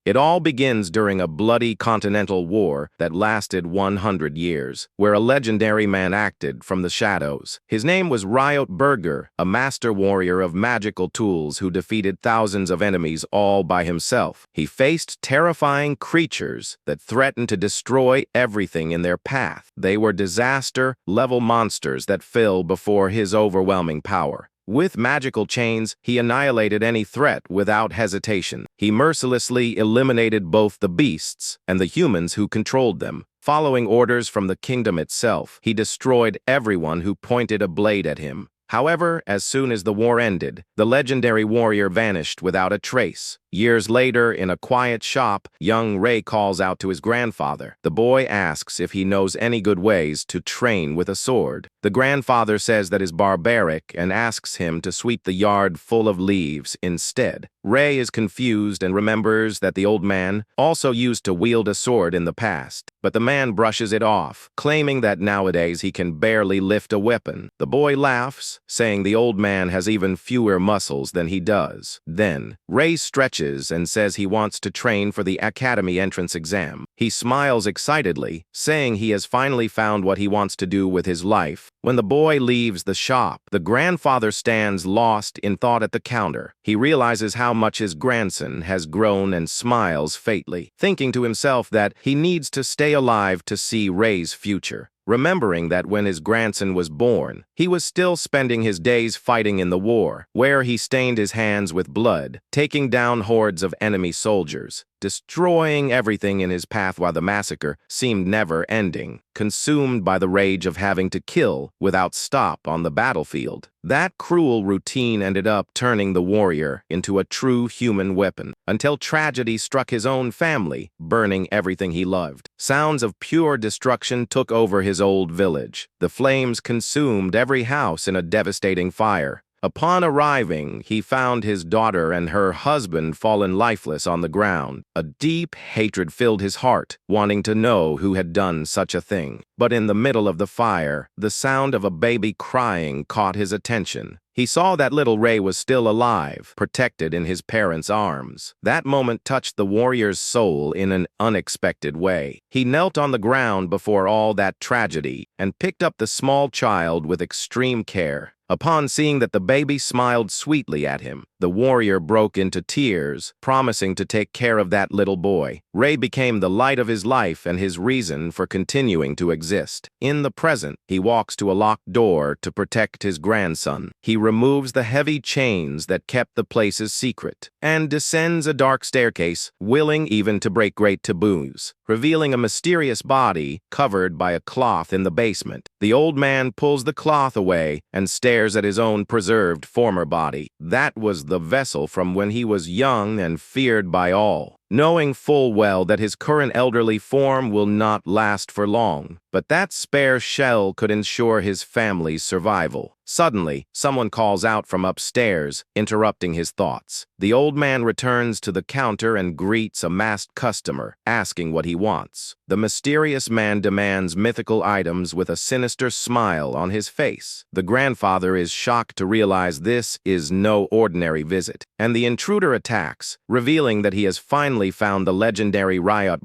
It all begins during a bloody continental war that lasted 100 years, where a legendary man acted from the shadows. His name was Ryot, a master warrior of magical tools who defeated thousands of enemies all by himself. He faced terrifying creatures that threatened to destroy everything in their path. They were disaster-level monsters that fell before his overwhelming power. With magical chains, he annihilated any threat without hesitation. He mercilessly eliminated both the beasts and the humans who controlled them. Following orders from the kingdom itself, he destroyed everyone who pointed a blade at him. However, as soon as the war ended, the legendary warrior vanished without a trace. Years later, in a quiet shop, young Ray calls out to his grandfather. The boy asks if he knows any good ways to train with a sword. The grandfather says that is barbaric and asks him to sweep the yard full of leaves instead. Ray is confused and remembers that the old man also used to wield a sword in the past, but the man brushes it off, claiming that nowadays he can barely lift a weapon. The boy laughs, saying the old man has even fewer muscles than he does. Then, Ray stretches and says he wants to train for the academy entrance exam. He smiles excitedly, saying he has finally found what he wants to do with his life. When the boy leaves the shop, the grandfather stands lost in thought at the counter. He realizes how much his grandson has grown and smiles faintly, thinking to himself that he needs to stay alive to see Ray's future. Remembering that when his grandson was born, he was still spending his days fighting in the war, where he stained his hands with blood, taking down hordes of enemy soldiers, destroying everything in his path while the massacre seemed never ending, consumed by the rage of having to kill without stop on the battlefield. That cruel routine ended up turning the warrior into a true human weapon, until tragedy struck his own family, burning everything he loved. Sounds of pure destruction took over his old village. The flames consumed every house in a devastating fire. Upon arriving, he found his daughter and her husband fallen lifeless on the ground. A deep hatred filled his heart, wanting to know who had done such a thing. But in the middle of the fire, the sound of a baby crying caught his attention. He saw that little Ray was still alive, protected in his parents' arms. That moment touched the warrior's soul in an unexpected way. He knelt on the ground before all that tragedy and picked up the small child with extreme care. Upon seeing that the baby smiled sweetly at him, the warrior broke into tears, promising to take care of that little boy. Ray became the light of his life and his reason for continuing to exist. In the present, he walks to a locked door to protect his grandson. He removes the heavy chains that kept the place's secret, and descends a dark staircase, willing even to break great taboos, revealing a mysterious body covered by a cloth in the basement. The old man pulls the cloth away and stares at his own preserved former body. That was the vessel from when he was young and feared by all, knowing full well that his current elderly form will not last for long. But that spare shell could ensure his family's survival. Suddenly, someone calls out from upstairs, interrupting his thoughts. The old man returns to the counter and greets a masked customer, asking what he wants. The mysterious man demands mythical items with a sinister smile on his face. The grandfather is shocked to realize this is no ordinary visit, and the intruder attacks, revealing that he has finally found the legendary Ryot.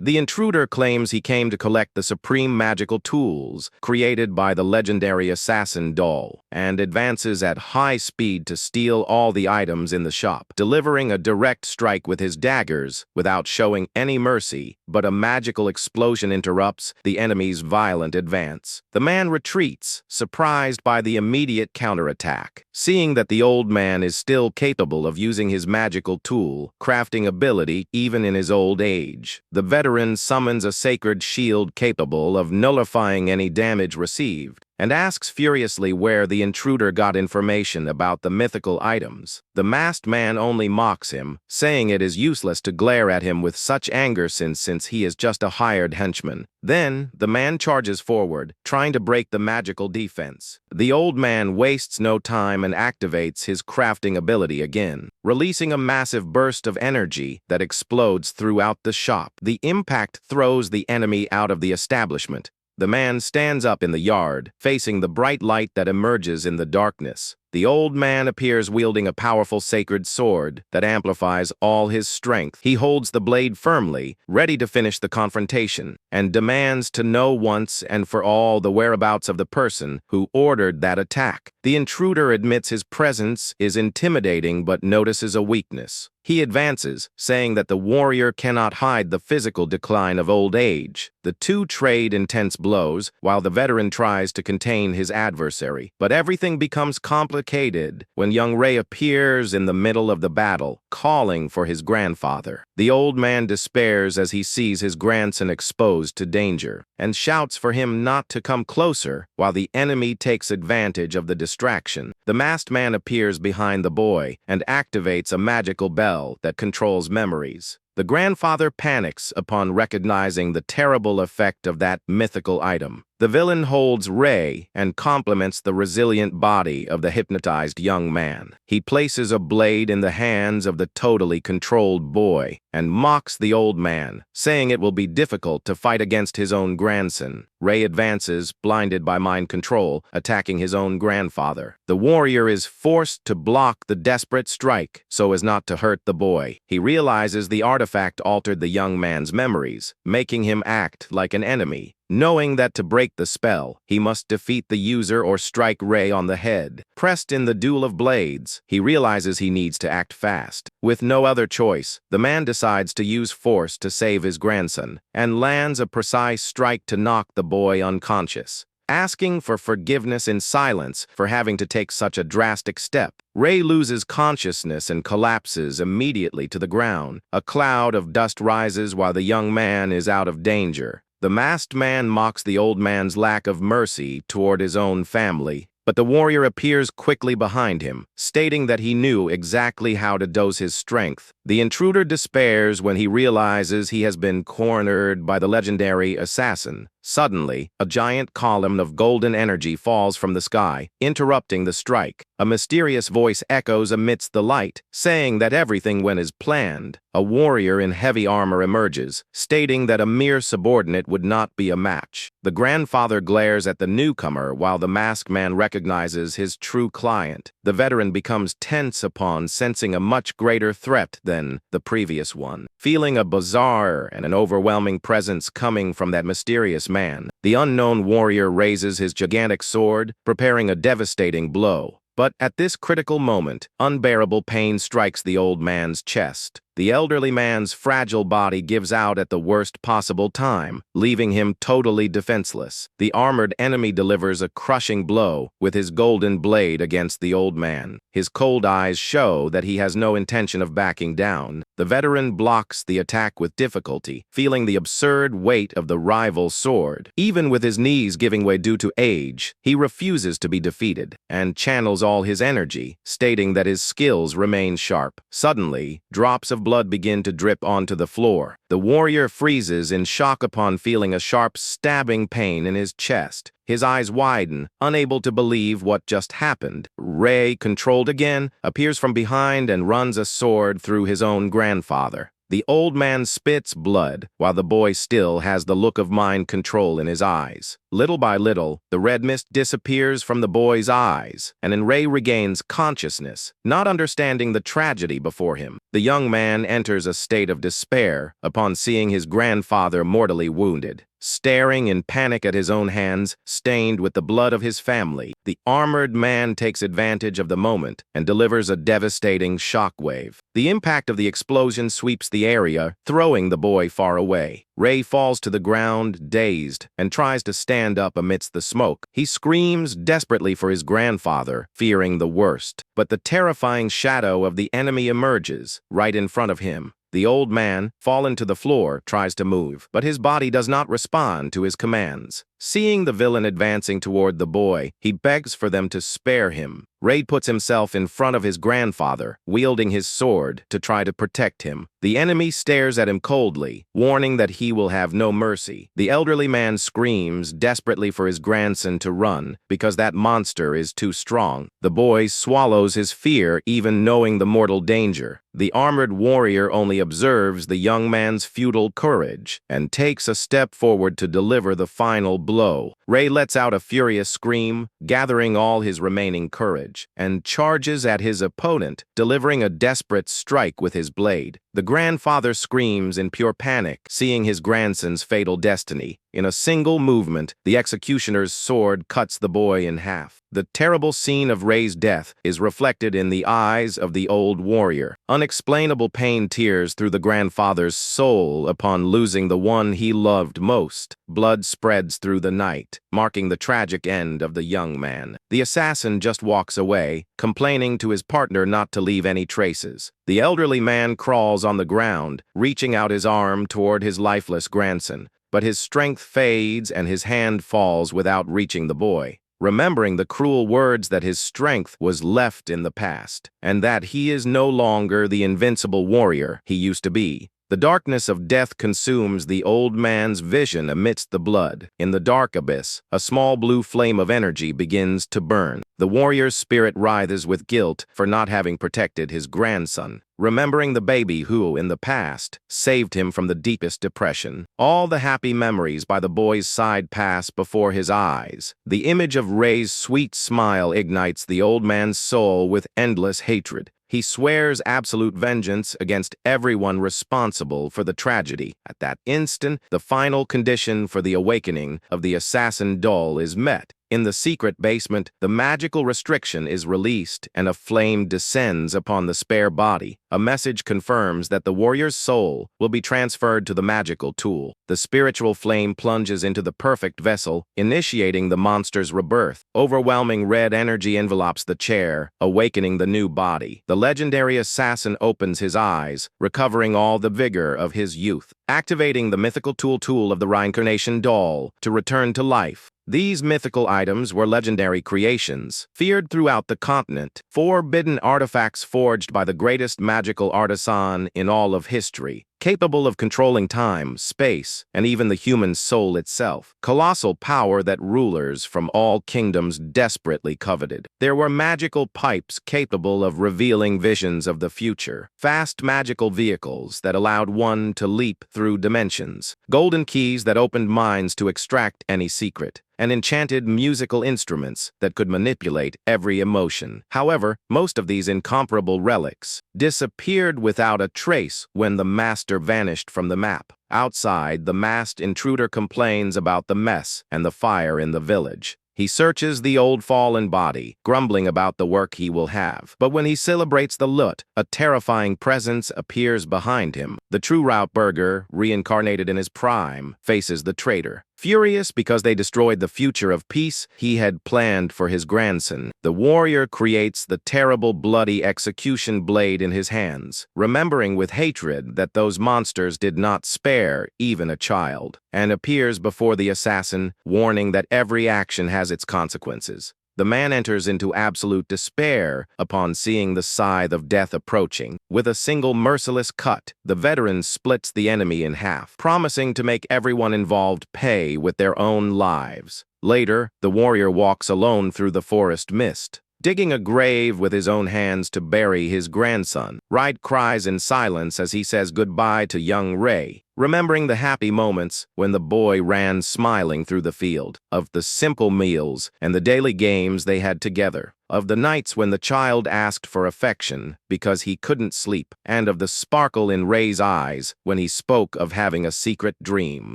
The intruder claims he came to collect the supreme magical tools created by the legendary assassin doll, and advances at high speed to steal all the items in the shop, delivering a direct strike with his daggers without showing any mercy, but a magical explosion interrupts the enemy's violent advance. The man retreats, surprised by the immediate counterattack. Seeing that the old man is still capable of using his magical tool, crafting ability even in his old age, the veteran summons a sacred shield capable of nullifying any damage received, and asks furiously where the intruder got information about the mythical items. The masked man only mocks him, saying it is useless to glare at him with such anger since he is just a hired henchman. Then, the man charges forward, trying to break the magical defense. The old man wastes no time and activates his crafting ability again, releasing a massive burst of energy that explodes throughout the shop. The impact throws the enemy out of the establishment. The man stands up in the yard, facing the bright light that emerges in the darkness. The old man appears wielding a powerful sacred sword that amplifies all his strength. He holds the blade firmly, ready to finish the confrontation, and demands to know once and for all the whereabouts of the person who ordered that attack. The intruder admits his presence is intimidating but notices a weakness. He advances, saying that the warrior cannot hide the physical decline of old age. The two trade intense blows, while the veteran tries to contain his adversary. But everything becomes complicated when young Ray appears in the middle of the battle, calling for his grandfather. The old man despairs as he sees his grandson exposed to danger, and shouts for him not to come closer, while the enemy takes advantage of the distraction. The masked man appears behind the boy and activates a magical bell that controls memories. The grandfather panics upon recognizing the terrible effect of that mythical item. The villain holds Ray and compliments the resilient body of the hypnotized young man. He places a blade in the hands of the totally controlled boy and mocks the old man, saying it will be difficult to fight against his own grandson. Ray advances, blinded by mind control, attacking his own grandfather. The warrior is forced to block the desperate strike so as not to hurt the boy. He realizes the artifact altered the young man's memories, making him act like an enemy. Knowing that to break the spell, he must defeat the user or strike Ray on the head. Pressed in the duel of blades, he realizes he needs to act fast. With no other choice, the man decides to use force to save his grandson, and lands a precise strike to knock the boy unconscious. Asking for forgiveness in silence for having to take such a drastic step, Ray loses consciousness and collapses immediately to the ground. A cloud of dust rises while the young man is out of danger. The masked man mocks the old man's lack of mercy toward his own family, but the warrior appears quickly behind him, stating that he knew exactly how to dose his strength. The intruder despairs when he realizes he has been cornered by the legendary assassin. Suddenly, a giant column of golden energy falls from the sky, interrupting the strike. A mysterious voice echoes amidst the light, saying that everything went as planned. A warrior in heavy armor emerges, stating that a mere subordinate would not be a match. The grandfather glares at the newcomer while the masked man recognizes his true client. The veteran becomes tense upon sensing a much greater threat than the previous one. Feeling a bizarre and an overwhelming presence coming from that mysterious man, the unknown warrior raises his gigantic sword, preparing a devastating blow. But at this critical moment, unbearable pain strikes the old man's chest. The elderly man's fragile body gives out at the worst possible time, leaving him totally defenseless. The armored enemy delivers a crushing blow with his golden blade against the old man. His cold eyes show that he has no intention of backing down. The veteran blocks the attack with difficulty, feeling the absurd weight of the rival sword. Even with his knees giving way due to age, he refuses to be defeated and channels all his energy, stating that his skills remain sharp. Suddenly, drops of blood begin to drip onto the floor. The warrior freezes in shock upon feeling a sharp stabbing pain in his chest. His eyes widen, unable to believe what just happened. Ray, controlled again, appears from behind and runs a sword through his own grandfather. The old man spits blood, while the boy still has the look of mind control in his eyes. Little by little, the red mist disappears from the boy's eyes, and Ray regains consciousness, not understanding the tragedy before him. The young man enters a state of despair upon seeing his grandfather mortally wounded. Staring in panic at his own hands, stained with the blood of his family, the armored man takes advantage of the moment and delivers a devastating shockwave. The impact of the explosion sweeps the area, throwing the boy far away. Ray falls to the ground, dazed, and tries to stand up amidst the smoke. He screams desperately for his grandfather, fearing the worst. But the terrifying shadow of the enemy emerges, right in front of him. The old man, fallen to the floor, tries to move, but his body does not respond to his commands. Seeing the villain advancing toward the boy, he begs for them to spare him. Ray puts himself in front of his grandfather, wielding his sword to try to protect him. The enemy stares at him coldly, warning that he will have no mercy. The elderly man screams desperately for his grandson to run, because that monster is too strong. The boy swallows his fear, even knowing the mortal danger. The armored warrior only observes the young man's futile courage and takes a step forward to deliver the final blow. Ray lets out a furious scream, gathering all his remaining courage, and charges at his opponent, delivering a desperate strike with his blade. The grandfather screams in pure panic, seeing his grandson's fatal destiny. In a single movement, the executioner's sword cuts the boy in half. The terrible scene of Ray's death is reflected in the eyes of the old warrior. Unexplainable pain tears through the grandfather's soul upon losing the one he loved most. Blood spreads through the night, marking the tragic end of the young man. The assassin just walks away, complaining to his partner not to leave any traces. The elderly man crawls on the ground, reaching out his arm toward his lifeless grandson, but his strength fades and his hand falls without reaching the boy. Remembering the cruel words that his strength was left in the past, and that he is no longer the invincible warrior he used to be. The darkness of death consumes the old man's vision amidst the blood. In the dark abyss, a small blue flame of energy begins to burn. The warrior's spirit writhes with guilt for not having protected his grandson, remembering the baby who, in the past, saved him from the deepest depression. All the happy memories by the boy's side pass before his eyes. The image of Ray's sweet smile ignites the old man's soul with endless hatred. He swears absolute vengeance against everyone responsible for the tragedy. At that instant, the final condition for the awakening of the assassin doll is met. In the secret basement, the magical restriction is released and a flame descends upon the spare body. A message confirms that the warrior's soul will be transferred to the magical tool. The spiritual flame plunges into the perfect vessel, initiating the monster's rebirth. Overwhelming red energy envelops the chair, awakening the new body. The legendary assassin opens his eyes, recovering all the vigor of his youth, activating the mythical tool of the reincarnation doll to return to life. These mythical items were legendary creations, feared throughout the continent, forbidden artifacts forged by the greatest magical artisan in all of history, capable of controlling time, space, and even the human soul itself. Colossal power that rulers from all kingdoms desperately coveted. There were magical pipes capable of revealing visions of the future, fast magical vehicles that allowed one to leap through dimensions, golden keys that opened minds to extract any secret, and enchanted musical instruments that could manipulate every emotion. However, most of these incomparable relics disappeared without a trace when the master vanished from the map. Outside, the masked intruder complains about the mess and the fire in the village. He searches the old fallen body, grumbling about the work he will have. But when he celebrates the loot, a terrifying presence appears behind him. The true Ryot, reincarnated in his prime, faces the traitor. Furious because they destroyed the future of peace he had planned for his grandson, the warrior creates the terrible bloody execution blade in his hands, remembering with hatred that those monsters did not spare even a child, and appears before the assassin, warning that every action has its consequences. The man enters into absolute despair upon seeing the scythe of death approaching. With a single merciless cut, the veteran splits the enemy in half, promising to make everyone involved pay with their own lives. Later, the warrior walks alone through the forest mist, digging a grave with his own hands to bury his grandson. Ryot cries in silence as he says goodbye to young Ray, remembering the happy moments when the boy ran smiling through the field, of the simple meals and the daily games they had together, of the nights when the child asked for affection because he couldn't sleep, and of the sparkle in Ray's eyes when he spoke of having a secret dream.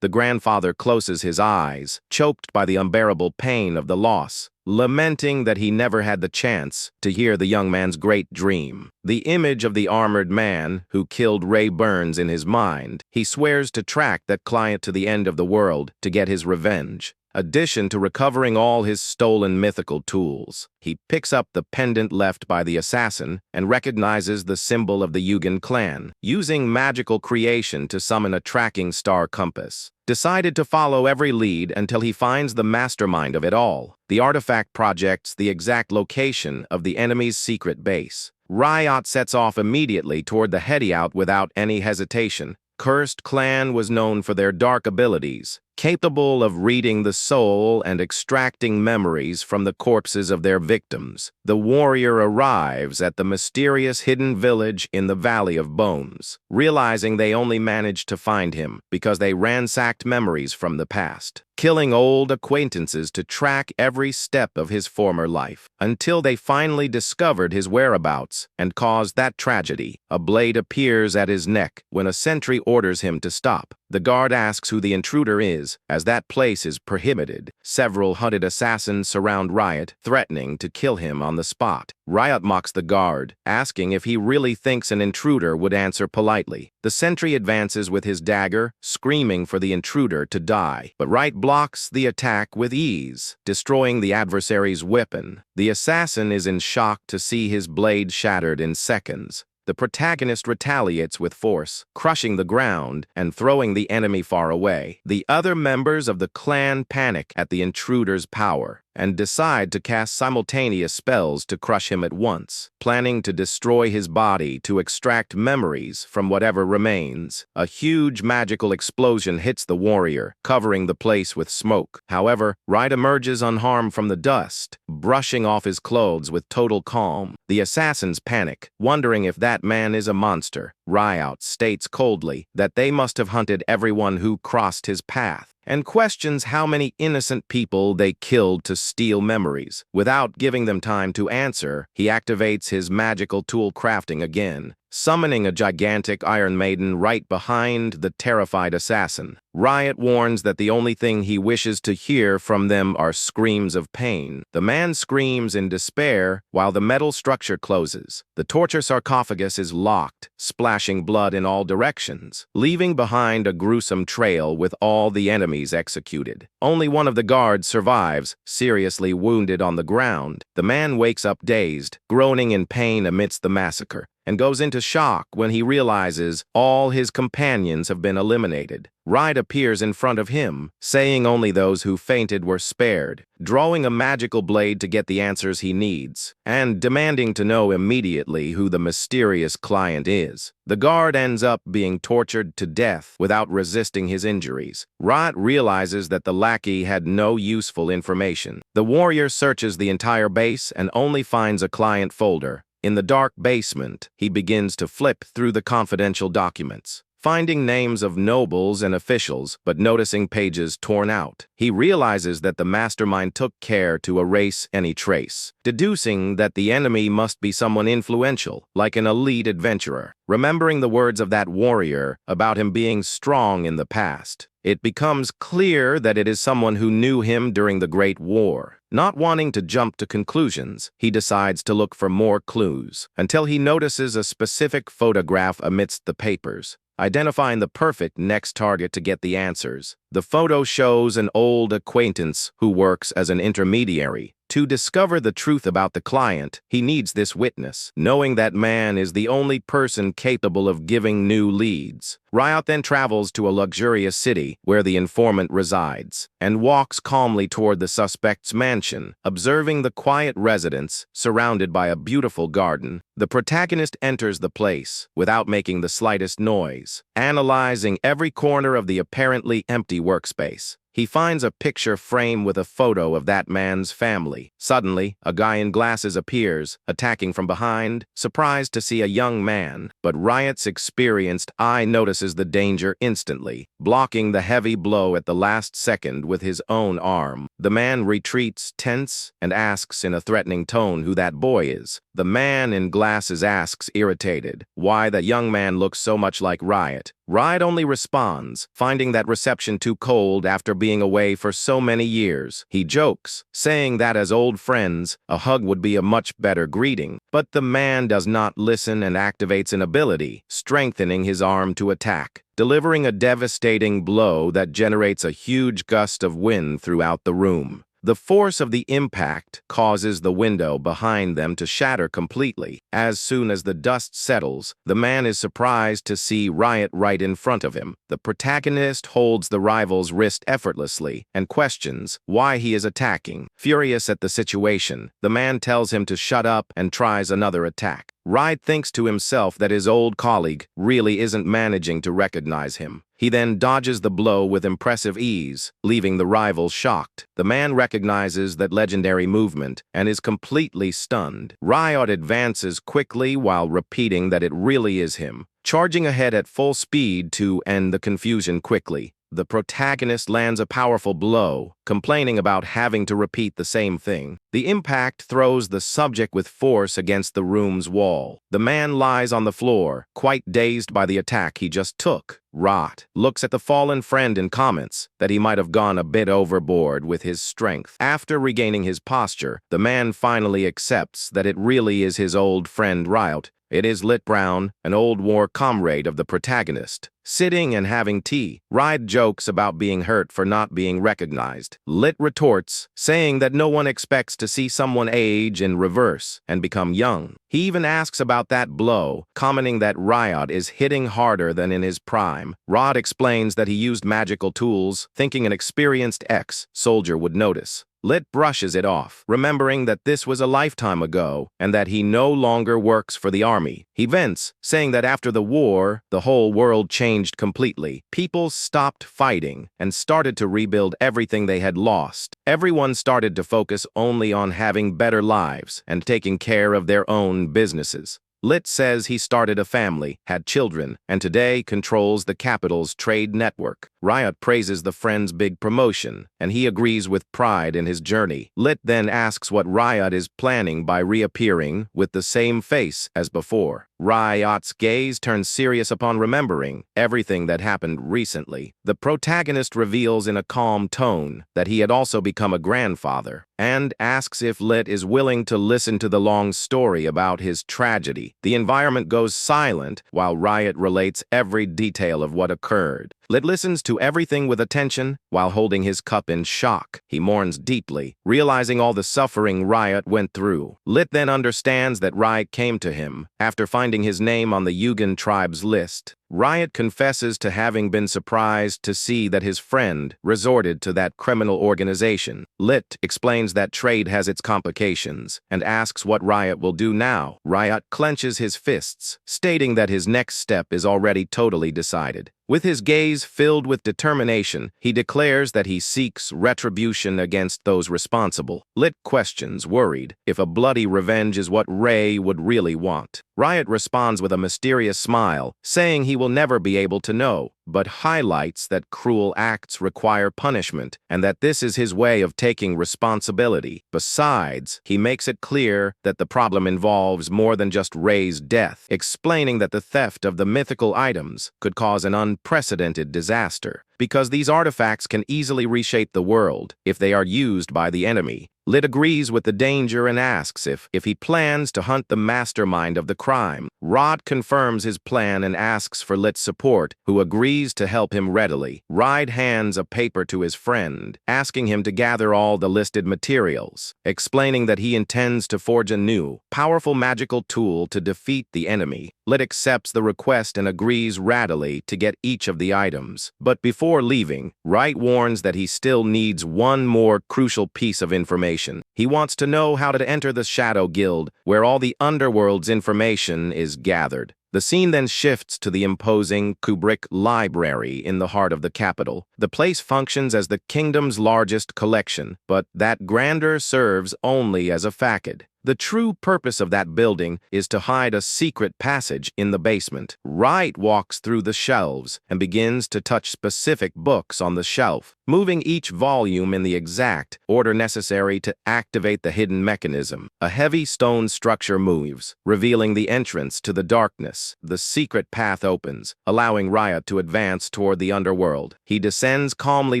The grandfather closes his eyes, choked by the unbearable pain of the loss, lamenting that he never had the chance to hear the young man's great dream. The image of the armored man who killed Ray burns in his mind. He swears to track that client to the end of the world to get his revenge. Addition to recovering all his stolen mythical tools, he picks up the pendant left by the assassin and recognizes the symbol of the Yugen clan, using magical creation to summon a tracking star compass. Decided to follow every lead until he finds the mastermind of it all. The artifact projects the exact location of the enemy's secret base. Ryot sets off immediately toward the hideout without any hesitation. Cursed clan was known for their dark abilities, capable of reading the soul and extracting memories from the corpses of their victims. The warrior arrives at the mysterious hidden village in the Valley of Bones, realizing they only managed to find him because they ransacked memories from the past, killing old acquaintances to track every step of his former life, until they finally discovered his whereabouts and caused that tragedy. A blade appears at his neck when a sentry orders him to stop. The guard asks who the intruder is, as that place is prohibited. Several hunted assassins surround Ryot, threatening to kill him on the spot. Ryot mocks the guard, asking if he really thinks an intruder would answer politely. The sentry advances with his dagger, screaming for the intruder to die, but Ryot blocks the attack with ease, destroying the adversary's weapon. The assassin is in shock to see his blade shattered in seconds. The protagonist retaliates with force, crushing the ground and throwing the enemy far away. The other members of the clan panic at the intruder's power and decide to cast simultaneous spells to crush him at once, planning to destroy his body to extract memories from whatever remains. A huge magical explosion hits the warrior, covering the place with smoke. However, Ryot emerges unharmed from the dust, brushing off his clothes with total calm. The assassins panic, wondering if that man is a monster. Ryot states coldly that they must have hunted everyone who crossed his path, and questions how many innocent people they killed to steal memories. Without giving them time to answer, he activates his magical tool crafting again, summoning a gigantic Iron Maiden right behind the terrified assassin. Ryot warns that the only thing he wishes to hear from them are screams of pain. The man screams in despair while the metal structure closes. The torture sarcophagus is locked, splashing blood in all directions, leaving behind a gruesome trail with all the enemies executed. Only one of the guards survives, seriously wounded on the ground. The man wakes up dazed, groaning in pain amidst the massacre, and goes into shock when he realizes all his companions have been eliminated. Ryot appears in front of him, saying only those who fainted were spared, drawing a magical blade to get the answers he needs, and demanding to know immediately who the mysterious client is. The guard ends up being tortured to death without resisting his injuries. Ryot realizes that the lackey had no useful information. The warrior searches the entire base and only finds a client folder. In the dark basement, he begins to flip through the confidential documents, finding names of nobles and officials, but noticing pages torn out. He realizes that the mastermind took care to erase any trace, deducing that the enemy must be someone influential, like an elite adventurer. Remembering the words of that warrior about him being strong in the past, it becomes clear that it is someone who knew him during the Great War. Not wanting to jump to conclusions, he decides to look for more clues, until he notices a specific photograph amidst the papers, identifying the perfect next target to get the answers. The photo shows an old acquaintance who works as an intermediary. To discover the truth about the client, he needs this witness, knowing that man is the only person capable of giving new leads. Ryot then travels to a luxurious city where the informant resides, and walks calmly toward the suspect's mansion, observing the quiet residence surrounded by a beautiful garden. The protagonist enters the place without making the slightest noise, analyzing every corner of the apparently empty workspace. He finds a picture frame with a photo of that man's family. Suddenly, a guy in glasses appears, attacking from behind, surprised to see a young man. But Ryot's experienced eye notices the danger instantly, blocking the heavy blow at the last second with his own arm. The man retreats tense and asks in a threatening tone who that boy is. The man in glasses asks, irritated, why that young man looks so much like Ryot. Ryot only responds, finding that reception too cold after being away for so many years. He jokes, saying that as old friends, a hug would be a much better greeting. But the man does not listen and activates an ability, strengthening his arm to attack, delivering a devastating blow that generates a huge gust of wind throughout the room. The force of the impact causes the window behind them to shatter completely. As soon as the dust settles, the man is surprised to see Ryot right in front of him. The protagonist holds the rival's wrist effortlessly and questions why he is attacking. Furious at the situation, the man tells him to shut up and tries another attack. Ryot thinks to himself that his old colleague really isn't managing to recognize him. He then dodges the blow with impressive ease, leaving the rival shocked. The man recognizes that legendary movement and is completely stunned. Ryot advances quickly while repeating that it really is him, charging ahead at full speed to end the confusion quickly. The protagonist lands a powerful blow, complaining about having to repeat the same thing. The impact throws the subject with force against the room's wall. The man lies on the floor, quite dazed by the attack he just took. Ryot looks at the fallen friend and comments that he might have gone a bit overboard with his strength. After regaining his posture, the man finally accepts that it really is his old friend Ryot. It is Lit Brown, an old war comrade of the protagonist. Sitting and having tea, Ryot jokes about being hurt for not being recognized. Lit retorts, saying that no one expects to see someone age in reverse and become young. He even asks about that blow, commenting that Ryot is hitting harder than in his prime. Ryot explains that he used magical tools, thinking an experienced ex-soldier would notice. Lit brushes it off, remembering that this was a lifetime ago and that he no longer works for the army. He vents, saying that after the war, the whole world changed completely. People stopped fighting and started to rebuild everything they had lost. Everyone started to focus only on having better lives and taking care of their own businesses. Lit says he started a family, had children, and today controls the capital's trade network. Ryot praises the friend's big promotion, and he agrees with pride in his journey. Lit then asks what Ryot is planning by reappearing with the same face as before. Ryot's gaze turns serious upon remembering everything that happened recently. The protagonist reveals in a calm tone that he had also become a grandfather, and asks if Lit is willing to listen to the long story about his tragedy. The environment goes silent while Ryot relates every detail of what occurred. Lit listens to everything with attention while holding his cup in shock. He mourns deeply, realizing all the suffering Ryot went through. Lit then understands that Ryot came to him after finding his name on the Yugen tribe's list. Ryot confesses to having been surprised to see that his friend resorted to that criminal organization. Lit explains that trade has its complications and asks what Ryot will do now. Ryot clenches his fists, stating that his next step is already totally decided. With his gaze filled with determination, he declares that he seeks retribution against those responsible. Lit questions, worried, if a bloody revenge is what Ray would really want. Ryot responds with a mysterious smile, saying he will never be able to know, but highlights that cruel acts require punishment and that this is his way of taking responsibility. Besides, he makes it clear that the problem involves more than just Ray's death, explaining that the theft of the mythical items could cause an unprecedented disaster, because these artifacts can easily reshape the world if they are used by the enemy. Lit agrees with the danger and asks if he plans to hunt the mastermind of the crime. Ryot confirms his plan and asks for Lit's support, who agrees to help him readily. Ryot hands a paper to his friend, asking him to gather all the listed materials, explaining that he intends to forge a new, powerful magical tool to defeat the enemy. Lit accepts the request and agrees readily to get each of the items. But before leaving, Ryot warns that he still needs one more crucial piece of information. He wants to know how to enter the Shadow Guild, where all the underworld's information is gathered. The scene then shifts to the imposing Kubrick Library in the heart of the capital. The place functions as the kingdom's largest collection, but that grandeur serves only as a facade. The true purpose of that building is to hide a secret passage in the basement. Ryot walks through the shelves and begins to touch specific books on the shelf, moving each volume in the exact order necessary to activate the hidden mechanism. A heavy stone structure moves, revealing the entrance to the darkness. The secret path opens, allowing Ryot to advance toward the underworld. He descends calmly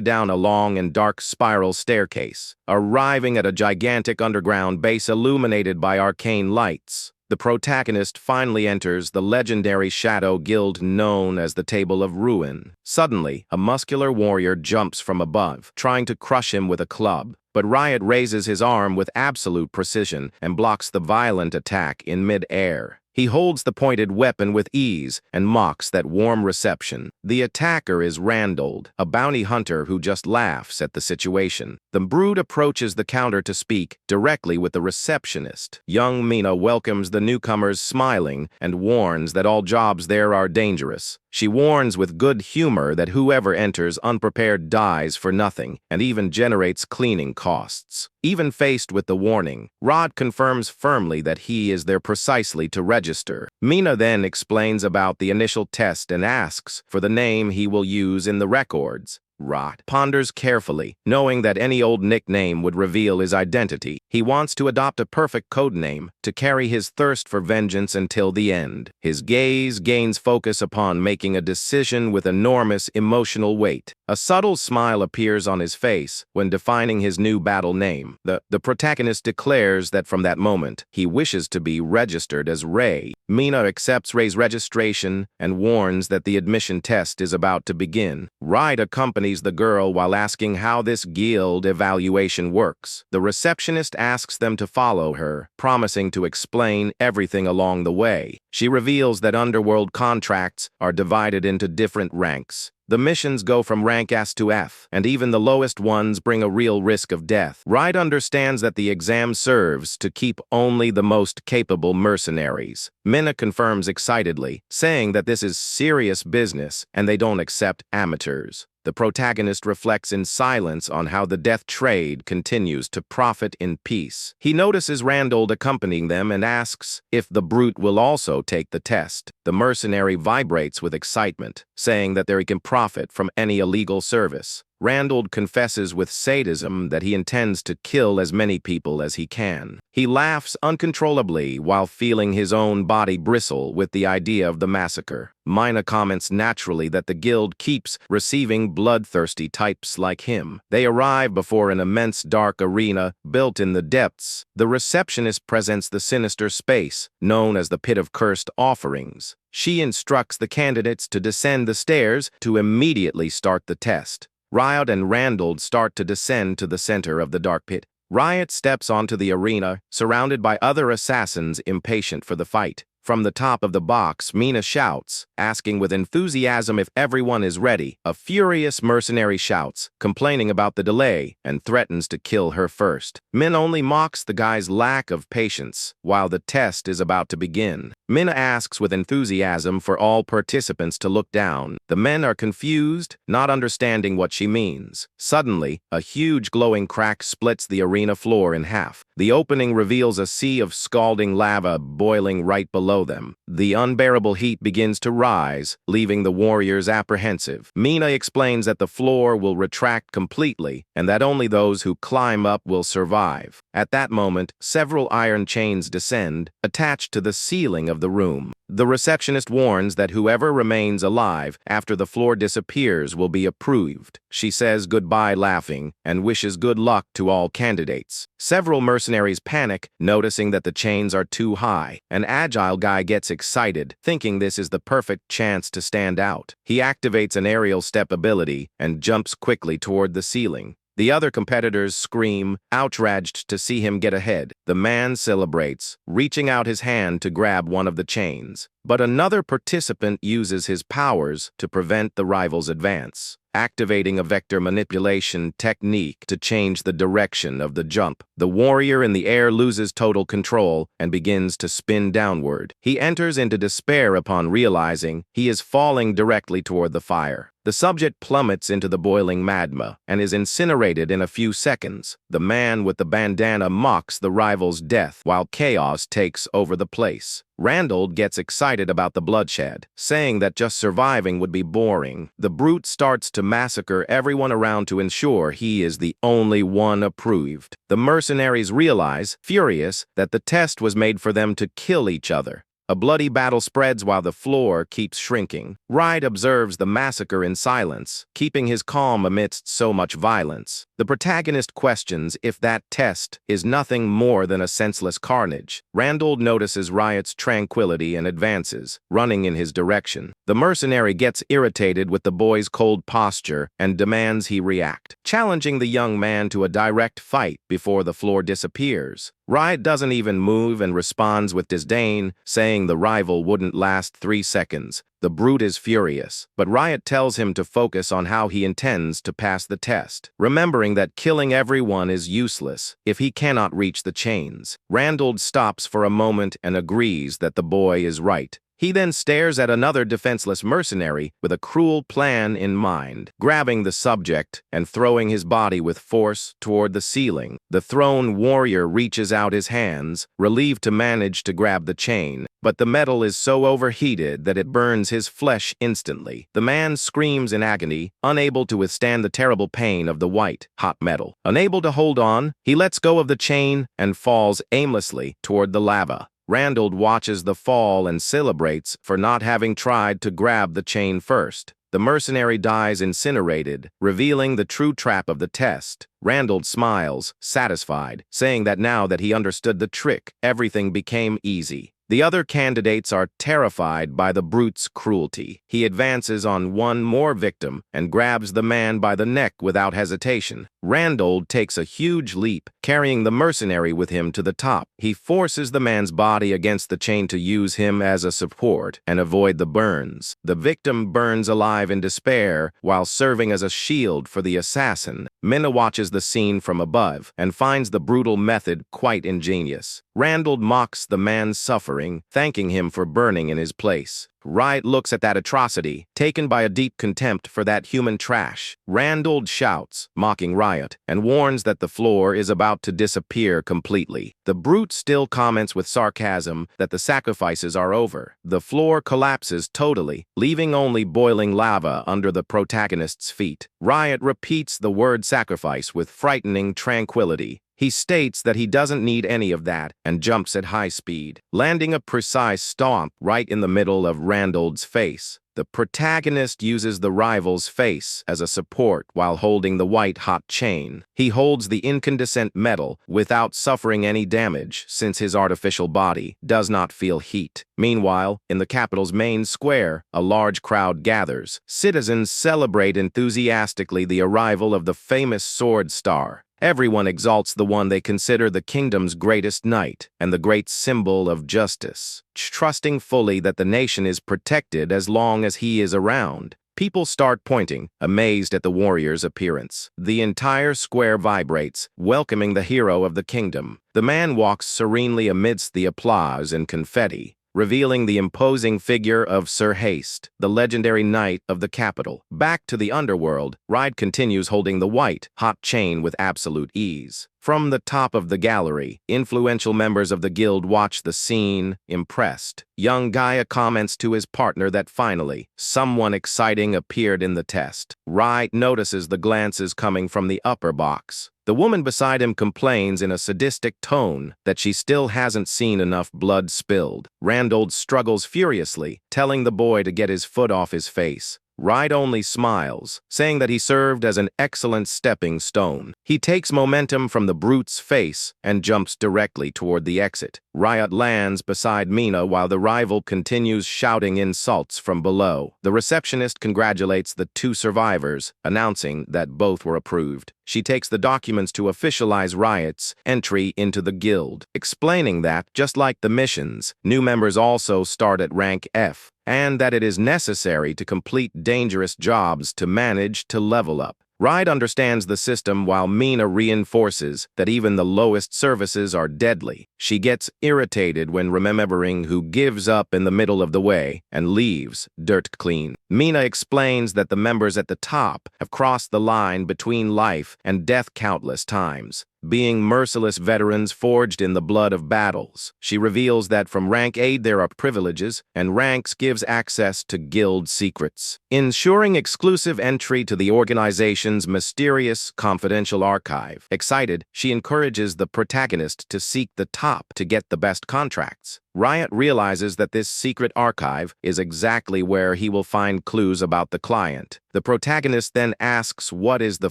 down a long and dark spiral staircase, arriving at a gigantic underground base illuminated by arcane lights. The protagonist finally enters the legendary Shadow Guild known as the Table of Ruin. Suddenly, a muscular warrior jumps from above, trying to crush him with a club. But Ryot raises his arm with absolute precision and blocks the violent attack in mid-air. He holds the pointed weapon with ease and mocks that warm reception. The attacker is Randall, a bounty hunter who just laughs at the situation. The brute approaches the counter to speak directly with the receptionist. Young Mina welcomes the newcomers smiling and warns that all jobs there are dangerous. She warns with good humor that whoever enters unprepared dies for nothing and even generates cleaning costs. Even faced with the warning, Rod confirms firmly that he is there precisely to register. Mina then explains about the initial test and asks for the name he will use in the records. Rod ponders carefully, knowing that any old nickname would reveal his identity. He wants to adopt a perfect code name to carry his thirst for vengeance until the end. His gaze gains focus upon making a decision with enormous emotional weight. A subtle smile appears on his face when defining his new battle name. The protagonist declares that from that moment, he wishes to be registered as Ray. Mina accepts Ray's registration and warns that the admission test is about to begin. Ride accompanies the girl while asking how this guild evaluation works. The receptionist asks them to follow her, promising to explain everything along the way. She reveals that underworld contracts are divided into different ranks. The missions go from rank S to F, and even the lowest ones bring a real risk of death. Ride understands that the exam serves to keep only the most capable mercenaries. Mina confirms excitedly, saying that this is serious business and they don't accept amateurs. The protagonist reflects in silence on how the death trade continues to profit in peace. He notices Randall accompanying them and asks if the brute will also take the test. The mercenary vibrates with excitement, saying that he can profit from any illegal service. Randall confesses with sadism that he intends to kill as many people as he can. He laughs uncontrollably while feeling his own body bristle with the idea of the massacre. Mina comments naturally that the guild keeps receiving bloodthirsty types like him. They arrive before an immense dark arena built in the depths. The receptionist presents the sinister space, known as the Pit of Cursed Offerings. She instructs the candidates to descend the stairs to immediately start the test. Ryot and Randall start to descend to the center of the dark pit. Ryot steps onto the arena, surrounded by other assassins impatient for the fight. From the top of the box, Mina shouts, asking with enthusiasm if everyone is ready. A furious mercenary shouts, complaining about the delay, and threatens to kill her first. Mina only mocks the guy's lack of patience, while the test is about to begin. Mina asks with enthusiasm for all participants to look down. The men are confused, not understanding what she means. Suddenly, a huge glowing crack splits the arena floor in half. The opening reveals a sea of scalding lava boiling right below them. The unbearable heat begins to rise, leaving the warriors apprehensive. Mina explains that the floor will retract completely and that only those who climb up will survive. At that moment, several iron chains descend, attached to the ceiling of the room. The receptionist warns that whoever remains alive after the floor disappears will be approved. She says goodbye laughing and wishes good luck to all candidates. Several mercenaries panic, noticing that the chains are too high. An agile guy gets excited, thinking this is the perfect chance to stand out. He activates an aerial step ability and jumps quickly toward the ceiling. The other competitors scream, outraged to see him get ahead. The man celebrates, reaching out his hand to grab one of the chains. But another participant uses his powers to prevent the rival's advance, activating a vector manipulation technique to change the direction of the jump. The warrior in the air loses total control and begins to spin downward. He enters into despair upon realizing he is falling directly toward the fire. The subject plummets into the boiling magma and is incinerated in a few seconds. The man with the bandana mocks the rival's death while chaos takes over the place. Randall gets excited about the bloodshed, saying that just surviving would be boring. The brute starts to massacre everyone around to ensure he is the only one approved. The mercenaries realize, furious, that the test was made for them to kill each other. A bloody battle spreads while the floor keeps shrinking. Ryot observes the massacre in silence, keeping his calm amidst so much violence. The protagonist questions if that test is nothing more than a senseless carnage. Randall notices Ryot's tranquility and advances, running in his direction. The mercenary gets irritated with the boy's cold posture and demands he react, challenging the young man to a direct fight before the floor disappears. Ryot doesn't even move and responds with disdain, saying the rival wouldn't last 3 seconds. The brute is furious, but Ryot tells him to focus on how he intends to pass the test, remembering that killing everyone is useless if he cannot reach the chains. Randall stops for a moment and agrees that the boy is right. He then stares at another defenseless mercenary with a cruel plan in mind, grabbing the subject and throwing his body with force toward the ceiling. The thrown warrior reaches out his hands, relieved to manage to grab the chain, but the metal is so overheated that it burns his flesh instantly. The man screams in agony, unable to withstand the terrible pain of the white, hot metal. Unable to hold on, he lets go of the chain and falls aimlessly toward the lava. Randall watches the fall and celebrates for not having tried to grab the chain first. The mercenary dies incinerated, revealing the true trap of the test. Randall smiles, satisfied, saying that now that he understood the trick, everything became easy. The other candidates are terrified by the brute's cruelty. He advances on one more victim and grabs the man by the neck without hesitation. Randall takes a huge leap, carrying the mercenary with him to the top. He forces the man's body against the chain to use him as a support and avoid the burns. The victim burns alive in despair while serving as a shield for the assassin. Minna watches the scene from above and finds the brutal method quite ingenious. Randall mocks the man's suffering, thanking him for burning in his place. Ryot looks at that atrocity, taken by a deep contempt for that human trash. Randall shouts, mocking Ryot, and warns that the floor is about to disappear completely. The brute still comments with sarcasm that the sacrifices are over. The floor collapses totally, leaving only boiling lava under the protagonist's feet. Ryot repeats the word sacrifice with frightening tranquility. He states that he doesn't need any of that and jumps at high speed, landing a precise stomp right in the middle of Randall's face. The protagonist uses the rival's face as a support while holding the white-hot chain. He holds the incandescent metal without suffering any damage since his artificial body does not feel heat. Meanwhile, in the capital's main square, a large crowd gathers. Citizens celebrate enthusiastically the arrival of the famous sword star. Everyone exalts the one they consider the kingdom's greatest knight and the great symbol of justice, trusting fully that the nation is protected as long as he is around. People start pointing, amazed at the warrior's appearance. The entire square vibrates, welcoming the hero of the kingdom. The man walks serenely amidst the applause and confetti, revealing the imposing figure of Sir Haste, the legendary knight of the capital. Back to the underworld, Ryot continues holding the white, hot chain with absolute ease. From the top of the gallery, influential members of the guild watch the scene, impressed. Young Gaia comments to his partner that finally, someone exciting appeared in the test. Ryot notices the glances coming from the upper box. The woman beside him complains in a sadistic tone that she still hasn't seen enough blood spilled. Randall struggles furiously, telling the boy to get his foot off his face. Ryot only smiles, saying that he served as an excellent stepping stone. He takes momentum from the brute's face and jumps directly toward the exit. Ryot lands beside Mina while the rival continues shouting insults from below. The receptionist congratulates the two survivors, announcing that both were approved. She takes the documents to officialize Ryot's entry into the guild, explaining that, just like the missions, new members also start at rank F, and that it is necessary to complete dangerous jobs to manage to level up. Ryot understands the system while Mina reinforces that even the lowest services are deadly. She gets irritated when remembering who gives up in the middle of the way and leaves dirt clean. Mina explains that the members at the top have crossed the line between life and death countless times, being merciless veterans forged in the blood of battles. She reveals that from rank A there are privileges, and ranks gives access to guild secrets, ensuring exclusive entry to the organization's mysterious, confidential archive. Excited, she encourages the protagonist to seek the top to get the best contracts. Ryot realizes that this secret archive is exactly where he will find clues about the client. The protagonist then asks what is the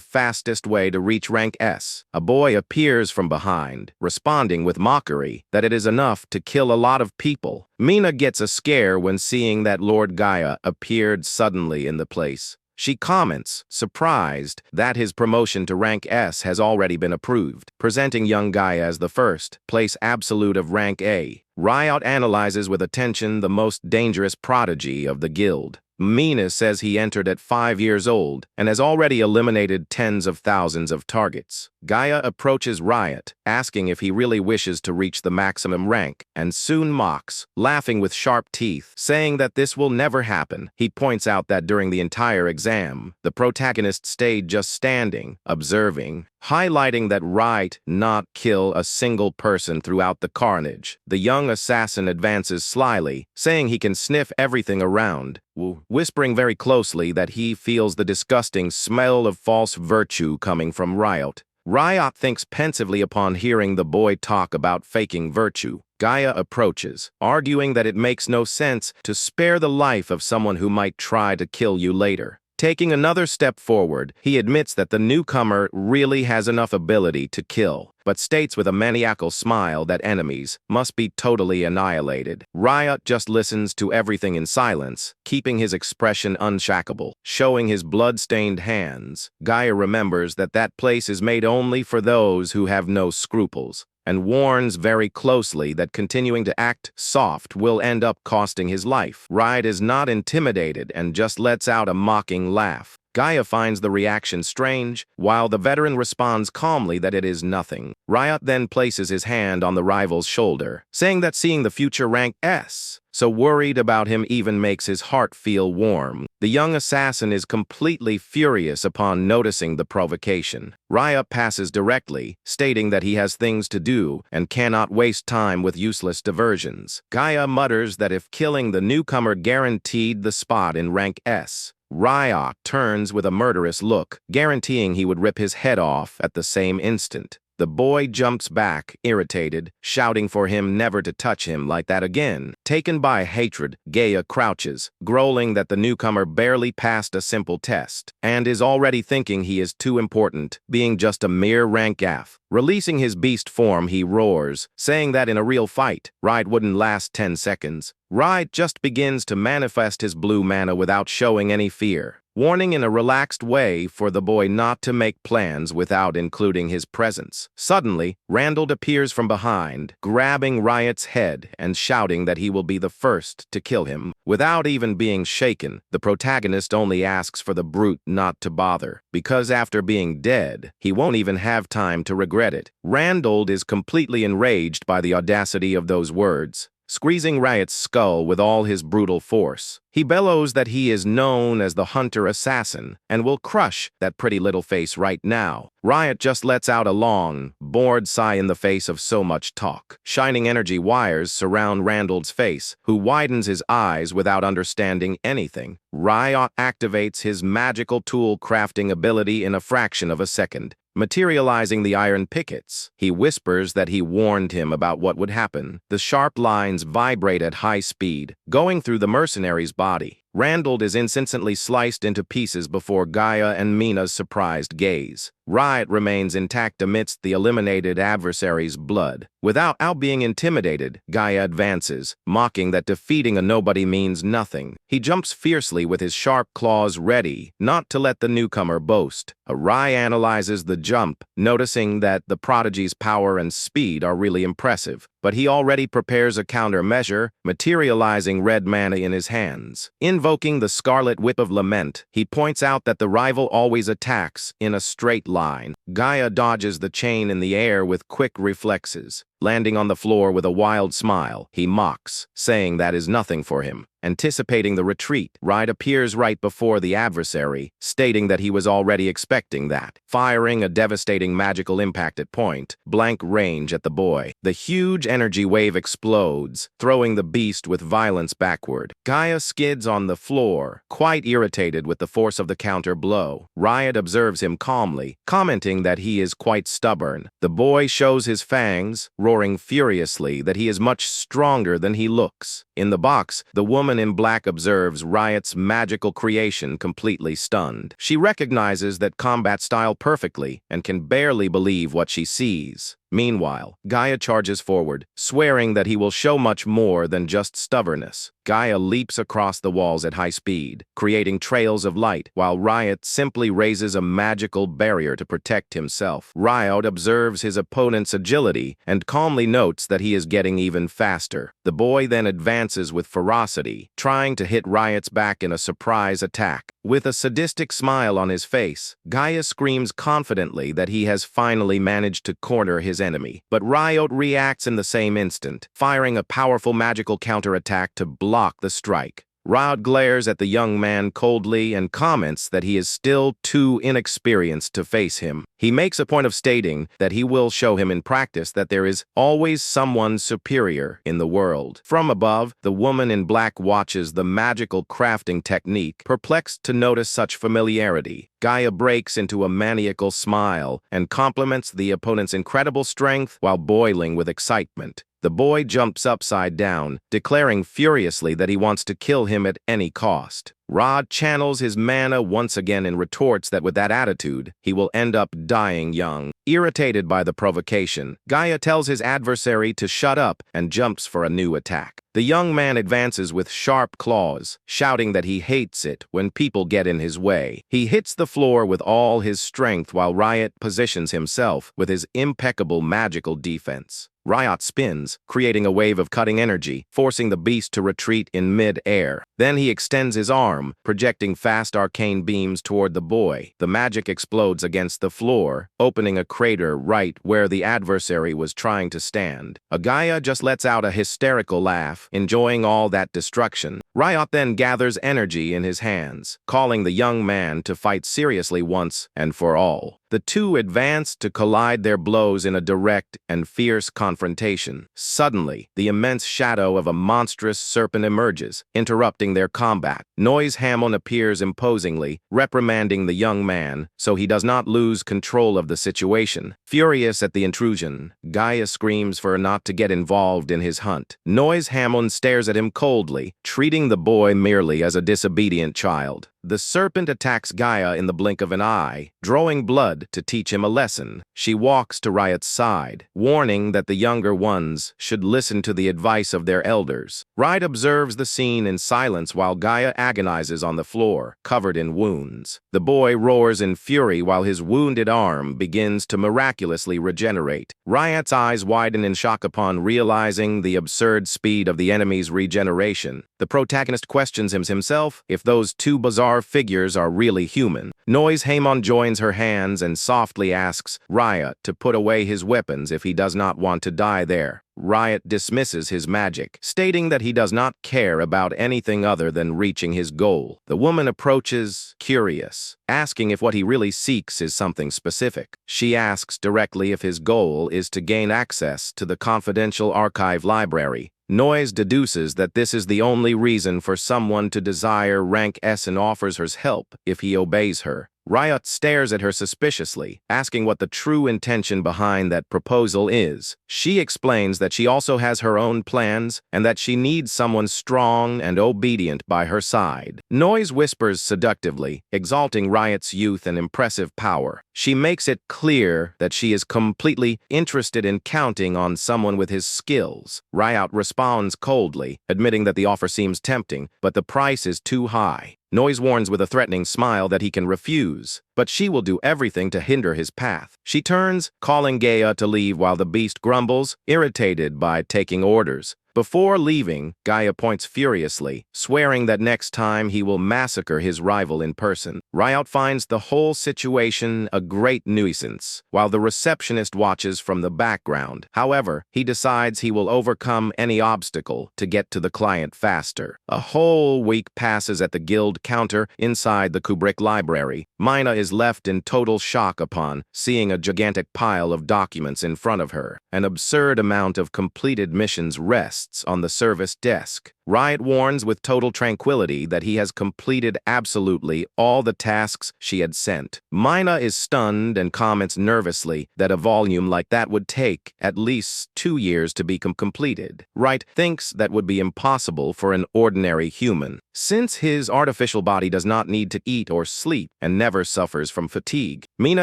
fastest way to reach rank S. A boy appears from behind, responding with mockery that it is enough to kill a lot of people. Mina gets a scare when seeing that Lord Gaia appeared suddenly in the place. She comments, surprised, that his promotion to rank S has already been approved, presenting young Gaia as the first place absolute of rank A. Ryot analyzes with attention the most dangerous prodigy of the guild. Mina says he entered at 5 years old and has already eliminated tens of thousands of targets. Gaia approaches Ryot, asking if he really wishes to reach the maximum rank, and soon mocks, laughing with sharp teeth, saying that this will never happen. He points out that during the entire exam, the protagonist stayed just standing, observing, highlighting that Ryot not kill a single person throughout the carnage. The young assassin advances slyly, saying he can sniff everything around, whispering very closely that he feels the disgusting smell of false virtue coming from Ryot. Ryot thinks pensively upon hearing the boy talk about faking virtue. Gaia approaches, arguing that it makes no sense to spare the life of someone who might try to kill you later. Taking another step forward, he admits that the newcomer really has enough ability to kill, but states with a maniacal smile that enemies must be totally annihilated. Ryot just listens to everything in silence, keeping his expression unshackable, showing his blood-stained hands. Gaia remembers that that place is made only for those who have no scruples, and warns very closely that continuing to act soft will end up costing his life. Ryot is not intimidated and just lets out a mocking laugh. Gaia finds the reaction strange, while the veteran responds calmly that it is nothing. Ryot then places his hand on the rival's shoulder, saying that seeing the future rank S, so worried about him even makes his heart feel warm. The young assassin is completely furious upon noticing the provocation. Ryot passes directly, stating that he has things to do and cannot waste time with useless diversions. Gaia mutters that if killing the newcomer guaranteed the spot in rank S, Ryot turns with a murderous look, guaranteeing he would rip his head off at the same instant. The boy jumps back, irritated, shouting for him never to touch him like that again. Taken by hatred, Gaia crouches, growling that the newcomer barely passed a simple test, and is already thinking he is too important, being just a mere rank F. Releasing his beast form, he roars, saying that in a real fight, Ryot wouldn't last 10 seconds. Ryot just begins to manifest his blue mana without showing any fear, warning in a relaxed way for the boy not to make plans without including his presence. Suddenly, Randall appears from behind, grabbing Ryot's head and shouting that he will be the first to kill him. Without even being shaken, the protagonist only asks for the brute not to bother, because after being dead, he won't even have time to regret it. Randall is completely enraged by the audacity of those words, squeezing Ryot's skull with all his brutal force. He bellows that he is known as the hunter-assassin and will crush that pretty little face right now. Ryot just lets out a long, bored sigh in the face of so much talk. Shining energy wires surround Randall's face, who widens his eyes without understanding anything. Ryot activates his magical tool crafting ability in a fraction of a second, materializing the iron pickets. He whispers that he warned him about what would happen. The sharp lines vibrate at high speed, going through the mercenary's body. Randall is instantly sliced into pieces before Gaia and Mina's surprised gaze. Ryot remains intact amidst the eliminated adversary's blood. Without being intimidated, Gaia advances, mocking that defeating a nobody means nothing. He jumps fiercely with his sharp claws ready, not to let the newcomer boast. Ryot analyzes the jump, noticing that the prodigy's power and speed are really impressive, but he already prepares a countermeasure, materializing red mana in his hands. Invoking the Scarlet Whip of Lament, he points out that the rival always attacks in a straight line. Gaia dodges the chain in the air with quick reflexes. Landing on the floor with a wild smile, he mocks, saying that is nothing for him. Anticipating the retreat, Ryot appears right before the adversary, stating that he was already expecting that, firing a devastating magical impact at point blank range at the boy. The huge energy wave explodes, throwing the beast with violence backward. Gaia skids on the floor, quite irritated with the force of the counter blow. Ryot observes him calmly, commenting that he is quite stubborn. The boy shows his fangs, roaring furiously that he is much stronger than he looks. In the box, the woman in black observes Ryot's magical creation completely stunned. She recognizes that combat style perfectly and can barely believe what she sees. Meanwhile, Gaia charges forward, swearing that he will show much more than just stubbornness. Gaia leaps across the walls at high speed, creating trails of light, while Ryot simply raises a magical barrier to protect himself. Ryot observes his opponent's agility and calmly notes that he is getting even faster. The boy then advances with ferocity, trying to hit Ryot's back in a surprise attack. With a sadistic smile on his face, Gaia screams confidently that he has finally managed to corner his enemy. But Ryot reacts in the same instant, firing a powerful magical counterattack to block the strike. Ryot glares at the young man coldly and comments that he is still too inexperienced to face him. He makes a point of stating that he will show him in practice that there is always someone superior in the world. From above, the woman in black watches the magical crafting technique, perplexed to notice such familiarity. Gaia breaks into a maniacal smile and compliments the opponent's incredible strength while boiling with excitement. The boy jumps upside down, declaring furiously that he wants to kill him at any cost. Rod channels his mana once again and retorts that with that attitude, he will end up dying young. Irritated by the provocation, Gaia tells his adversary to shut up and jumps for a new attack. The young man advances with sharp claws, shouting that he hates it when people get in his way. He hits the floor with all his strength while Ryot positions himself with his impeccable magical defense. Ryot spins, creating a wave of cutting energy, forcing the beast to retreat in mid-air. Then he extends his arm, projecting fast arcane beams toward the boy. The magic explodes against the floor, opening a crater right where the adversary was trying to stand. Gaia just lets out a hysterical laugh, enjoying all that destruction. Ryot then gathers energy in his hands, calling the young man to fight seriously once and for all. The two advance to collide their blows in a direct and fierce confrontation. Suddenly, the immense shadow of a monstrous serpent emerges, interrupting their combat. Noise Hamon appears imposingly, reprimanding the young man so he does not lose control of the situation. Furious at the intrusion, Gaia screams for her not to get involved in his hunt. Noise Hamon stares at him coldly, treating the boy merely as a disobedient child. The serpent attacks Gaia in the blink of an eye, drawing blood to teach him a lesson. She walks to Ryot's side, warning that the younger ones should listen to the advice of their elders. Ryot observes the scene in silence while Gaia agonizes on the floor, covered in wounds. The boy roars in fury while his wounded arm begins to miraculously regenerate. Ryot's eyes widen in shock upon realizing the absurd speed of the enemy's regeneration. The protagonist questions himself if those two bizarre figures are really human. Noise Hamon joins her hands and softly asks Ryot to put away his weapons if he does not want to die there. Ryot dismisses his magic, stating that he does not care about anything other than reaching his goal. The woman approaches, curious, asking if what he really seeks is something specific. She asks directly if his goal is to gain access to the confidential archive library. Noise deduces that this is the only reason for someone to desire rank S and offers her help if he obeys her. Ryot stares at her suspiciously, asking what the true intention behind that proposal is. She explains that she also has her own plans and that she needs someone strong and obedient by her side. Noise whispers seductively, exalting Ryot's youth and impressive power. She makes it clear that she is completely interested in counting on someone with his skills. Ryot responds coldly, admitting that the offer seems tempting, but the price is too high. Noise warns with a threatening smile that he can refuse, but she will do everything to hinder his path. She turns, calling Gaia to leave while the beast grumbles, irritated by taking orders. Before leaving, Gaia points furiously, swearing that next time he will massacre his rival in person. Ryot finds the whole situation a great nuisance, while the receptionist watches from the background. However, he decides he will overcome any obstacle to get to the client faster. A whole week passes at the guild counter inside the Kubrick library. Mina is left in total shock upon seeing a gigantic pile of documents in front of her. An absurd amount of completed missions rests on the service desk. Ryot warns with total tranquility that he has completed absolutely all the tasks she had sent. Mina is stunned and comments nervously that a volume like that would take at least 2 years to be completed. Ryot thinks that would be impossible for an ordinary human, since his artificial body does not need to eat or sleep and never suffers from fatigue. Mina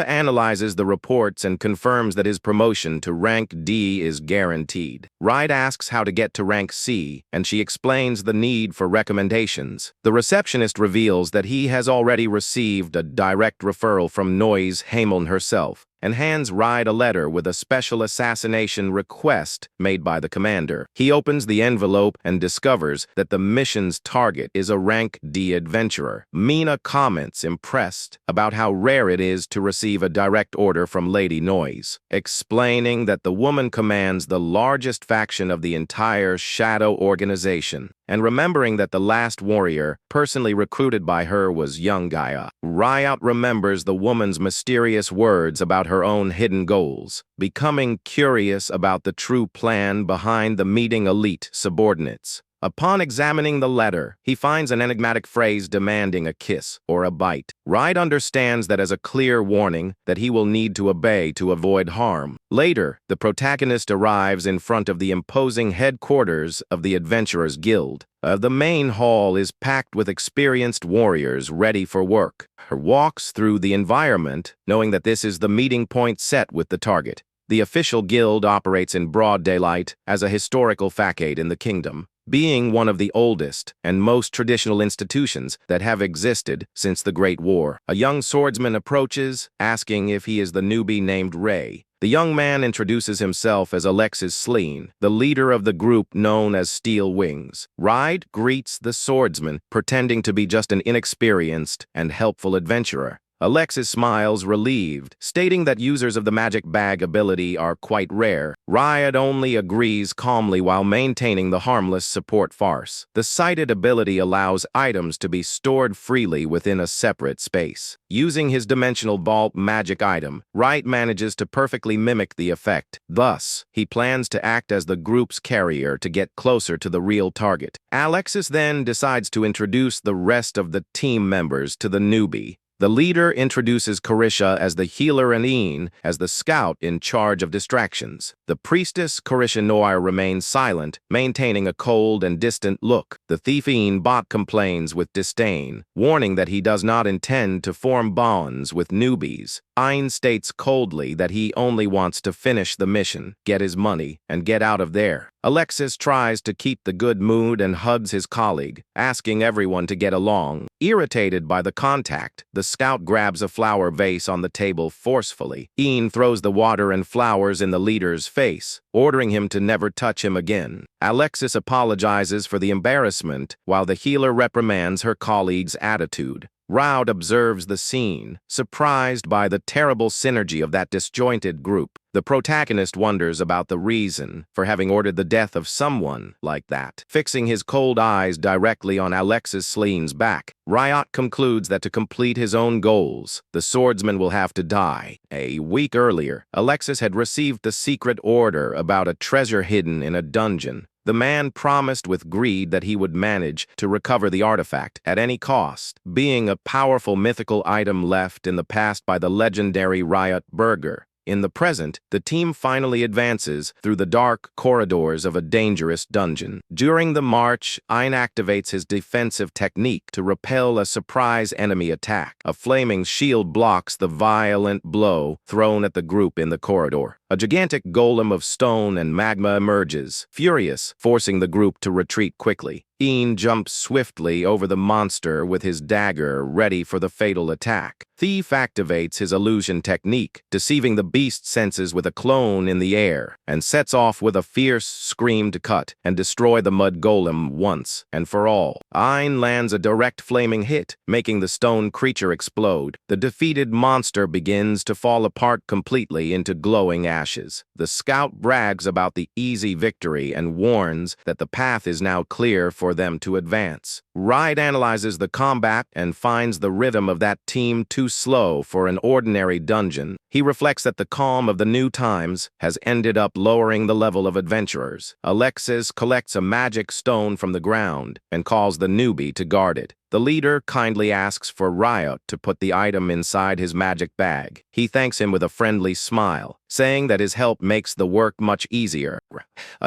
analyzes the reports and confirms that his promotion to rank D is guaranteed. Ryot asks how to get to rank C, and she explains the need for recommendations. The receptionist reveals that he has already received a direct referral from Noise Hameln herself, and hands Ryot a letter with a special assassination request made by the commander. He opens the envelope and discovers that the mission's target is a rank D adventurer. Mina comments impressed about how rare it is to receive a direct order from Lady Noise, explaining that the woman commands the largest faction of the entire Shadow organization, and remembering that the last warrior personally recruited by her was young Gaia. Ryot remembers the woman's mysterious words about her own hidden goals, becoming curious about the true plan behind the meeting elite subordinates. Upon examining the letter, he finds an enigmatic phrase demanding a kiss or a bite. Ryot understands that as a clear warning that he will need to obey to avoid harm. Later, the protagonist arrives in front of the imposing headquarters of the Adventurers Guild. The main hall is packed with experienced warriors ready for work. Her walks through the environment, knowing that this is the meeting point set with the target. The official guild operates in broad daylight as a historical facade in the kingdom, being one of the oldest and most traditional institutions that have existed since the Great War. A young swordsman approaches, asking if he is the newbie named Ray. The young man introduces himself as Alexis Sleen, the leader of the group known as Steel Wings. Ryot greets the swordsman, pretending to be just an inexperienced and helpful adventurer. Alexis smiles relieved, stating that users of the magic bag ability are quite rare. Ryot only agrees calmly while maintaining the harmless support farce. The sighted ability allows items to be stored freely within a separate space. Using his dimensional vault magic item, Ryot manages to perfectly mimic the effect. Thus, he plans to act as the group's carrier to get closer to the real target. Alexis then decides to introduce the rest of the team members to the newbie. The leader introduces Carisha as the healer and Ian as the scout in charge of distractions. The priestess Carisha Noir remains silent, maintaining a cold and distant look. The thief Ian Bot complains with disdain, warning that he does not intend to form bonds with newbies. Ian states coldly that he only wants to finish the mission, get his money, and get out of there. Alexis tries to keep the good mood and hugs his colleague, asking everyone to get along. Irritated by the contact, the scout grabs a flower vase on the table forcefully. Ian throws the water and flowers in the leader's face, ordering him to never touch him again. Alexis apologizes for the embarrassment, while the healer reprimands her colleague's attitude. Ryot observes the scene, surprised by the terrible synergy of that disjointed group. The protagonist wonders about the reason for having ordered the death of someone like that. Fixing his cold eyes directly on Alexis Sleen's back, Ryot concludes that to complete his own goals, the swordsman will have to die. A week earlier, Alexis had received the secret order about a treasure hidden in a dungeon. The man promised with greed that he would manage to recover the artifact at any cost, being a powerful mythical item left in the past by the legendary Ryot Burger. In the present, the team finally advances through the dark corridors of a dangerous dungeon. During the march, Ian activates his defensive technique to repel a surprise enemy attack. A flaming shield blocks the violent blow thrown at the group in the corridor. A gigantic golem of stone and magma emerges, furious, forcing the group to retreat quickly. Ian jumps swiftly over the monster with his dagger ready for the fatal attack. Thief activates his illusion technique, deceiving the beast's senses with a clone in the air, and sets off with a fierce scream to cut and destroy the mud golem once and for all. Ian lands a direct flaming hit, making the stone creature explode. The defeated monster begins to fall apart completely into glowing ashes. The scout brags about the easy victory and warns that the path is now clear for for them to advance. Ryot analyzes the combat and finds the rhythm of that team too slow for an ordinary dungeon. He reflects that the calm of the new times has ended up lowering the level of adventurers. Alexis collects a magic stone from the ground and calls the newbie to guard it. The leader kindly asks for Ryot to put the item inside his magic bag. He thanks him with a friendly smile, saying that his help makes the work much easier.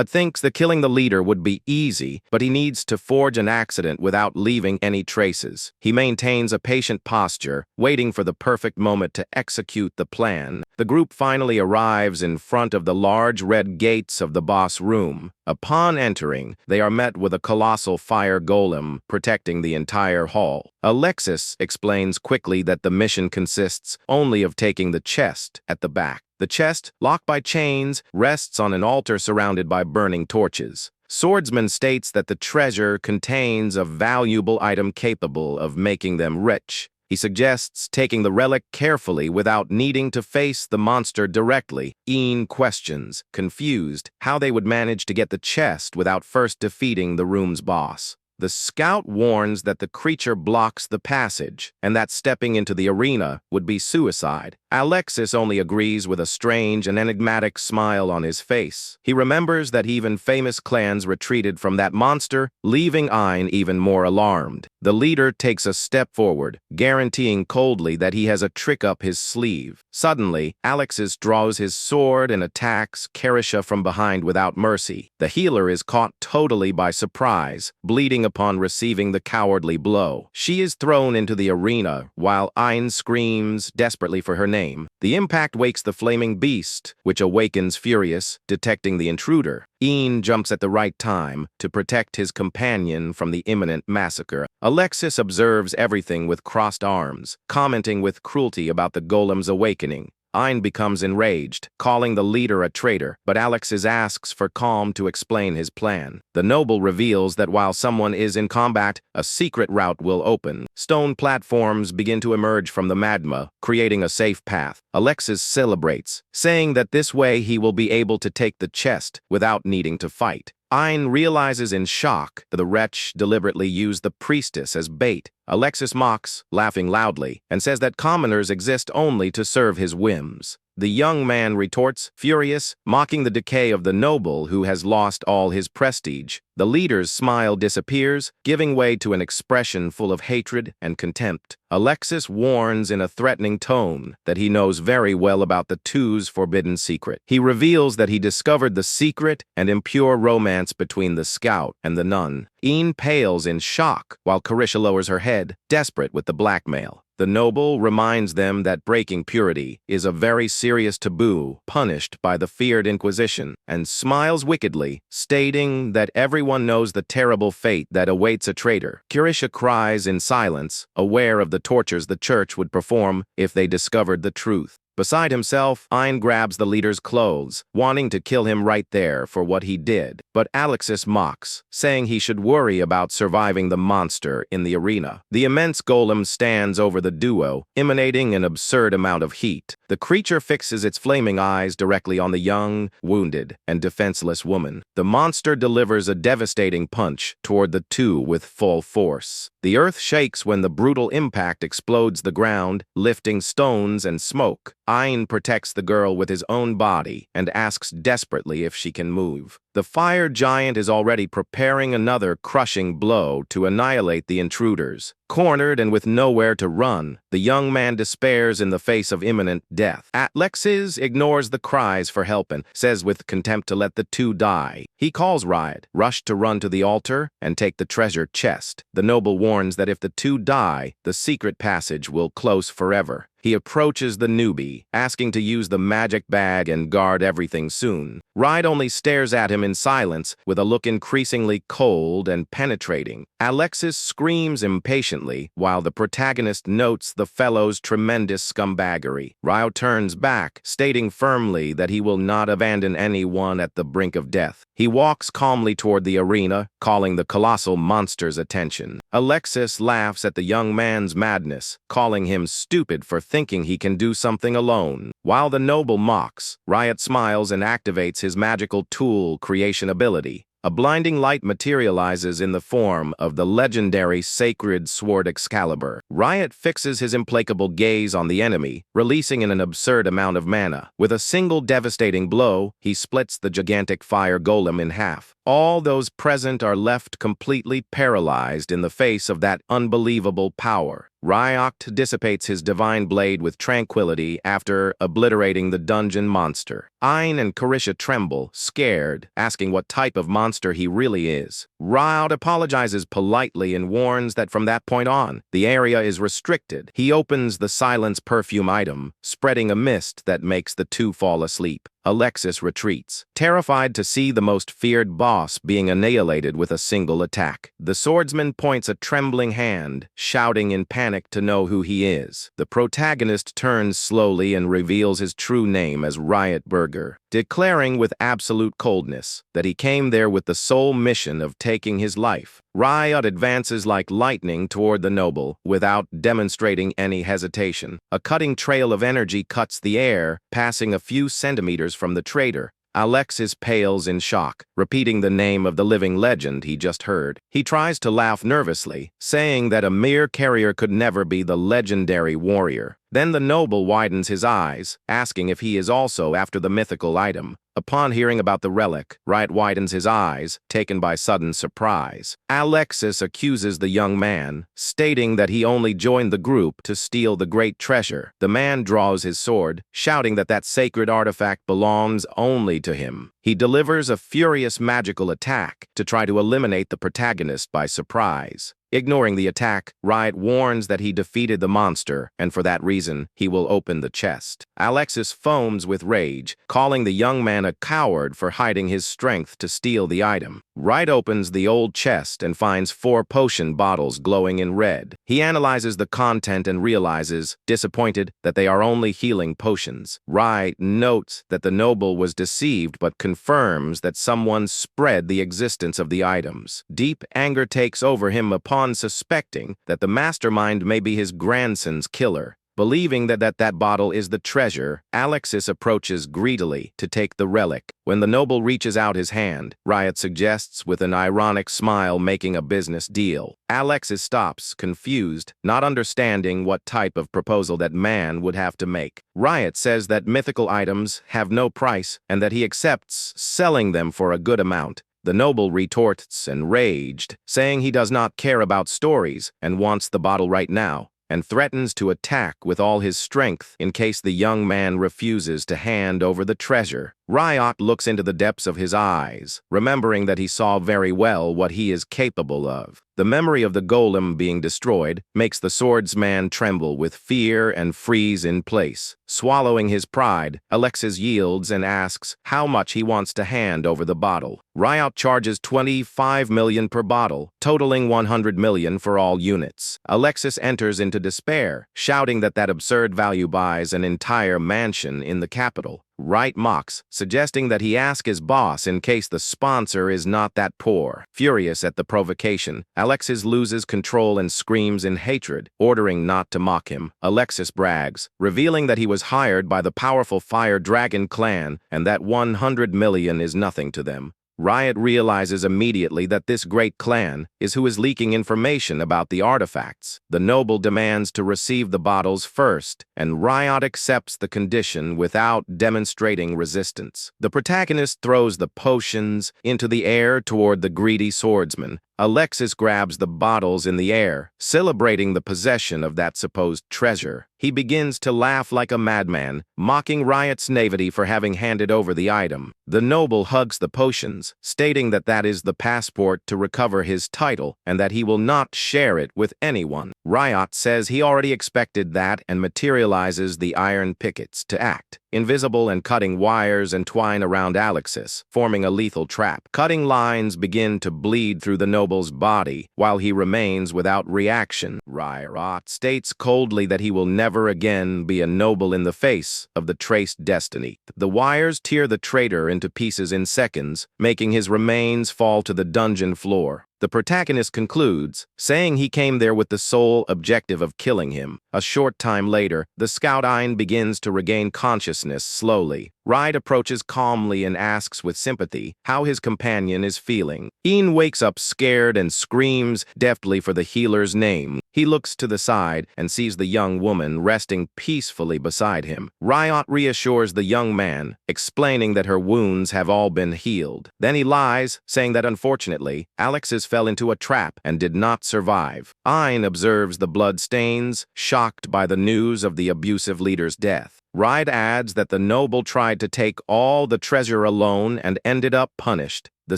Thinks that killing the leader would be easy, but he needs to forge an accident without leaving any traces. He maintains a patient posture, waiting for the perfect moment to execute the plan. The group finally arrives in front of the large red gates of the boss room. Upon entering, they are met with a colossal fire golem protecting the entire hall. Alexis explains quickly that the mission consists only of taking the chest at the back. The chest, locked by chains, rests on an altar surrounded by burning torches. Swordsman states that the treasure contains a valuable item capable of making them rich. He suggests taking the relic carefully without needing to face the monster directly. Ian questions, confused, how they would manage to get the chest without first defeating the room's boss. The scout warns that the creature blocks the passage, and that stepping into the arena would be suicide. Alexis only agrees with a strange and enigmatic smile on his face. He remembers that even famous clans retreated from that monster, leaving Ein even more alarmed. The leader takes a step forward, guaranteeing coldly that he has a trick up his sleeve. Suddenly, Alexis draws his sword and attacks Kirisha from behind without mercy. The healer is caught totally by surprise, bleeding upon receiving the cowardly blow. She is thrown into the arena, while Ein screams desperately for her name. The impact wakes the flaming beast, which awakens furious, detecting the intruder. Ian jumps at the right time to protect his companion from the imminent massacre. Alexis observes everything with crossed arms, commenting with cruelty about the golem's awakening. Ein becomes enraged, calling the leader a traitor, but Alexis asks for calm to explain his plan. The noble reveals that while someone is in combat, a secret route will open. Stone platforms begin to emerge from the magma, creating a safe path. Alexis celebrates, saying that this way he will be able to take the chest without needing to fight. Ein realizes in shock that the wretch deliberately used the priestess as bait. Alexis mocks, laughing loudly, and says that commoners exist only to serve his whims. The young man retorts, furious, mocking the decay of the noble who has lost all his prestige. The leader's smile disappears, giving way to an expression full of hatred and contempt. Alexis warns in a threatening tone that he knows very well about the two's forbidden secret. He reveals that he discovered the secret and impure romance between the scout and the nun. Ian pales in shock, while Kirisha lowers her head, desperate with the blackmail. The noble reminds them that breaking purity is a very serious taboo punished by the feared Inquisition, and smiles wickedly, stating that everyone knows the terrible fate that awaits a traitor. Kirisha cries in silence, aware of the tortures the church would perform if they discovered the truth. Beside himself, Ein grabs the leader's clothes, wanting to kill him right there for what he did. But Alexis mocks, saying he should worry about surviving the monster in the arena. The immense golem stands over the duo, emanating an absurd amount of heat. The creature fixes its flaming eyes directly on the young, wounded, and defenseless woman. The monster delivers a devastating punch toward the two with full force. The earth shakes when the brutal impact explodes the ground, lifting stones and smoke. Ein protects the girl with his own body and asks desperately if she can move. The fire giant is already preparing another crushing blow to annihilate the intruders. Cornered and with nowhere to run, the young man despairs in the face of imminent death. Alexis ignores the cries for help and says with contempt to let the two die. He calls Ryot, rushed to run to the altar and take the treasure chest. The noble warns that if the two die, the secret passage will close forever. He approaches the newbie, asking to use the magic bag and guard everything soon. Ryot only stares at him in silence, with a look increasingly cold and penetrating. Alexis screams impatiently, while the protagonist notes the fellow's tremendous scumbaggery. Ryot turns back, stating firmly that he will not abandon anyone at the brink of death. He walks calmly toward the arena, calling the colossal monster's attention. Alexis laughs at the young man's madness, calling him stupid for thinking he can do something alone. While the noble mocks, Ryot smiles and activates his magical tool creation ability. a blinding light materializes in the form of the legendary sacred sword Excalibur. Ryot fixes his implacable gaze on the enemy, releasing an absurd amount of mana. With a single devastating blow, he splits the gigantic fire golem in half. All those present are left completely paralyzed in the face of that unbelievable power. Ryot dissipates his divine blade with tranquility after obliterating the dungeon monster. Ayn and Carisha tremble, scared, asking what type of monster he really is. Ryot apologizes politely and warns that from that point on, the area is restricted. He opens the silence perfume item, spreading a mist that makes the two fall asleep. Alexis retreats, terrified to see the most feared boss being annihilated with a single attack. The swordsman points a trembling hand, shouting in panic to know who he is. The protagonist turns slowly and reveals his true name as Ryot Burger, declaring with absolute coldness that he came there with the sole mission of taking his life. Ryot advances like lightning toward the noble, without demonstrating any hesitation. A cutting trail of energy cuts the air, passing a few centimeters from the traitor. Alexis pales in shock, repeating the name of the living legend he just heard. He tries to laugh nervously, saying that a mere carrier could never be the legendary warrior. Then the noble widens his eyes, asking if he is also after the mythical item. Upon hearing about the relic, Ryot widens his eyes, taken by sudden surprise. Alexis accuses the young man, stating that he only joined the group to steal the great treasure. The man draws his sword, shouting that that sacred artifact belongs only to him. He delivers a furious magical attack to try to eliminate the protagonist by surprise. Ignoring the attack, Ryot warns that he defeated the monster, and for that reason, he will open the chest. Alexis foams with rage, calling the young man a coward for hiding his strength to steal the item. Ryot opens the old chest and finds 4 potion bottles glowing in red. He analyzes the content and realizes, disappointed, that they are only healing potions. Ryot notes that the noble was deceived but confirms that someone spread the existence of the items. Deep anger takes over him upon suspecting that the mastermind may be his grandson's killer. Believing that bottle is the treasure, Alexis approaches greedily to take the relic. When the noble reaches out his hand, Ryot suggests with an ironic smile making a business deal. Alexis stops, confused, not understanding what type of proposal that man would have to make. Ryot says that mythical items have no price and that he accepts selling them for a good amount. The noble retorts enraged, saying he does not care about stories and wants the bottle right now, and threatens to attack with all his strength in case the young man refuses to hand over the treasure. Ryot looks into the depths of his eyes, remembering that he saw very well what he is capable of. The memory of the golem being destroyed makes the swordsman tremble with fear and freeze in place. Swallowing his pride, Alexis yields and asks how much he wants to hand over the bottle. Ryot charges 25 million per bottle, totaling 100 million for all units. Alexis enters into despair, shouting that absurd value buys an entire mansion in the capital. Ryot mocks, suggesting that he ask his boss in case the sponsor is not that poor. Furious at the provocation, Alexis loses control and screams in hatred, ordering not to mock him. Alexis brags, revealing that he was hired by the powerful Fire Dragon clan and that 100 million is nothing to them. Ryot realizes immediately that this great clan is who is leaking information about the artifacts. The noble demands to receive the bottles first, and Ryot accepts the condition without demonstrating resistance. The protagonist throws the potions into the air toward the greedy swordsman. Alexis grabs the bottles in the air, celebrating the possession of that supposed treasure. He begins to laugh like a madman, mocking Ryot's naivety for having handed over the item. The noble hugs the potions, stating that is the passport to recover his title and that he will not share it with anyone. Ryot says he already expected that and materializes the iron pickets to act. Invisible and cutting wires entwine around Alexis, forming a lethal trap. Cutting lines begin to bleed through the noble's body, while he remains without reaction. Ryot states coldly that he will never again be a noble in the face of the traced destiny. The wires tear the traitor into pieces in seconds, making his remains fall to the dungeon floor. The protagonist concludes, saying he came there with the sole objective of killing him. A short time later, the scout Ein begins to regain consciousness slowly. Ryot approaches calmly and asks with sympathy how his companion is feeling. Ein wakes up scared and screams deftly for the healer's name. He looks to the side and sees the young woman resting peacefully beside him. Ryot reassures the young man, explaining that her wounds have all been healed. Then he lies, saying that unfortunately, Alexis fell into a trap and did not survive. Ein observes the blood stains, shocked by the news of the abusive leader's death. Ryot adds that the noble tried to take all the treasure alone and ended up punished. The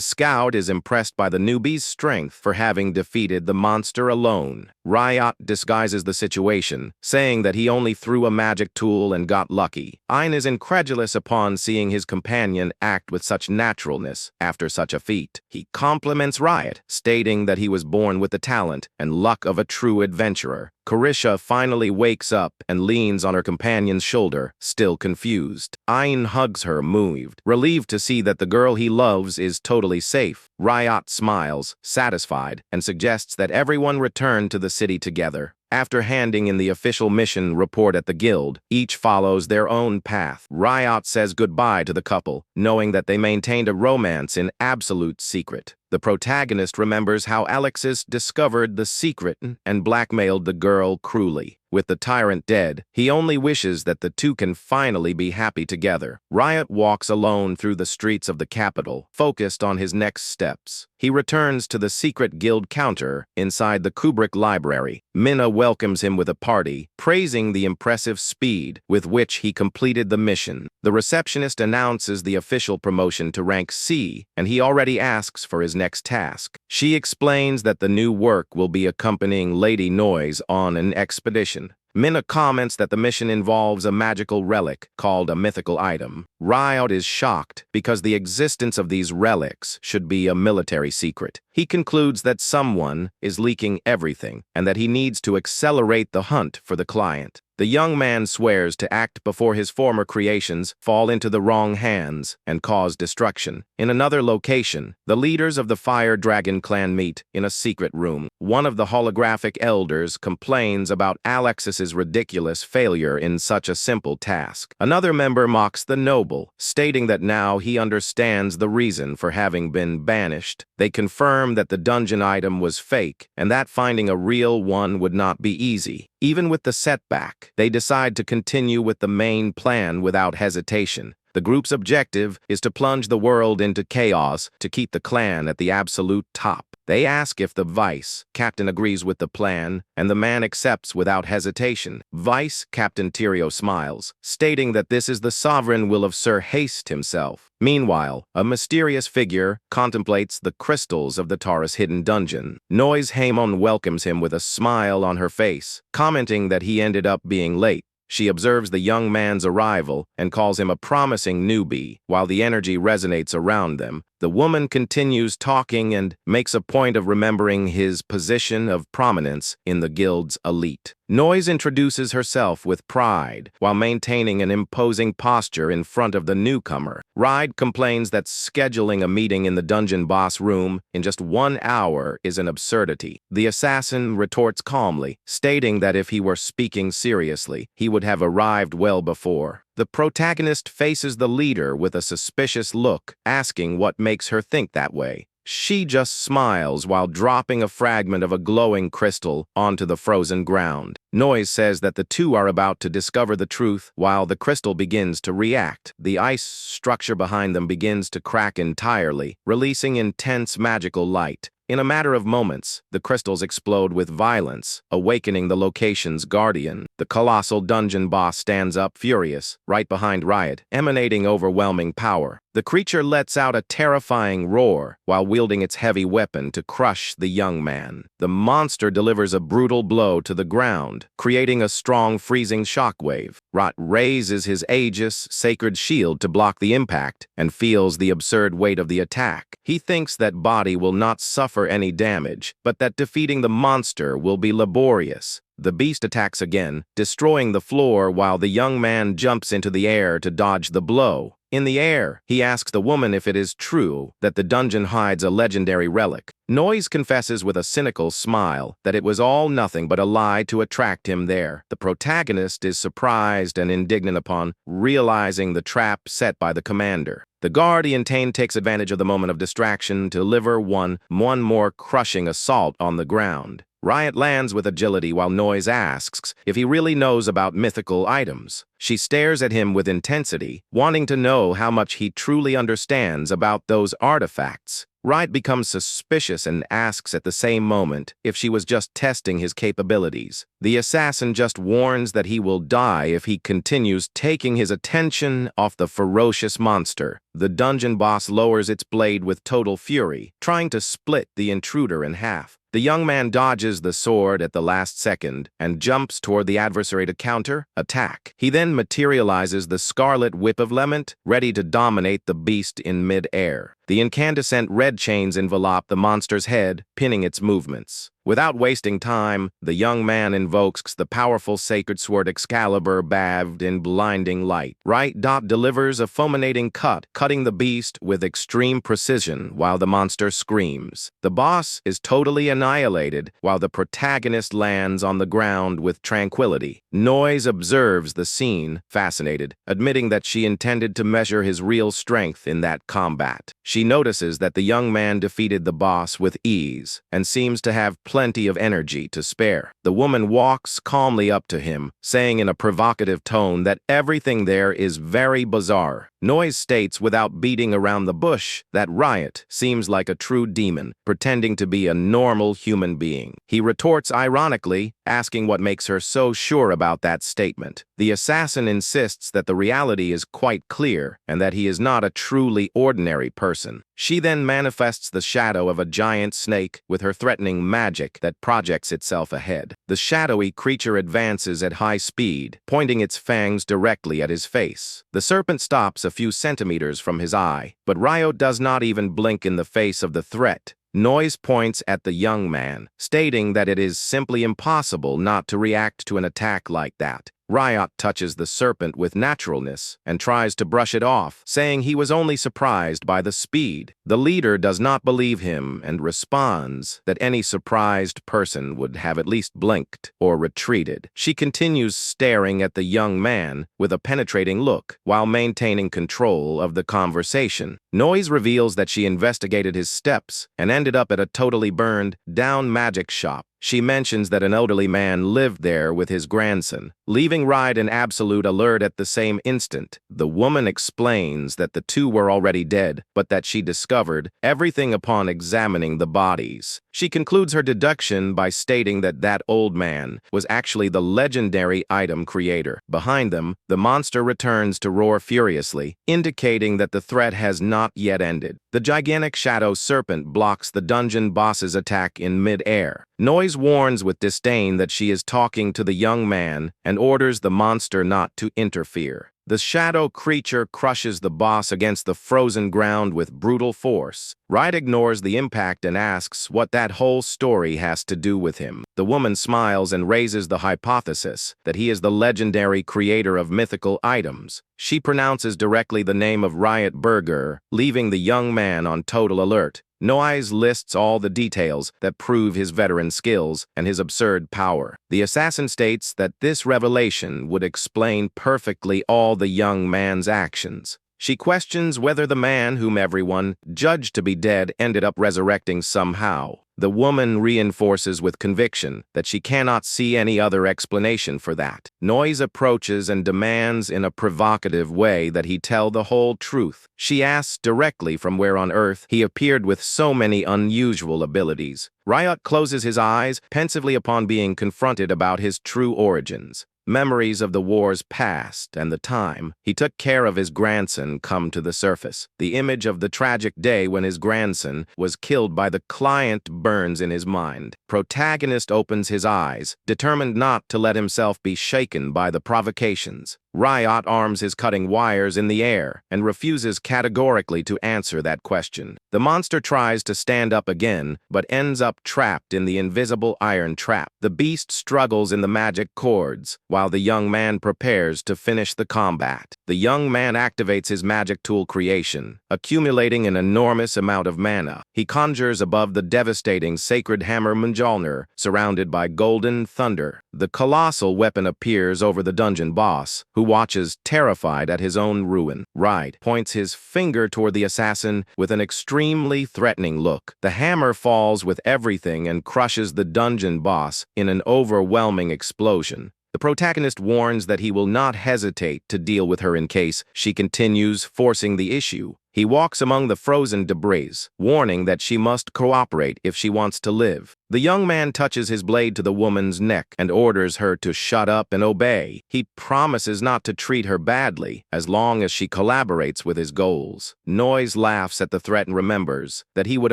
scout is impressed by the newbie's strength for having defeated the monster alone. Ryot disguises the situation, saying that he only threw a magic tool and got lucky. Ein is incredulous upon seeing his companion act with such naturalness after such a feat. He compliments Ryot, stating that he was born with the talent and luck of a true adventurer. Carisha finally wakes up and leans on her companion's shoulder, still confused. Ein hugs her, moved, relieved to see that the girl he loves is totally safe. Ryot smiles, satisfied, and suggests that everyone return to the city together. After handing in the official mission report at the guild, each follows their own path. Ryot says goodbye to the couple, knowing that they maintained a romance in absolute secret. The protagonist remembers how Alexis discovered the secret and blackmailed the girl cruelly. With the tyrant dead, he only wishes that the two can finally be happy together. Ryot walks alone through the streets of the capital, focused on his next steps. He returns to the secret guild counter inside the Kubrick library. Minna welcomes him with a party, praising the impressive speed with which he completed the mission. The receptionist announces the official promotion to rank C, and he already asks for his next task. She explains that the new work will be accompanying Lady Noise on an expedition. Minna comments that the mission involves a magical relic called a mythical item. Ryot is shocked because the existence of these relics should be a military secret. He concludes that someone is leaking everything and that he needs to accelerate the hunt for the client. The young man swears to act before his former creations fall into the wrong hands and cause destruction. In another location, the leaders of the Fire Dragon clan meet in a secret room. One of the holographic elders complains about Alexis's ridiculous failure in such a simple task. Another member mocks the noble, stating that now he understands the reason for having been banished. They confirm that the dungeon item was fake and that finding a real one would not be easy. Even with the setback, they decide to continue with the main plan without hesitation. The group's objective is to plunge the world into chaos to keep the clan at the absolute top. They ask if the vice captain agrees with the plan, and the man accepts without hesitation. Vice Captain Tyrio smiles, stating that this is the sovereign will of Sir Haste himself. Meanwhile, a mysterious figure contemplates the crystals of the Taurus hidden dungeon. Noise Hamon welcomes him with a smile on her face, commenting that he ended up being late. She observes the young man's arrival and calls him a promising newbie. While the energy resonates around them, the woman continues talking and makes a point of remembering his position of prominence in the guild's elite. Noise introduces herself with pride while maintaining an imposing posture in front of the newcomer. Ryot complains that scheduling a meeting in the dungeon boss room in just 1 hour is an absurdity. The assassin retorts calmly, stating that if he were speaking seriously, he would have arrived well before. The protagonist faces the leader with a suspicious look, asking what makes her think that way. She just smiles while dropping a fragment of a glowing crystal onto the frozen ground. Noise says that the two are about to discover the truth while the crystal begins to react. The ice structure behind them begins to crack entirely, releasing intense magical light. In a matter of moments, the crystals explode with violence, awakening the location's guardian. The colossal dungeon boss stands up furious, right behind Ryot, emanating overwhelming power. The creature lets out a terrifying roar while wielding its heavy weapon to crush the young man. The monster delivers a brutal blow to the ground, creating a strong freezing shockwave. Ryot raises his Aegis sacred shield to block the impact and feels the absurd weight of the attack. He thinks that body will not suffer any damage, but that defeating the monster will be laborious. The beast attacks again, destroying the floor while the young man jumps into the air to dodge the blow. In the air, he asks the woman if it is true that the dungeon hides a legendary relic. Noise confesses with a cynical smile that it was all nothing but a lie to attract him there. The protagonist is surprised and indignant upon realizing the trap set by the commander. The guardian Tane takes advantage of the moment of distraction to deliver one more crushing assault on the ground. Ryot lands with agility while Noise asks if he really knows about mythical items. She stares at him with intensity, wanting to know how much he truly understands about those artifacts. Ryot becomes suspicious and asks at the same moment if she was just testing his capabilities. The assassin just warns that he will die if he continues taking his attention off the ferocious monster. The dungeon boss lowers its blade with total fury, trying to split the intruder in half. The young man dodges the sword at the last second and jumps toward the adversary to counter-attack. He then materializes the scarlet whip of Lement, ready to dominate the beast in mid-air. The incandescent red chains envelop the monster's head, pinning its movements. Without wasting time, the young man invokes the powerful sacred sword Excalibur bathed in blinding light. Ryot delivers a fulminating cut, cutting the beast with extreme precision while the monster screams. The boss is totally annihilated while the protagonist lands on the ground with tranquility. Noise observes the scene, fascinated, admitting that she intended to measure his real strength in that combat. She notices that the young man defeated the boss with ease and seems to have plenty of energy to spare. The woman walks calmly up to him, saying in a provocative tone that everything there is very bizarre. Noise states without beating around the bush that Ryot seems like a true demon, pretending to be a normal human being. He retorts ironically, asking what makes her so sure about that statement. The assassin insists that the reality is quite clear and that he is not a truly ordinary person. She then manifests the shadow of a giant snake with her threatening magic that projects itself ahead. The shadowy creature advances at high speed, pointing its fangs directly at his face. The serpent stops a few centimeters from his eye, but Ryot does not even blink in the face of the threat. Noise points at the young man, stating that it is simply impossible not to react to an attack like that. Ryot touches the serpent with naturalness and tries to brush it off, saying he was only surprised by the speed. The leader does not believe him and responds that any surprised person would have at least blinked or retreated. She continues staring at the young man with a penetrating look while maintaining control of the conversation. Noise reveals that she investigated his steps and ended up at a totally burned down magic shop. She mentions that an elderly man lived there with his grandson, leaving Ryot in absolute alert at the same instant. The woman explains that the two were already dead, but that she discovered everything upon examining the bodies. She concludes her deduction by stating that that old man was actually the legendary item creator. Behind them, the monster returns to roar furiously, indicating that the threat has not yet ended. The gigantic shadow serpent blocks the dungeon boss's attack in mid-air. Noise warns with disdain that she is talking to the young man and orders the monster not to interfere. The shadow creature crushes the boss against the frozen ground with brutal force. Ryot ignores the impact and asks what that whole story has to do with him. The woman smiles and raises the hypothesis that he is the legendary creator of mythical items. She pronounces directly the name of Ryot, leaving the young man on total alert. Noise lists all the details that prove his veteran skills and his absurd power. The assassin states that this revelation would explain perfectly all the young man's actions. She questions whether the man whom everyone judged to be dead ended up resurrecting somehow. The woman reinforces with conviction that she cannot see any other explanation for that. Noise approaches and demands in a provocative way that he tell the whole truth. She asks directly from where on earth he appeared with so many unusual abilities. Ryot closes his eyes pensively upon being confronted about his true origins. Memories of the war's past and the time he took care of his grandson come to the surface. The image of the tragic day when his grandson was killed by the client burns in his mind. Protagonist opens his eyes, determined not to let himself be shaken by the provocations. Ryot arms his cutting wires in the air and refuses categorically to answer that question. The monster tries to stand up again, but ends up trapped in the invisible iron trap. The beast struggles in the magic cords, while the young man prepares to finish the combat. The young man activates his magic tool creation, accumulating an enormous amount of mana. He conjures above the devastating sacred hammer Mjolnir, surrounded by golden thunder. The colossal weapon appears over the dungeon boss, who watches terrified at his own ruin. Ryot points his finger toward the assassin with an extremely threatening look. The hammer falls with everything and crushes the dungeon boss in an overwhelming explosion. The protagonist warns that he will not hesitate to deal with her in case she continues forcing the issue. He walks among the frozen debris, warning that she must cooperate if she wants to live. The young man touches his blade to the woman's neck and orders her to shut up and obey. He promises not to treat her badly as long as she collaborates with his goals. Noise laughs at the threat and remembers that he would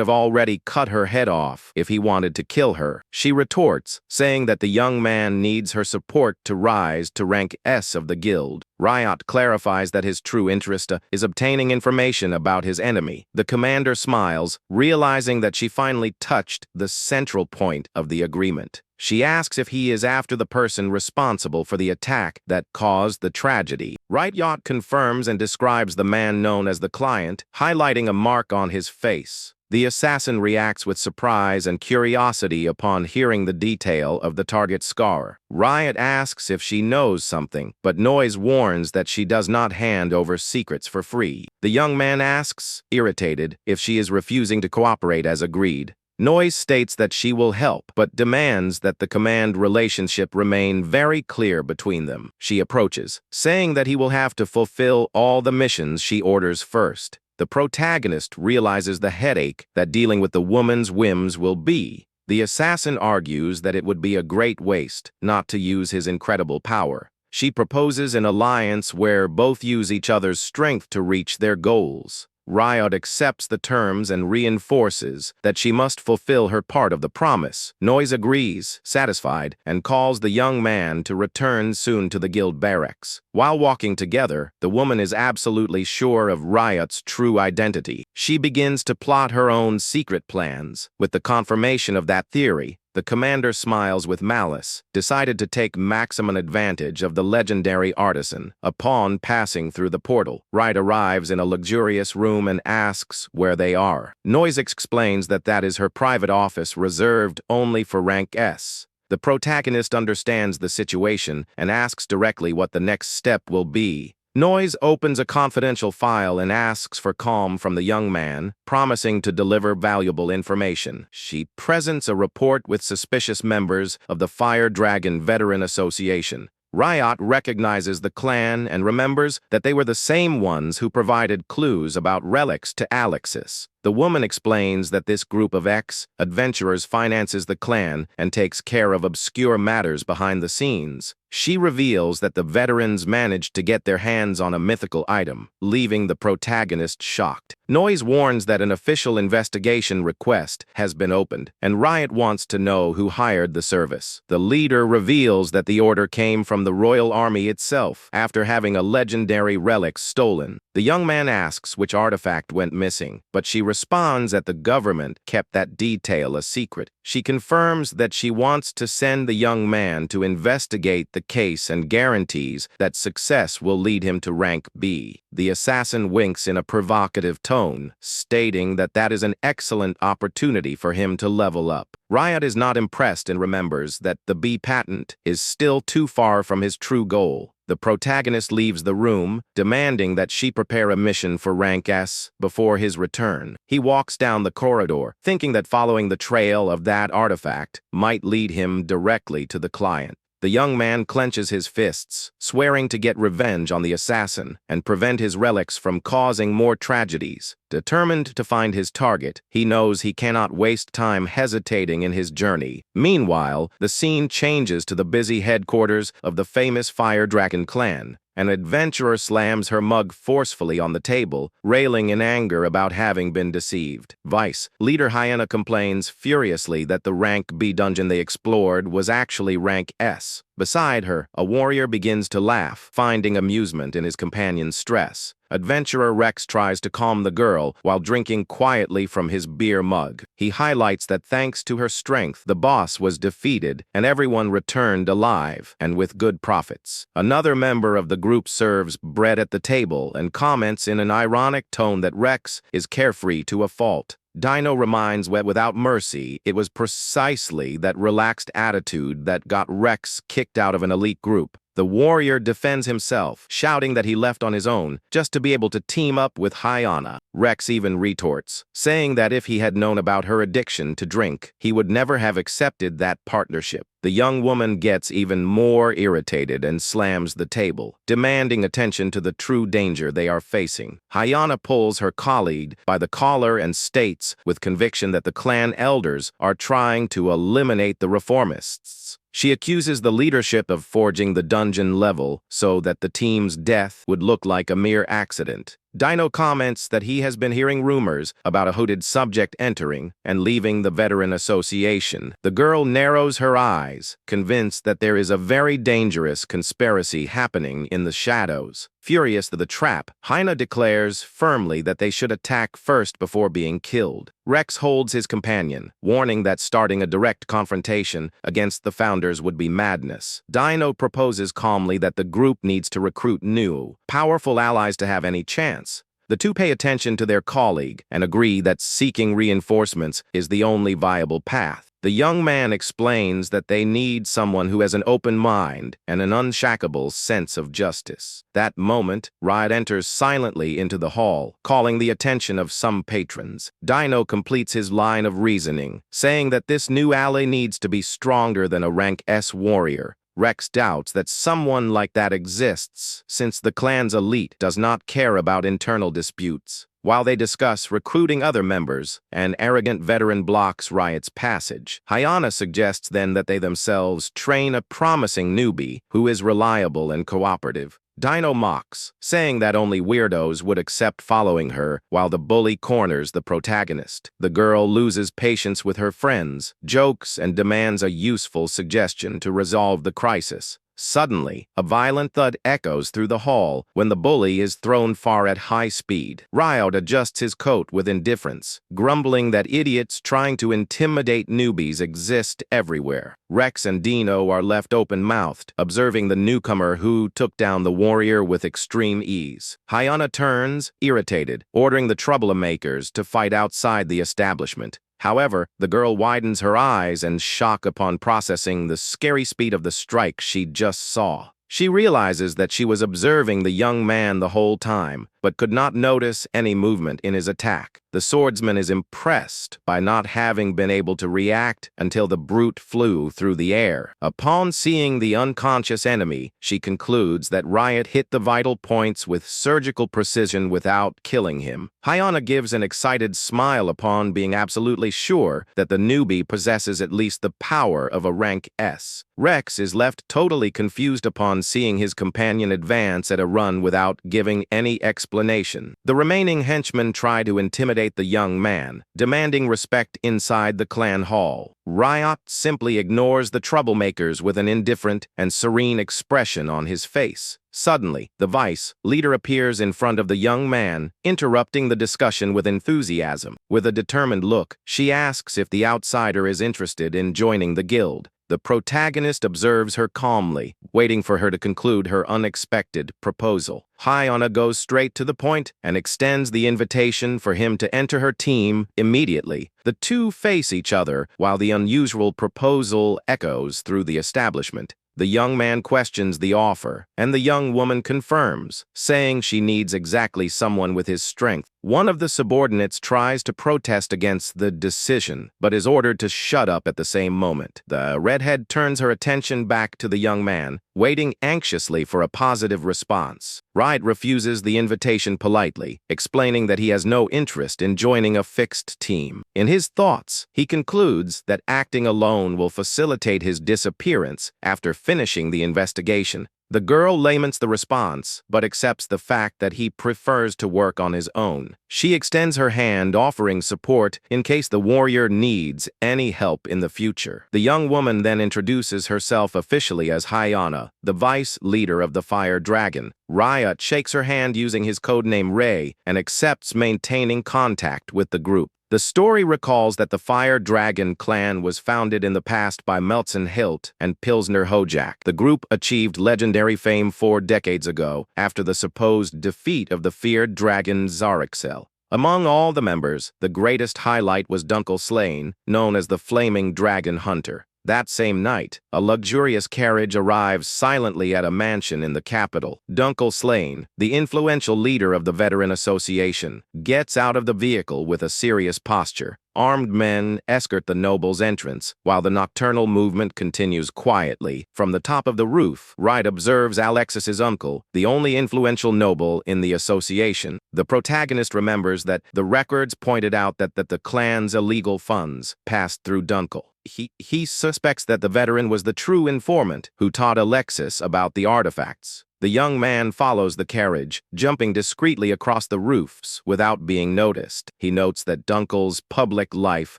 have already cut her head off if he wanted to kill her. She retorts, saying that the young man needs her support to rise to rank S of the guild. Ryot clarifies that his true interest is obtaining information about his enemy. The commander smiles, realizing that she finally touched the central point of the agreement. She asks if he is after the person responsible for the attack that caused the tragedy. Ryot confirms and describes the man known as the client, highlighting a mark on his face. The assassin reacts with surprise and curiosity upon hearing the detail of the target's scar. Ryot asks if she knows something, but Noise warns that she does not hand over secrets for free. The young man asks, irritated, if she is refusing to cooperate as agreed. Noise states that she will help, but demands that the command relationship remain very clear between them. She approaches, saying that he will have to fulfill all the missions she orders first. The protagonist realizes the headache that dealing with the woman's whims will be. The assassin argues that it would be a great waste not to use his incredible power. She proposes an alliance where both use each other's strength to reach their goals. Ryot accepts the terms and reinforces that she must fulfill her part of the promise. Noise agrees, satisfied, and calls the young man to return soon to the guild barracks. While walking together, the woman is absolutely sure of Ryot's true identity. She begins to plot her own secret plans. With the confirmation of that theory, the commander smiles with malice, decided to take maximum advantage of the legendary artisan. Upon passing through the portal, Ryot arrives in a luxurious room and asks where they are. Noise explains that that is her private office reserved only for rank S. The protagonist understands the situation and asks directly what the next step will be. Noise opens a confidential file and asks for calm from the young man, promising to deliver valuable information. She presents a report with suspicious members of the Fire Dragon Veteran Association. Ryot recognizes the clan and remembers that they were the same ones who provided clues about relics to Alexis. The woman explains that this group of ex-adventurers finances the clan and takes care of obscure matters behind the scenes. She reveals that the veterans managed to get their hands on a mythical item, leaving the protagonist shocked. Noise warns that an official investigation request has been opened, and Ryot wants to know who hired the service. The leader reveals that the order came from the royal army itself, after having a legendary relic stolen. The young man asks which artifact went missing, but she responds that the government kept that detail a secret. She confirms that she wants to send the young man to investigate the case and guarantees that success will lead him to rank B. The assassin winks in a provocative tone, stating that that is an excellent opportunity for him to level up. Ryot is not impressed and remembers that the B patent is still too far from his true goal. The protagonist leaves the room, demanding that she prepare a mission for rank S before his return. He walks down the corridor, thinking that following the trail of that artifact might lead him directly to the client. The young man clenches his fists, swearing to get revenge on the assassin and prevent his relics from causing more tragedies. Determined to find his target, he knows he cannot waste time hesitating in his journey. Meanwhile, the scene changes to the busy headquarters of the famous Fire Dragon clan. An adventurer slams her mug forcefully on the table, railing in anger about having been deceived. Vice leader Hyena complains furiously that the rank B dungeon they explored was actually rank S. Beside her, a warrior begins to laugh, finding amusement in his companion's stress. Adventurer Rex tries to calm the girl while drinking quietly from his beer mug. He highlights that thanks to her strength, the boss was defeated and everyone returned alive and with good profits. Another member of the group serves bread at the table and comments in an ironic tone that Rex is carefree to a fault. Dino reminds that without mercy, it was precisely that relaxed attitude that got Rex kicked out of an elite group. The warrior defends himself, shouting that he left on his own just to be able to team up with Hyena. Rex even retorts, saying that if he had known about her addiction to drink, he would never have accepted that partnership. The young woman gets even more irritated and slams the table, demanding attention to the true danger they are facing. Hyena pulls her colleague by the collar and states with conviction that the clan elders are trying to eliminate the reformists. She accuses the leadership of forging the dungeon level so that the team's death would look like a mere accident. Dino comments that he has been hearing rumors about a hooded subject entering and leaving the veteran association. The girl narrows her eyes, convinced that there is a very dangerous conspiracy happening in the shadows. Furious to the trap, Hyena declares firmly that they should attack first before being killed. Rex holds his companion, warning that starting a direct confrontation against the founders would be madness. Dino proposes calmly that the group needs to recruit new, powerful allies to have any chance. The two pay attention to their colleague and agree that seeking reinforcements is the only viable path. The young man explains that they need someone who has an open mind and an unshackable sense of justice. That moment, Ryot enters silently into the hall, calling the attention of some patrons. Dino completes his line of reasoning, saying that this new ally needs to be stronger than a rank S warrior. Rex doubts that someone like that exists, since the clan's elite does not care about internal disputes. While they discuss recruiting other members, an arrogant veteran blocks Ryot's passage. Hyena suggests then that they themselves train a promising newbie who is reliable and cooperative. Dino mocks, saying that only weirdos would accept following her, while the bully corners the protagonist. The girl loses patience with her friends, jokes, and demands a useful suggestion to resolve the crisis. Suddenly, a violent thud echoes through the hall when the bully is thrown far at high speed. Ryot adjusts his coat with indifference, grumbling that idiots trying to intimidate newbies exist everywhere. Rex and Dino are left open-mouthed, observing the newcomer who took down the warrior with extreme ease. Hyena turns, irritated, ordering the troublemakers to fight outside the establishment. However, the girl widens her eyes in shock upon processing the scary speed of the strike she just saw. She realizes that she was observing the young man the whole time, but could not notice any movement in his attack. The swordsman is impressed by not having been able to react until the brute flew through the air. Upon seeing the unconscious enemy, she concludes that Ryot hit the vital points with surgical precision without killing him. Hyena gives an excited smile upon being absolutely sure that the newbie possesses at least the power of a rank S. Rex is left totally confused upon seeing his companion advance at a run without giving any explanation. The remaining henchmen try to intimidate the young man, demanding respect inside the clan hall. Ryot simply ignores the troublemakers with an indifferent and serene expression on his face. Suddenly, the vice leader appears in front of the young man, interrupting the discussion with enthusiasm. With a determined look, she asks if the outsider is interested in joining the guild. The protagonist observes her calmly, waiting for her to conclude her unexpected proposal. Hyena goes straight to the point and extends the invitation for him to enter her team immediately. The two face each other while the unusual proposal echoes through the establishment. The young man questions the offer, and the young woman confirms, saying she needs exactly someone with his strength. One of the subordinates tries to protest against the decision, but is ordered to shut up at the same moment. The redhead turns her attention back to the young man, waiting anxiously for a positive response. Ryot refuses the invitation politely, explaining that he has no interest in joining a fixed team. In his thoughts, he concludes that acting alone will facilitate his disappearance after finishing the investigation. The girl laments the response, but accepts the fact that he prefers to work on his own. She extends her hand, offering support in case the warrior needs any help in the future. The young woman then introduces herself officially as Hyana, the vice leader of the fire dragon. Ryot shakes her hand using his codename Ray and accepts maintaining contact with the group. The story recalls that the Fire Dragon clan was founded in the past by Meltson Hilt and Pilsner Hojak. The group achieved legendary fame 4 decades ago after the supposed defeat of the feared dragon Zarixel. Among all the members, the greatest highlight was Dunkel Slane, known as the Flaming Dragon Hunter. That same night, a luxurious carriage arrives silently at a mansion in the capital. Dunkel Slane, the influential leader of the Veteran Association, gets out of the vehicle with a serious posture. Armed men escort the noble's entrance, while the nocturnal movement continues quietly. From the top of the roof, Ryot observes Alexis's uncle, the only influential noble in the association. The protagonist remembers that the records pointed out that the clan's illegal funds passed through Dunkel. He suspects that the veteran was the true informant who taught Alexis about the artifacts. The young man follows the carriage, jumping discreetly across the roofs without being noticed. He notes that Dunkel's public life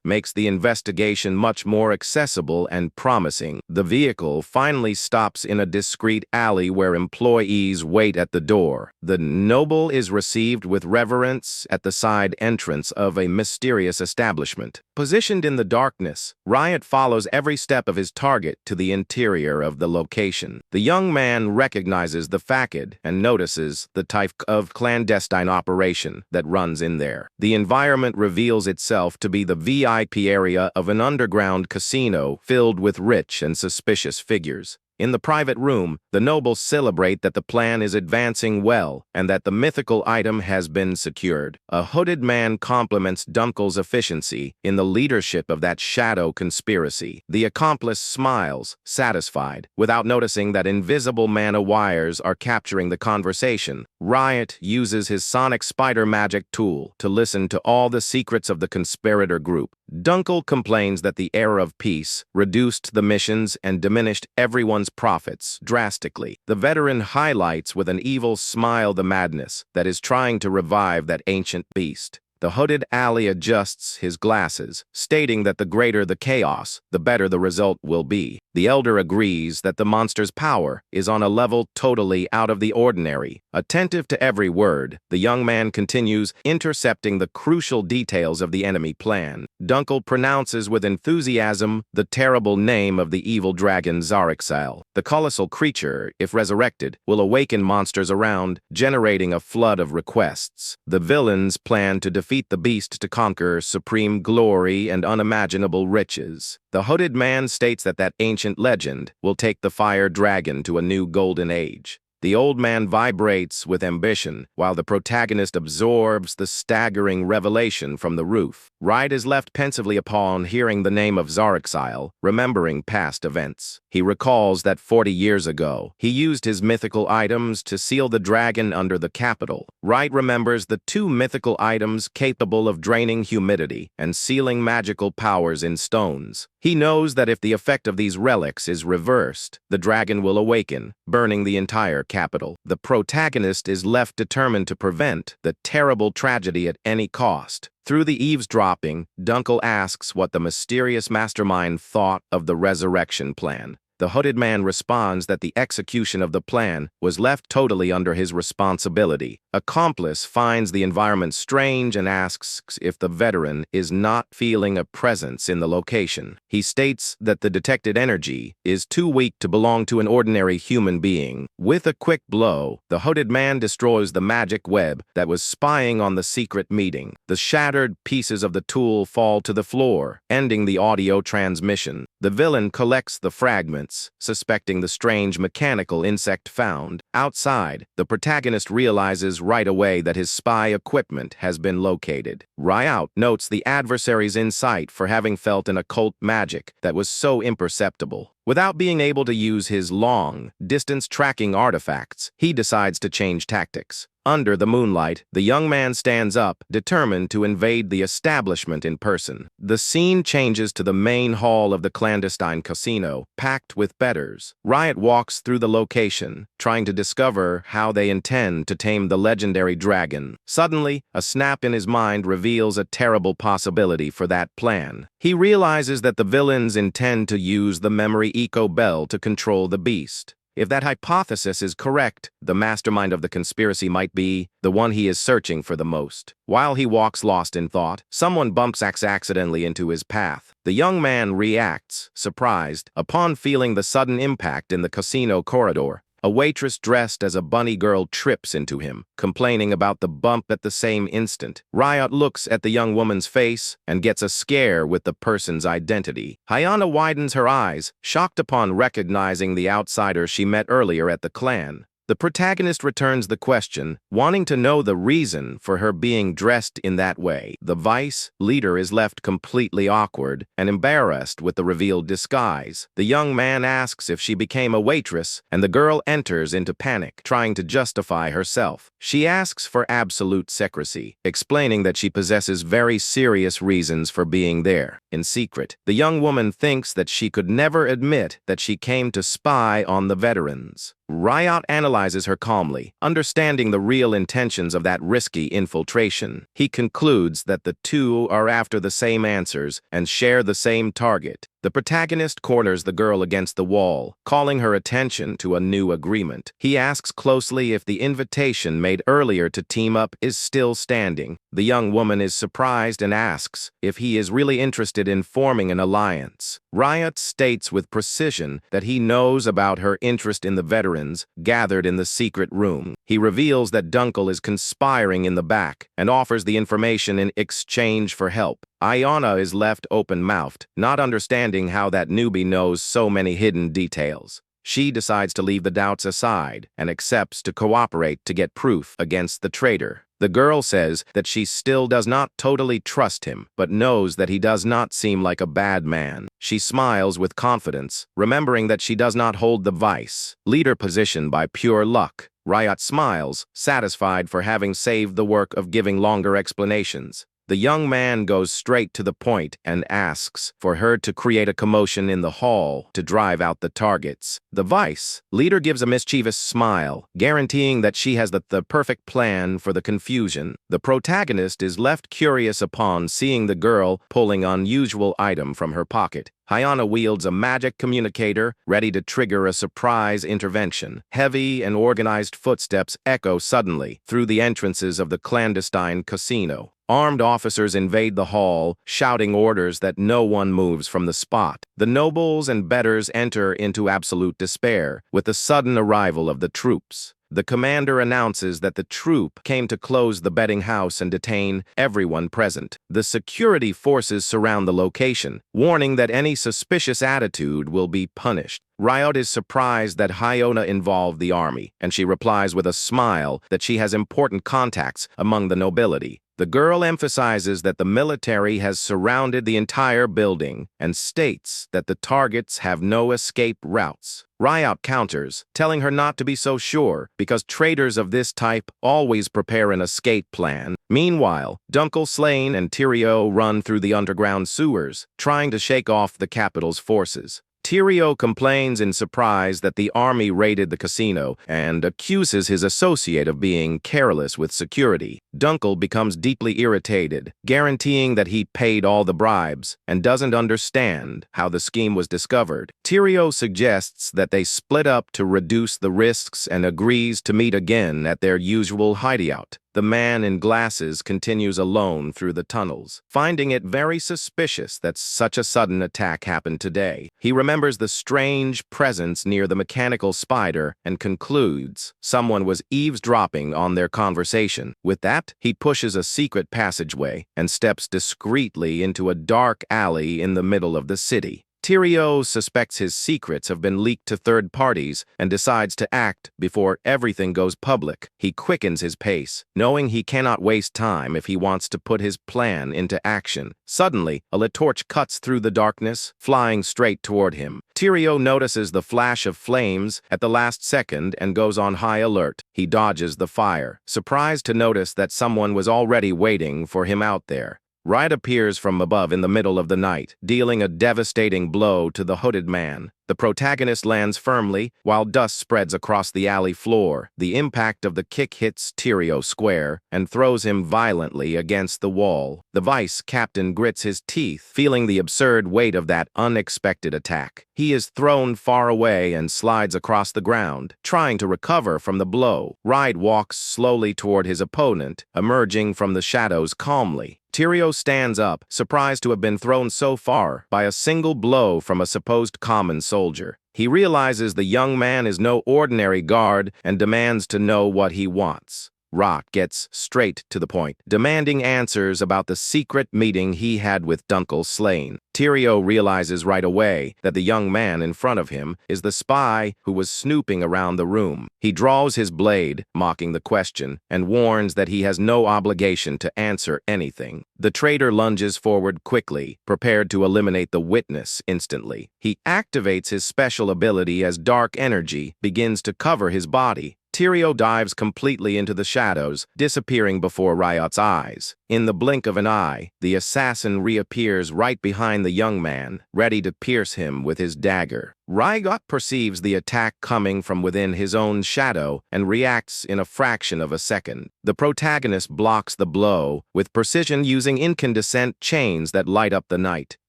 makes the investigation much more accessible and promising. The vehicle finally stops in a discreet alley where employees wait at the door. The noble is received with reverence at the side entrance of a mysterious establishment. Positioned in the darkness, Ryot follows every step of his target to the interior of the location. The young man recognizes the facade and notices the type of clandestine operation that runs in there. The environment reveals itself to be the VIP area of an underground casino filled with rich and suspicious figures. In the private room, the nobles celebrate that the plan is advancing well and that the mythical item has been secured. A hooded man compliments Dunkel's efficiency in the leadership of that shadow conspiracy. The accomplice smiles, satisfied, without noticing that invisible mana wires are capturing the conversation. Ryot uses his sonic spider magic tool to listen to all the secrets of the conspirator group. Dunkel complains that the era of peace reduced the missions and diminished everyone's profits drastically. The veteran highlights with an evil smile the madness that is trying to revive that ancient beast. The hooded alley adjusts his glasses, stating that the greater the chaos, the better the result will be. The elder agrees that the monster's power is on a level totally out of the ordinary. Attentive to every word, the young man continues intercepting the crucial details of the enemy plan. Dunkel pronounces with enthusiasm the terrible name of the evil dragon Zarixel. The colossal creature, if resurrected, will awaken monsters around, generating a flood of requests. The villains plan to defeat the beast to conquer supreme glory and unimaginable riches. The hooded man states that ancient legend will take the fire dragon to a new golden age. The old man vibrates with ambition, while the protagonist absorbs the staggering revelation from the roof. Ryot is left pensively upon hearing the name of Zarixel, remembering past events. He recalls that 40 years ago, he used his mythical items to seal the dragon under the capital. Ryot remembers the 2 mythical items capable of draining humidity and sealing magical powers in stones. He knows that if the effect of these relics is reversed, the dragon will awaken, burning the entire capital. The protagonist is left determined to prevent the terrible tragedy at any cost. Through the eavesdropping, Dunkel asks what the mysterious mastermind thought of the resurrection plan. The hooded man responds that the execution of the plan was left totally under his responsibility. Accomplice finds the environment strange and asks if the veteran is not feeling a presence in the location. He states that the detected energy is too weak to belong to an ordinary human being. With a quick blow, the hooded man destroys the magic web that was spying on the secret meeting. The shattered pieces of the tool fall to the floor, ending the audio transmission. The villain collects the fragments, suspecting the strange mechanical insect found. Outside, the protagonist realizes right away that his spy equipment has been located. Ryot notes the adversary's insight for having felt an occult magic that was so imperceptible. Without being able to use his long-distance tracking artifacts, he decides to change tactics. Under the moonlight, the young man stands up, determined to invade the establishment in person. The scene changes to the main hall of the clandestine casino, packed with bettors. Ryot walks through the location, trying to discover how they intend to tame the legendary dragon. Suddenly, a snap in his mind reveals a terrible possibility for that plan. He realizes that the villains intend to use the memory echo bell to control the beast. If that hypothesis is correct, the mastermind of the conspiracy might be the one he is searching for the most. While he walks lost in thought, someone bumps accidentally into his path. The young man reacts, surprised, upon feeling the sudden impact in the casino corridor. A waitress dressed as a bunny girl trips into him, complaining about the bump at the same instant. Ryot looks at the young woman's face and gets a scare with the person's identity. Hyana widens her eyes, shocked upon recognizing the outsider she met earlier at the clan. The protagonist returns the question, wanting to know the reason for her being dressed in that way. The vice leader is left completely awkward and embarrassed with the revealed disguise. The young man asks if she became a waitress, and the girl enters into panic, trying to justify herself. She asks for absolute secrecy, explaining that she possesses very serious reasons for being there. In secret, the young woman thinks that she could never admit that she came to spy on the veterans. Ryot analyzes her calmly, understanding the real intentions of that risky infiltration. He concludes that the two are after the same answers and share the same target. The protagonist corners the girl against the wall, calling her attention to a new agreement. He asks closely if the invitation made earlier to team up is still standing. The young woman is surprised and asks if he is really interested in forming an alliance. Ryot states with precision that he knows about her interest in the veterans gathered in the secret room. He reveals that Dunkel is conspiring in the back and offers the information in exchange for help. Ayana is left open-mouthed, not understanding how that newbie knows so many hidden details. She decides to leave the doubts aside and accepts to cooperate to get proof against the traitor. The girl says that she still does not totally trust him, but knows that he does not seem like a bad man. She smiles with confidence, remembering that she does not hold the vice leader position by pure luck. Ryot smiles, satisfied for having saved the work of giving longer explanations. The young man goes straight to the point and asks for her to create a commotion in the hall to drive out the targets. The vice leader gives a mischievous smile, guaranteeing that she has the perfect plan for the confusion. The protagonist is left curious upon seeing the girl pulling an unusual item from her pocket. Hyana wields a magic communicator, ready to trigger a surprise intervention. Heavy and organized footsteps echo suddenly through the entrances of the clandestine casino. Armed officers invade the hall, shouting orders that no one moves from the spot. The nobles and bettors enter into absolute despair with the sudden arrival of the troops. The commander announces that the troop came to close the betting house and detain everyone present. The security forces surround the location, warning that any suspicious attitude will be punished. Ryot is surprised that Hyona involved the army, and she replies with a smile that she has important contacts among the nobility. The girl emphasizes that the military has surrounded the entire building and states that the targets have no escape routes. Ryot counters, telling her not to be so sure because traitors of this type always prepare an escape plan. Meanwhile, Dunkel, Slane, and Tyrio run through the underground sewers, trying to shake off the capital's forces. Tyrio complains in surprise that the army raided the casino and accuses his associate of being careless with security. Dunkel becomes deeply irritated, guaranteeing that he paid all the bribes and doesn't understand how the scheme was discovered. Tyrio suggests that they split up to reduce the risks and agrees to meet again at their usual hideout. The man in glasses continues alone through the tunnels, finding it very suspicious that such a sudden attack happened today. He remembers the strange presence near the mechanical spider and concludes someone was eavesdropping on their conversation. With that, he pushes a secret passageway and steps discreetly into a dark alley in the middle of the city. Tyrio suspects his secrets have been leaked to third parties and decides to act before everything goes public. He quickens his pace, knowing he cannot waste time if he wants to put his plan into action. Suddenly, a lit torch cuts through the darkness, flying straight toward him. Tyrio notices the flash of flames at the last second and goes on high alert. He dodges the fire, surprised to notice that someone was already waiting for him out there. Ryot appears from above in the middle of the night, dealing a devastating blow to the hooded man. The protagonist lands firmly, while dust spreads across the alley floor. The impact of the kick hits Tyrio square and throws him violently against the wall. The vice captain grits his teeth, feeling the absurd weight of that unexpected attack. He is thrown far away and slides across the ground, trying to recover from the blow. Ryot walks slowly toward his opponent, emerging from the shadows calmly. Tyrio stands up, surprised to have been thrown so far by a single blow from a supposed common soldier. He realizes the young man is no ordinary guard and demands to know what he wants. Ryot gets straight to the point, demanding answers about the secret meeting he had with Dunkel Slain. Tyrio realizes right away that the young man in front of him is the spy who was snooping around the room. He draws his blade, mocking the question, and warns that he has no obligation to answer anything. The traitor lunges forward quickly, prepared to eliminate the witness instantly. He activates his special ability as dark energy begins to cover his body. Tyrio dives completely into the shadows, disappearing before Ryot's eyes. In the blink of an eye, the assassin reappears right behind the young man, ready to pierce him with his dagger. Ryot perceives the attack coming from within his own shadow and reacts in a fraction of a second. The protagonist blocks the blow, with precision using incandescent chains that light up the night.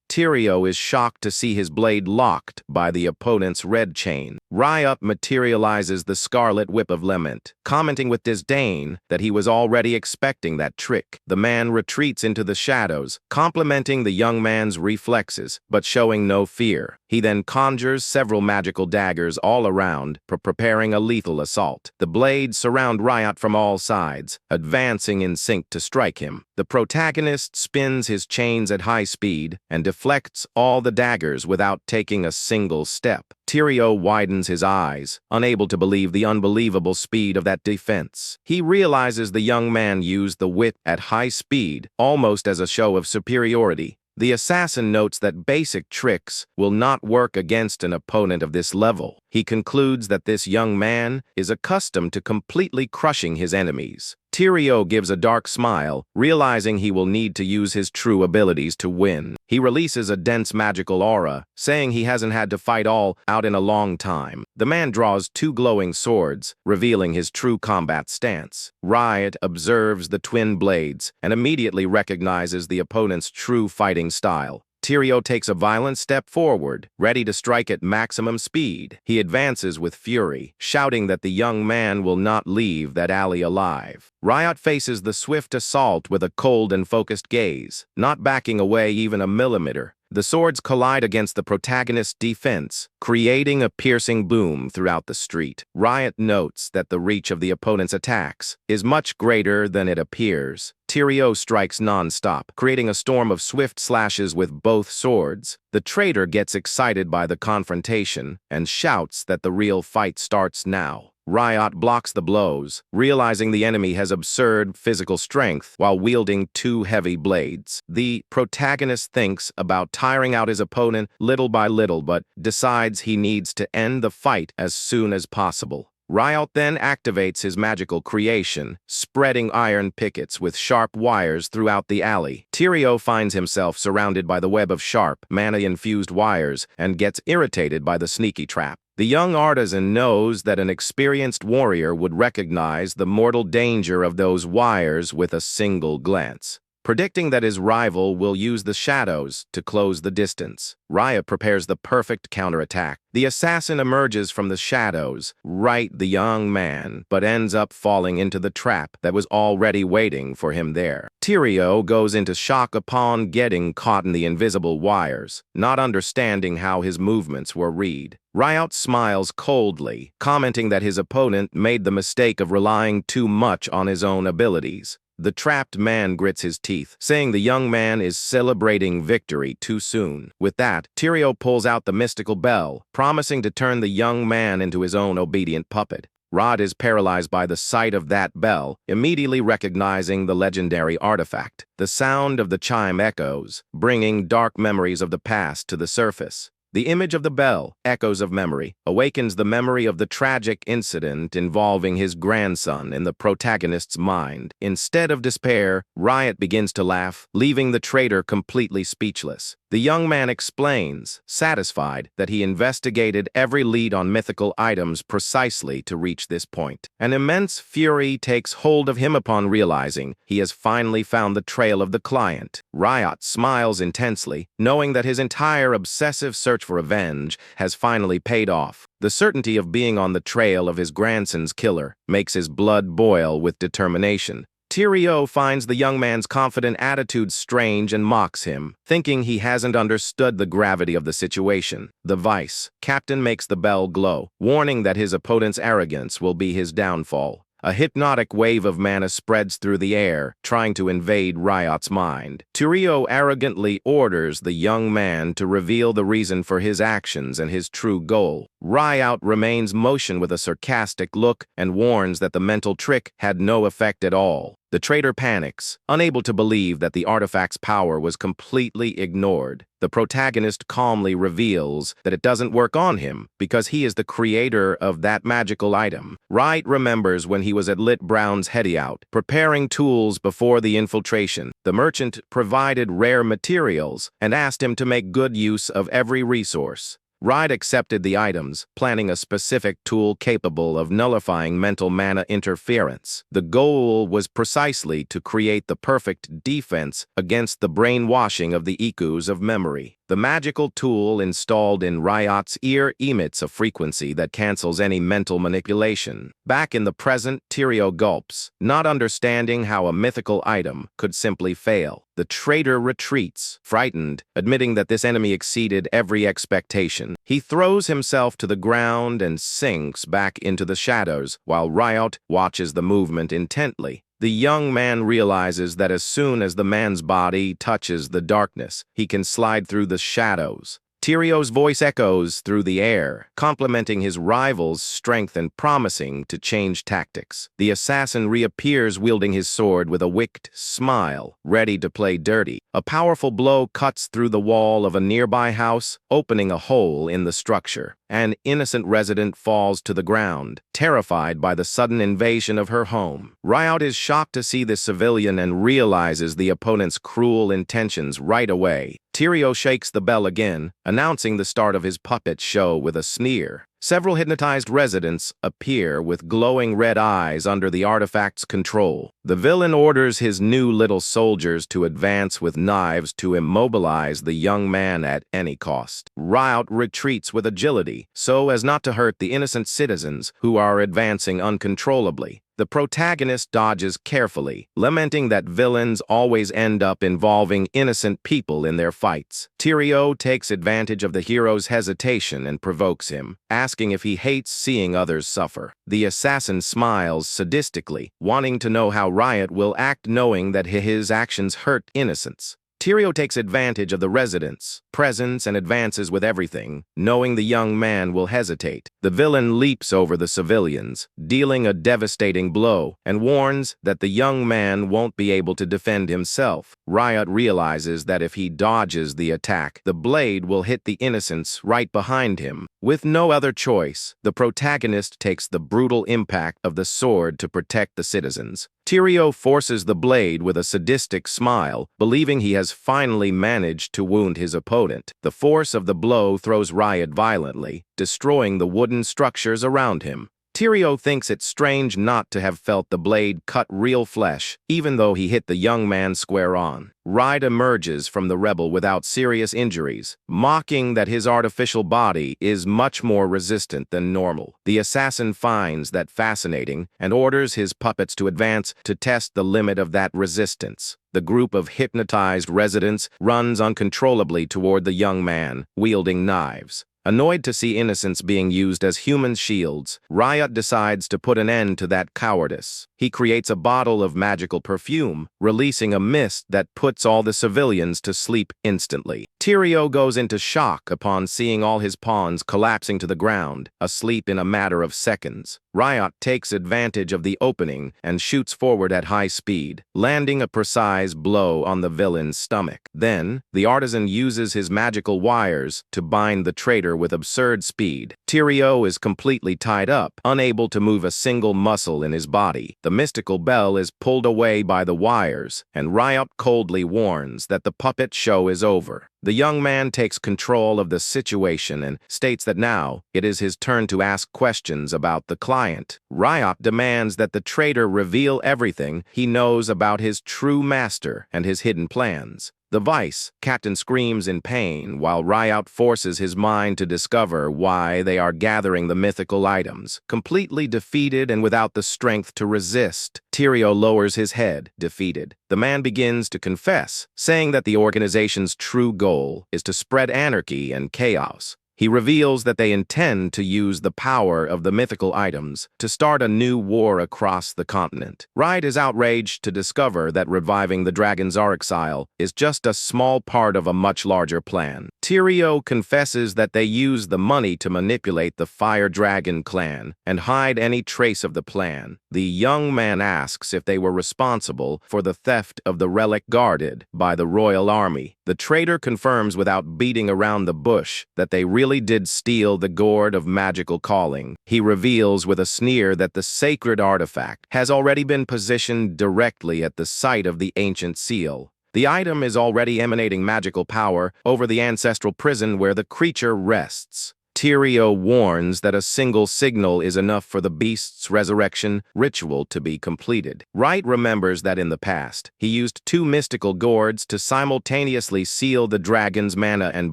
Tyrio is shocked to see his blade locked by the opponent's red chain. Ryot materializes the scarlet whip of lament, commenting with disdain that he was already expecting that trick. The man retreats into the shadows, complimenting the young man's reflexes, but showing no fear. He then conjures several magical daggers all around, preparing a lethal assault. The blades surround Ryot from all sides, advancing in sync to strike him. The protagonist spins his chains at high speed and deflects all the daggers without taking a single step. Tyrio widens his eyes, unable to believe the unbelievable speed of that defense. He realizes the young man used the whip at high speed, almost as a show of superiority. The assassin notes that basic tricks will not work against an opponent of this level. He concludes that this young man is accustomed to completely crushing his enemies. Tyrio gives a dark smile, realizing he will need to use his true abilities to win. He releases a dense magical aura, saying he hasn't had to fight all out in a long time. The man draws two glowing swords, revealing his true combat stance. Ryot observes the twin blades and immediately recognizes the opponent's true fighting style. Tyrio takes a violent step forward, ready to strike at maximum speed. He advances with fury, shouting that the young man will not leave that alley alive. Ryot faces the swift assault with a cold and focused gaze, not backing away even a millimeter. The swords collide against the protagonist's defense, creating a piercing boom throughout the street. Ryot notes that the reach of the opponent's attacks is much greater than it appears. Tyrio strikes non-stop, creating a storm of swift slashes with both swords. The traitor gets excited by the confrontation and shouts that the real fight starts now. Ryot blocks the blows, realizing the enemy has absurd physical strength while wielding two heavy blades. The protagonist thinks about tiring out his opponent little by little, but decides he needs to end the fight as soon as possible. Ryot then activates his magical creation, spreading iron pickets with sharp wires throughout the alley. Tyrio finds himself surrounded by the web of sharp, mana-infused wires and gets irritated by the sneaky trap. The young artisan knows that an experienced warrior would recognize the mortal danger of those wires with a single glance. Predicting that his rival will use the shadows to close the distance, Ryot prepares the perfect counterattack. The assassin emerges from the shadows, right the young man, but ends up falling into the trap that was already waiting for him there. Tyrio goes into shock upon getting caught in the invisible wires, not understanding how his movements were read. Ryot smiles coldly, commenting that his opponent made the mistake of relying too much on his own abilities. The trapped man grits his teeth, saying the young man is celebrating victory too soon. With that, Tyrio pulls out the mystical bell, promising to turn the young man into his own obedient puppet. Rod is paralyzed by the sight of that bell, immediately recognizing the legendary artifact. The sound of the chime echoes, bringing dark memories of the past to the surface. The image of the bell, echoes of memory, awakens the memory of the tragic incident involving his grandson in the protagonist's mind. Instead of despair, Ryot begins to laugh, leaving the traitor completely speechless. The young man explains, satisfied, that he investigated every lead on mythical items precisely to reach this point. An immense fury takes hold of him upon realizing he has finally found the trail of the client. Ryot smiles intensely, knowing that his entire obsessive search for revenge has finally paid off. The certainty of being on the trail of his grandson's killer makes his blood boil with determination. Tyrio finds the young man's confident attitude strange and mocks him, thinking he hasn't understood the gravity of the situation. The vice captain makes the bell glow, warning that his opponent's arrogance will be his downfall. A hypnotic wave of mana spreads through the air, trying to invade Ryot's mind. Tyrio arrogantly orders the young man to reveal the reason for his actions and his true goal. Ryot remains motion with a sarcastic look and warns that the mental trick had no effect at all. The traitor panics, unable to believe that the artifact's power was completely ignored. The protagonist calmly reveals that it doesn't work on him because he is the creator of that magical item. Ryot remembers when he was at Lit Brown's hideout, preparing tools before the infiltration. The merchant provided rare materials and asked him to make good use of every resource. Ryot accepted the items, planning a specific tool capable of nullifying mental mana interference. The goal was precisely to create the perfect defense against the brainwashing of the echoes of memory. The magical tool installed in Ryot's ear emits a frequency that cancels any mental manipulation. Back in the present, Tyrio gulps, not understanding how a mythical item could simply fail. The traitor retreats, frightened, admitting that this enemy exceeded every expectation. He throws himself to the ground and sinks back into the shadows, while Ryot watches the movement intently. The young man realizes that as soon as the man's body touches the darkness, he can slide through the shadows. Tyrio's voice echoes through the air, complimenting his rival's strength and promising to change tactics. The assassin reappears wielding his sword with a wicked smile, ready to play dirty. A powerful blow cuts through the wall of a nearby house, opening a hole in the structure. An innocent resident falls to the ground, terrified by the sudden invasion of her home. Ryot is shocked to see the civilian and realizes the opponent's cruel intentions right away. Tyrio shakes the bell again, announcing the start of his puppet show with a sneer. Several hypnotized residents appear with glowing red eyes under the artifact's control. The villain orders his new little soldiers to advance with knives to immobilize the young man at any cost. Ryot retreats with agility, so as not to hurt the innocent citizens who are advancing uncontrollably. The protagonist dodges carefully, lamenting that villains always end up involving innocent people in their fights. Tyrio takes advantage of the hero's hesitation and provokes him, asking if he hates seeing others suffer. The assassin smiles sadistically, wanting to know how Ryot will act knowing that his actions hurt innocents. Tyrio takes advantage of the residents' presence and advances with everything, knowing the young man will hesitate. The villain leaps over the civilians, dealing a devastating blow, and warns that the young man won't be able to defend himself. Ryot realizes that if he dodges the attack, the blade will hit the innocents right behind him. With no other choice, the protagonist takes the brutal impact of the sword to protect the citizens. Tyrio forces the blade with a sadistic smile, believing he has finally managed to wound his opponent. The force of the blow throws Ryot violently, destroying the wooden structures around him. Tyrio thinks it strange not to have felt the blade cut real flesh, even though he hit the young man square on. Ryot emerges from the rebel without serious injuries, mocking that his artificial body is much more resistant than normal. The assassin finds that fascinating and orders his puppets to advance to test the limit of that resistance. The group of hypnotized residents runs uncontrollably toward the young man, wielding knives. Annoyed to see innocents being used as human shields, Ryot decides to put an end to that cowardice. He creates a bottle of magical perfume, releasing a mist that puts all the civilians to sleep instantly. Tyrio goes into shock upon seeing all his pawns collapsing to the ground, asleep in a matter of seconds. Ryot takes advantage of the opening and shoots forward at high speed, landing a precise blow on the villain's stomach. Then, the artisan uses his magical wires to bind the traitor with absurd speed. Tyrio is completely tied up, unable to move a single muscle in his body. The mystical bell is pulled away by the wires, and Ryot coldly warns that the puppet show is over. The young man takes control of the situation and states that now it is his turn to ask questions about the client. Ryot demands that the traitor reveal everything he knows about his true master and his hidden plans. The vice captain screams in pain while Ryot forces his mind to discover why they are gathering the mythical items. Completely defeated and without the strength to resist, Tyrio lowers his head, defeated. The man begins to confess, saying that the organization's true goal is to spread anarchy and chaos. He reveals that they intend to use the power of the mythical items to start a new war across the continent. Ryot is outraged to discover that reviving the dragon's exile is just a small part of a much larger plan. Tyrio confesses that they use the money to manipulate the Fire Dragon clan and hide any trace of the plan. The young man asks if they were responsible for the theft of the relic guarded by the royal army. The traitor confirms without beating around the bush that they really did steal the gourd of magical calling. He reveals with a sneer that the sacred artifact has already been positioned directly at the site of the ancient seal. The item is already emanating magical power over the ancestral prison where the creature rests. Tyrio warns that a single signal is enough for the beast's resurrection ritual to be completed. Ryot remembers that in the past, he used 2 mystical gourds to simultaneously seal the dragon's mana and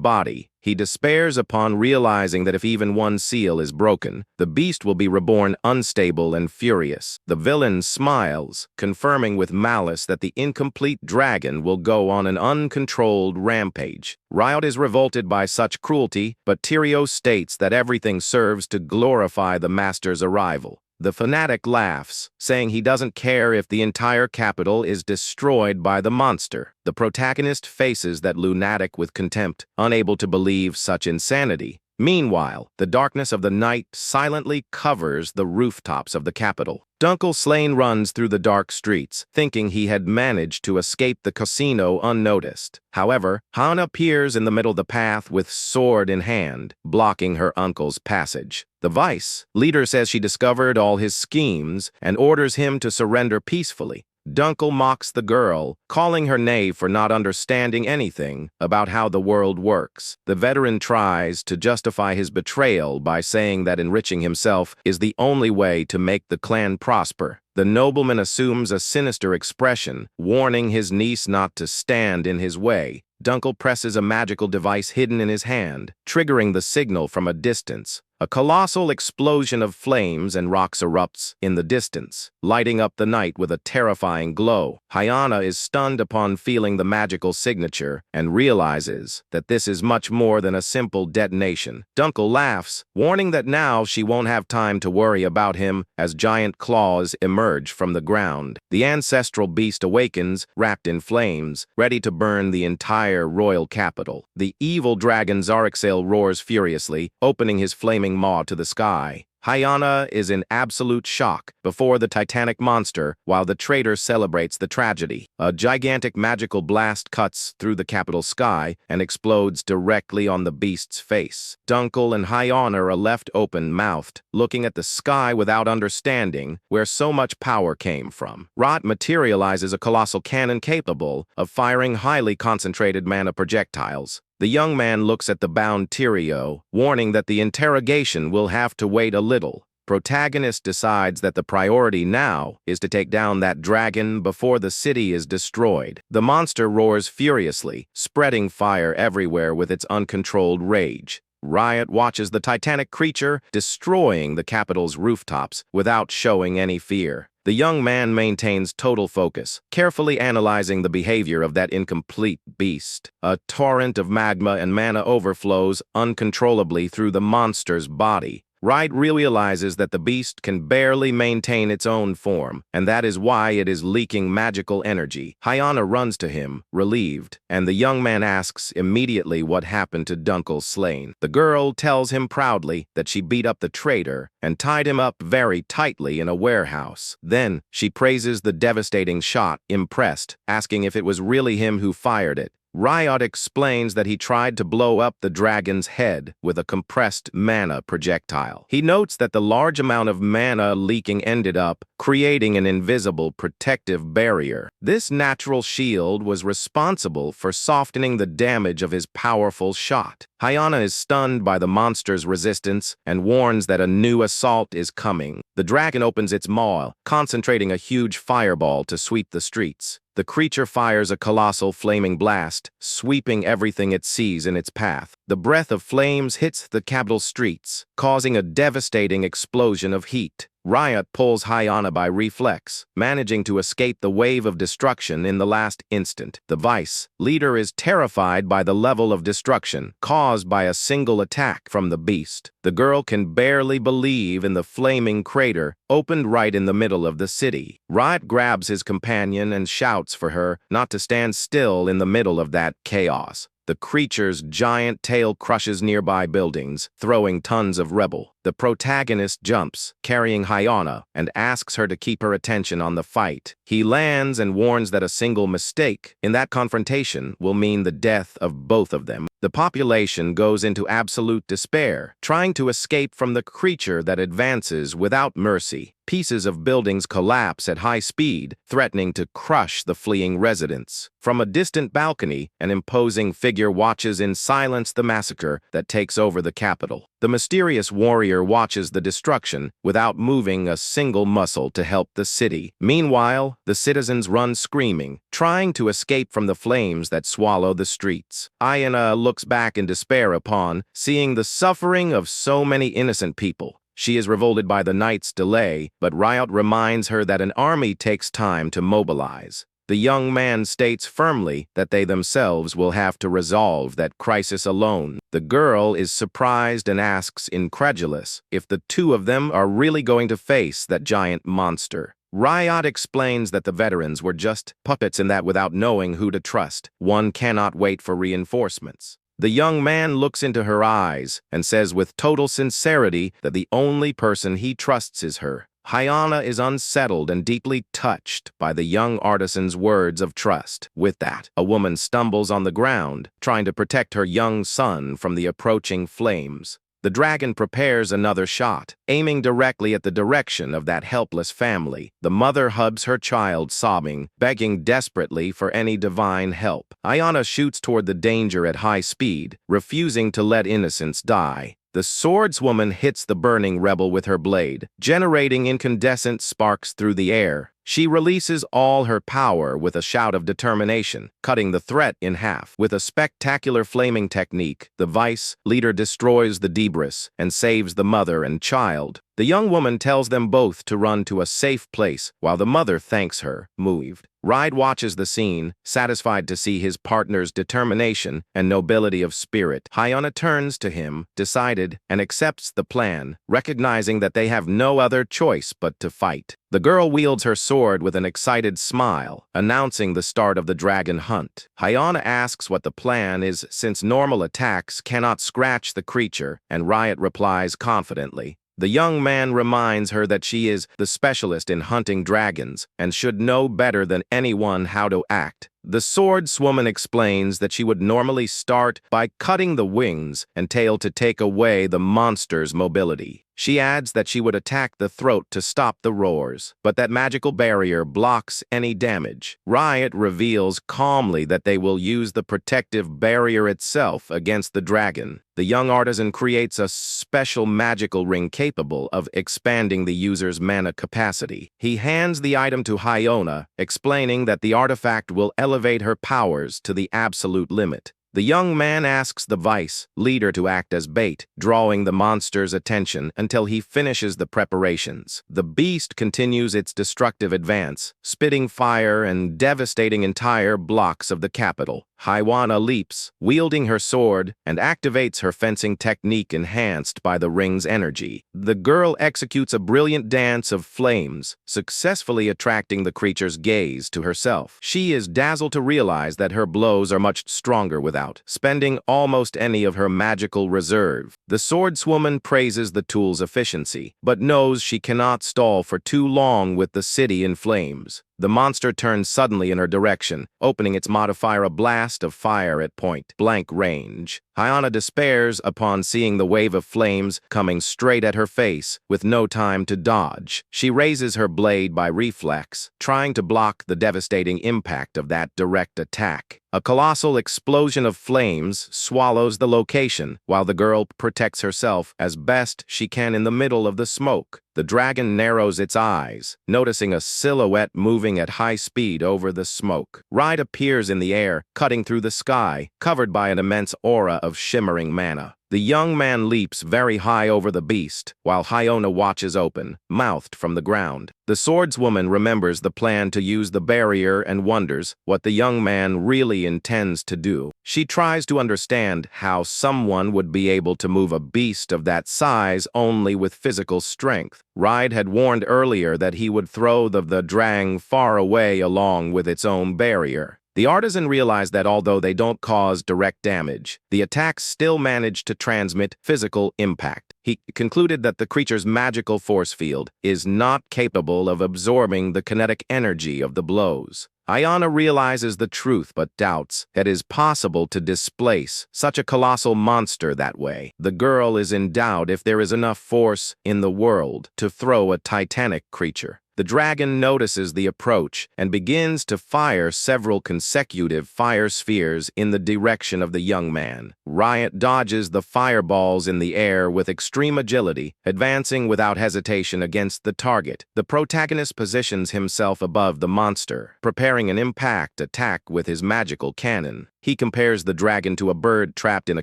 body. He despairs upon realizing that if even one seal is broken, the beast will be reborn unstable and furious. The villain smiles, confirming with malice that the incomplete dragon will go on an uncontrolled rampage. Ryot is revolted by such cruelty, but Tyrio states that everything serves to glorify the master's arrival. The fanatic laughs, saying he doesn't care if the entire capital is destroyed by the monster. The protagonist faces that lunatic with contempt, unable to believe such insanity. Meanwhile, the darkness of the night silently covers the rooftops of the capital. Dunkel Slane runs through the dark streets, thinking he had managed to escape the casino unnoticed. However, Han appears in the middle of the path with sword in hand, blocking her uncle's passage. The vice leader says she discovered all his schemes and orders him to surrender peacefully. Dunkel mocks the girl, calling her knave for not understanding anything about how the world works. The veteran tries to justify his betrayal by saying that enriching himself is the only way to make the clan prosper. The nobleman assumes a sinister expression, warning his niece not to stand in his way. Dunkel presses a magical device hidden in his hand, triggering the signal from a distance. A colossal explosion of flames and rocks erupts in the distance, lighting up the night with a terrifying glow. Hyana is stunned upon feeling the magical signature and realizes that this is much more than a simple detonation. Dunkel laughs, warning that now she won't have time to worry about him as giant claws emerge from the ground. The ancestral beast awakens, wrapped in flames, ready to burn the entire royal capital. The evil dragon Zaraksail roars furiously, opening his flaming maw to the sky. Hyana is in absolute shock before the titanic monster while the traitor celebrates the tragedy. A gigantic magical blast cuts through the capital sky and explodes directly on the beast's face. Dunkel and Hyana are left open-mouthed, looking at the sky without understanding where so much power came from. Ryot materializes a colossal cannon capable of firing highly concentrated mana projectiles. The young man looks at the bound Tyrio, warning that the interrogation will have to wait a little. Protagonist decides that the priority now is to take down that dragon before the city is destroyed. The monster roars furiously, spreading fire everywhere with its uncontrolled rage. Ryot watches the titanic creature destroying the capital's rooftops without showing any fear. The young man maintains total focus, carefully analyzing the behavior of that incomplete beast. A torrent of magma and mana overflows uncontrollably through the monster's body. Ryot realizes that the beast can barely maintain its own form, and that is why it is leaking magical energy. Hyana runs to him, relieved, and the young man asks immediately what happened to Dunkel Slain. The girl tells him proudly that she beat up the traitor and tied him up very tightly in a warehouse. Then, she praises the devastating shot, impressed, asking if it was really him who fired it. Ryot explains that he tried to blow up the dragon's head with a compressed mana projectile. He notes that the large amount of mana leaking ended up creating an invisible protective barrier. This natural shield was responsible for softening the damage of his powerful shot. Hyana is stunned by the monster's resistance and warns that a new assault is coming. The dragon opens its maw, concentrating a huge fireball to sweep the streets. The creature fires a colossal flaming blast, sweeping everything it sees in its path. The breath of flames hits the capital streets, causing a devastating explosion of heat. Ryot pulls Hyana by reflex, managing to escape the wave of destruction in the last instant. The Vice leader is terrified by the level of destruction caused by a single attack from the beast. The girl can barely believe in the flaming crater opened right in the middle of the city. Ryot grabs his companion and shouts for her not to stand still in the middle of that chaos. The creature's giant tail crushes nearby buildings, throwing tons of rubble. The protagonist jumps, carrying Hyana, and asks her to keep her attention on the fight. He lands and warns that a single mistake in that confrontation will mean the death of both of them. The population goes into absolute despair, trying to escape from the creature that advances without mercy. Pieces of buildings collapse at high speed, threatening to crush the fleeing residents. From a distant balcony, an imposing figure watches in silence the massacre that takes over the capital. The mysterious warrior watches the destruction without moving a single muscle to help the city. Meanwhile, the citizens run screaming, trying to escape from the flames that swallow the streets. Hyana looks back in despair upon seeing the suffering of so many innocent people. She is revolted by the night's delay, but Ryot reminds her that an army takes time to mobilize. The young man states firmly that they themselves will have to resolve that crisis alone. The girl is surprised and asks, incredulous, if the two of them are really going to face that giant monster. Ryot explains that the veterans were just puppets in that without knowing who to trust. One cannot wait for reinforcements. The young man looks into her eyes and says with total sincerity that the only person he trusts is her. Hyana is unsettled and deeply touched by the young artisan's words of trust. With that, a woman stumbles on the ground, trying to protect her young son from the approaching flames. The dragon prepares another shot, aiming directly at the direction of that helpless family. The mother hugs her child, sobbing, begging desperately for any divine help. Hyana shoots toward the danger at high speed, refusing to let innocents die. The swordswoman hits the burning rebel with her blade, generating incandescent sparks through the air. She releases all her power with a shout of determination, cutting the threat in half. With a spectacular flaming technique, the Vice leader destroys the debris and saves the mother and child. The young woman tells them both to run to a safe place while the mother thanks her, moved. Ryot watches the scene, satisfied to see his partner's determination and nobility of spirit. Hyana turns to him, decided, and accepts the plan, recognizing that they have no other choice but to fight. The girl wields her sword with an excited smile, announcing the start of the dragon hunt. Hyana asks what the plan is since normal attacks cannot scratch the creature, and Ryot replies confidently. The young man reminds her that she is the specialist in hunting dragons and should know better than anyone how to act. The swordswoman explains that she would normally start by cutting the wings and tail to take away the monster's mobility. She adds that she would attack the throat to stop the roars, but that magical barrier blocks any damage. Ryot reveals calmly that they will use the protective barrier itself against the dragon. The young artisan creates a special magical ring capable of expanding the user's mana capacity. He hands the item to Hyana, explaining that the artifact will elevate her powers to the absolute limit. The young man asks the vice leader to act as bait, drawing the monster's attention until he finishes the preparations. The beast continues its destructive advance, spitting fire and devastating entire blocks of the capital. Haiwana leaps, wielding her sword, and activates her fencing technique enhanced by the ring's energy. The girl executes a brilliant dance of flames, successfully attracting the creature's gaze to herself. She is dazzled to realize that her blows are much stronger without spending almost any of her magical reserve. The swordswoman praises the tool's efficiency, but knows she cannot stall for too long with the city in flames. The monster turns suddenly in her direction, opening its modifier a blast of fire at point-blank range. Hyana despairs upon seeing the wave of flames coming straight at her face, with no time to dodge. She raises her blade by reflex, trying to block the devastating impact of that direct attack. A colossal explosion of flames swallows the location, while the girl protects herself as best she can in the middle of the smoke. The dragon narrows its eyes, noticing a silhouette moving at high speed over the smoke. Ryot appears in the air, cutting through the sky, covered by an immense aura of shimmering mana. The young man leaps very high over the beast, while Hyona watches open, mouthed from the ground. The swordswoman remembers the plan to use the barrier and wonders what the young man really intends to do. She tries to understand how someone would be able to move a beast of that size only with physical strength. Ryot had warned earlier that he would throw the drang far away along with its own barrier. The artisan realized that although they don't cause direct damage, the attacks still manage to transmit physical impact. He concluded that the creature's magical force field is not capable of absorbing the kinetic energy of the blows. Ayana realizes the truth but doubts that it is possible to displace such a colossal monster that way. The girl is in doubt if there is enough force in the world to throw a titanic creature. The dragon notices the approach and begins to fire several consecutive fire spheres in the direction of the young man. Ryot dodges the fireballs in the air with extreme agility, advancing without hesitation against the target. The protagonist positions himself above the monster, preparing an impact attack with his magical cannon. He compares the dragon to a bird trapped in a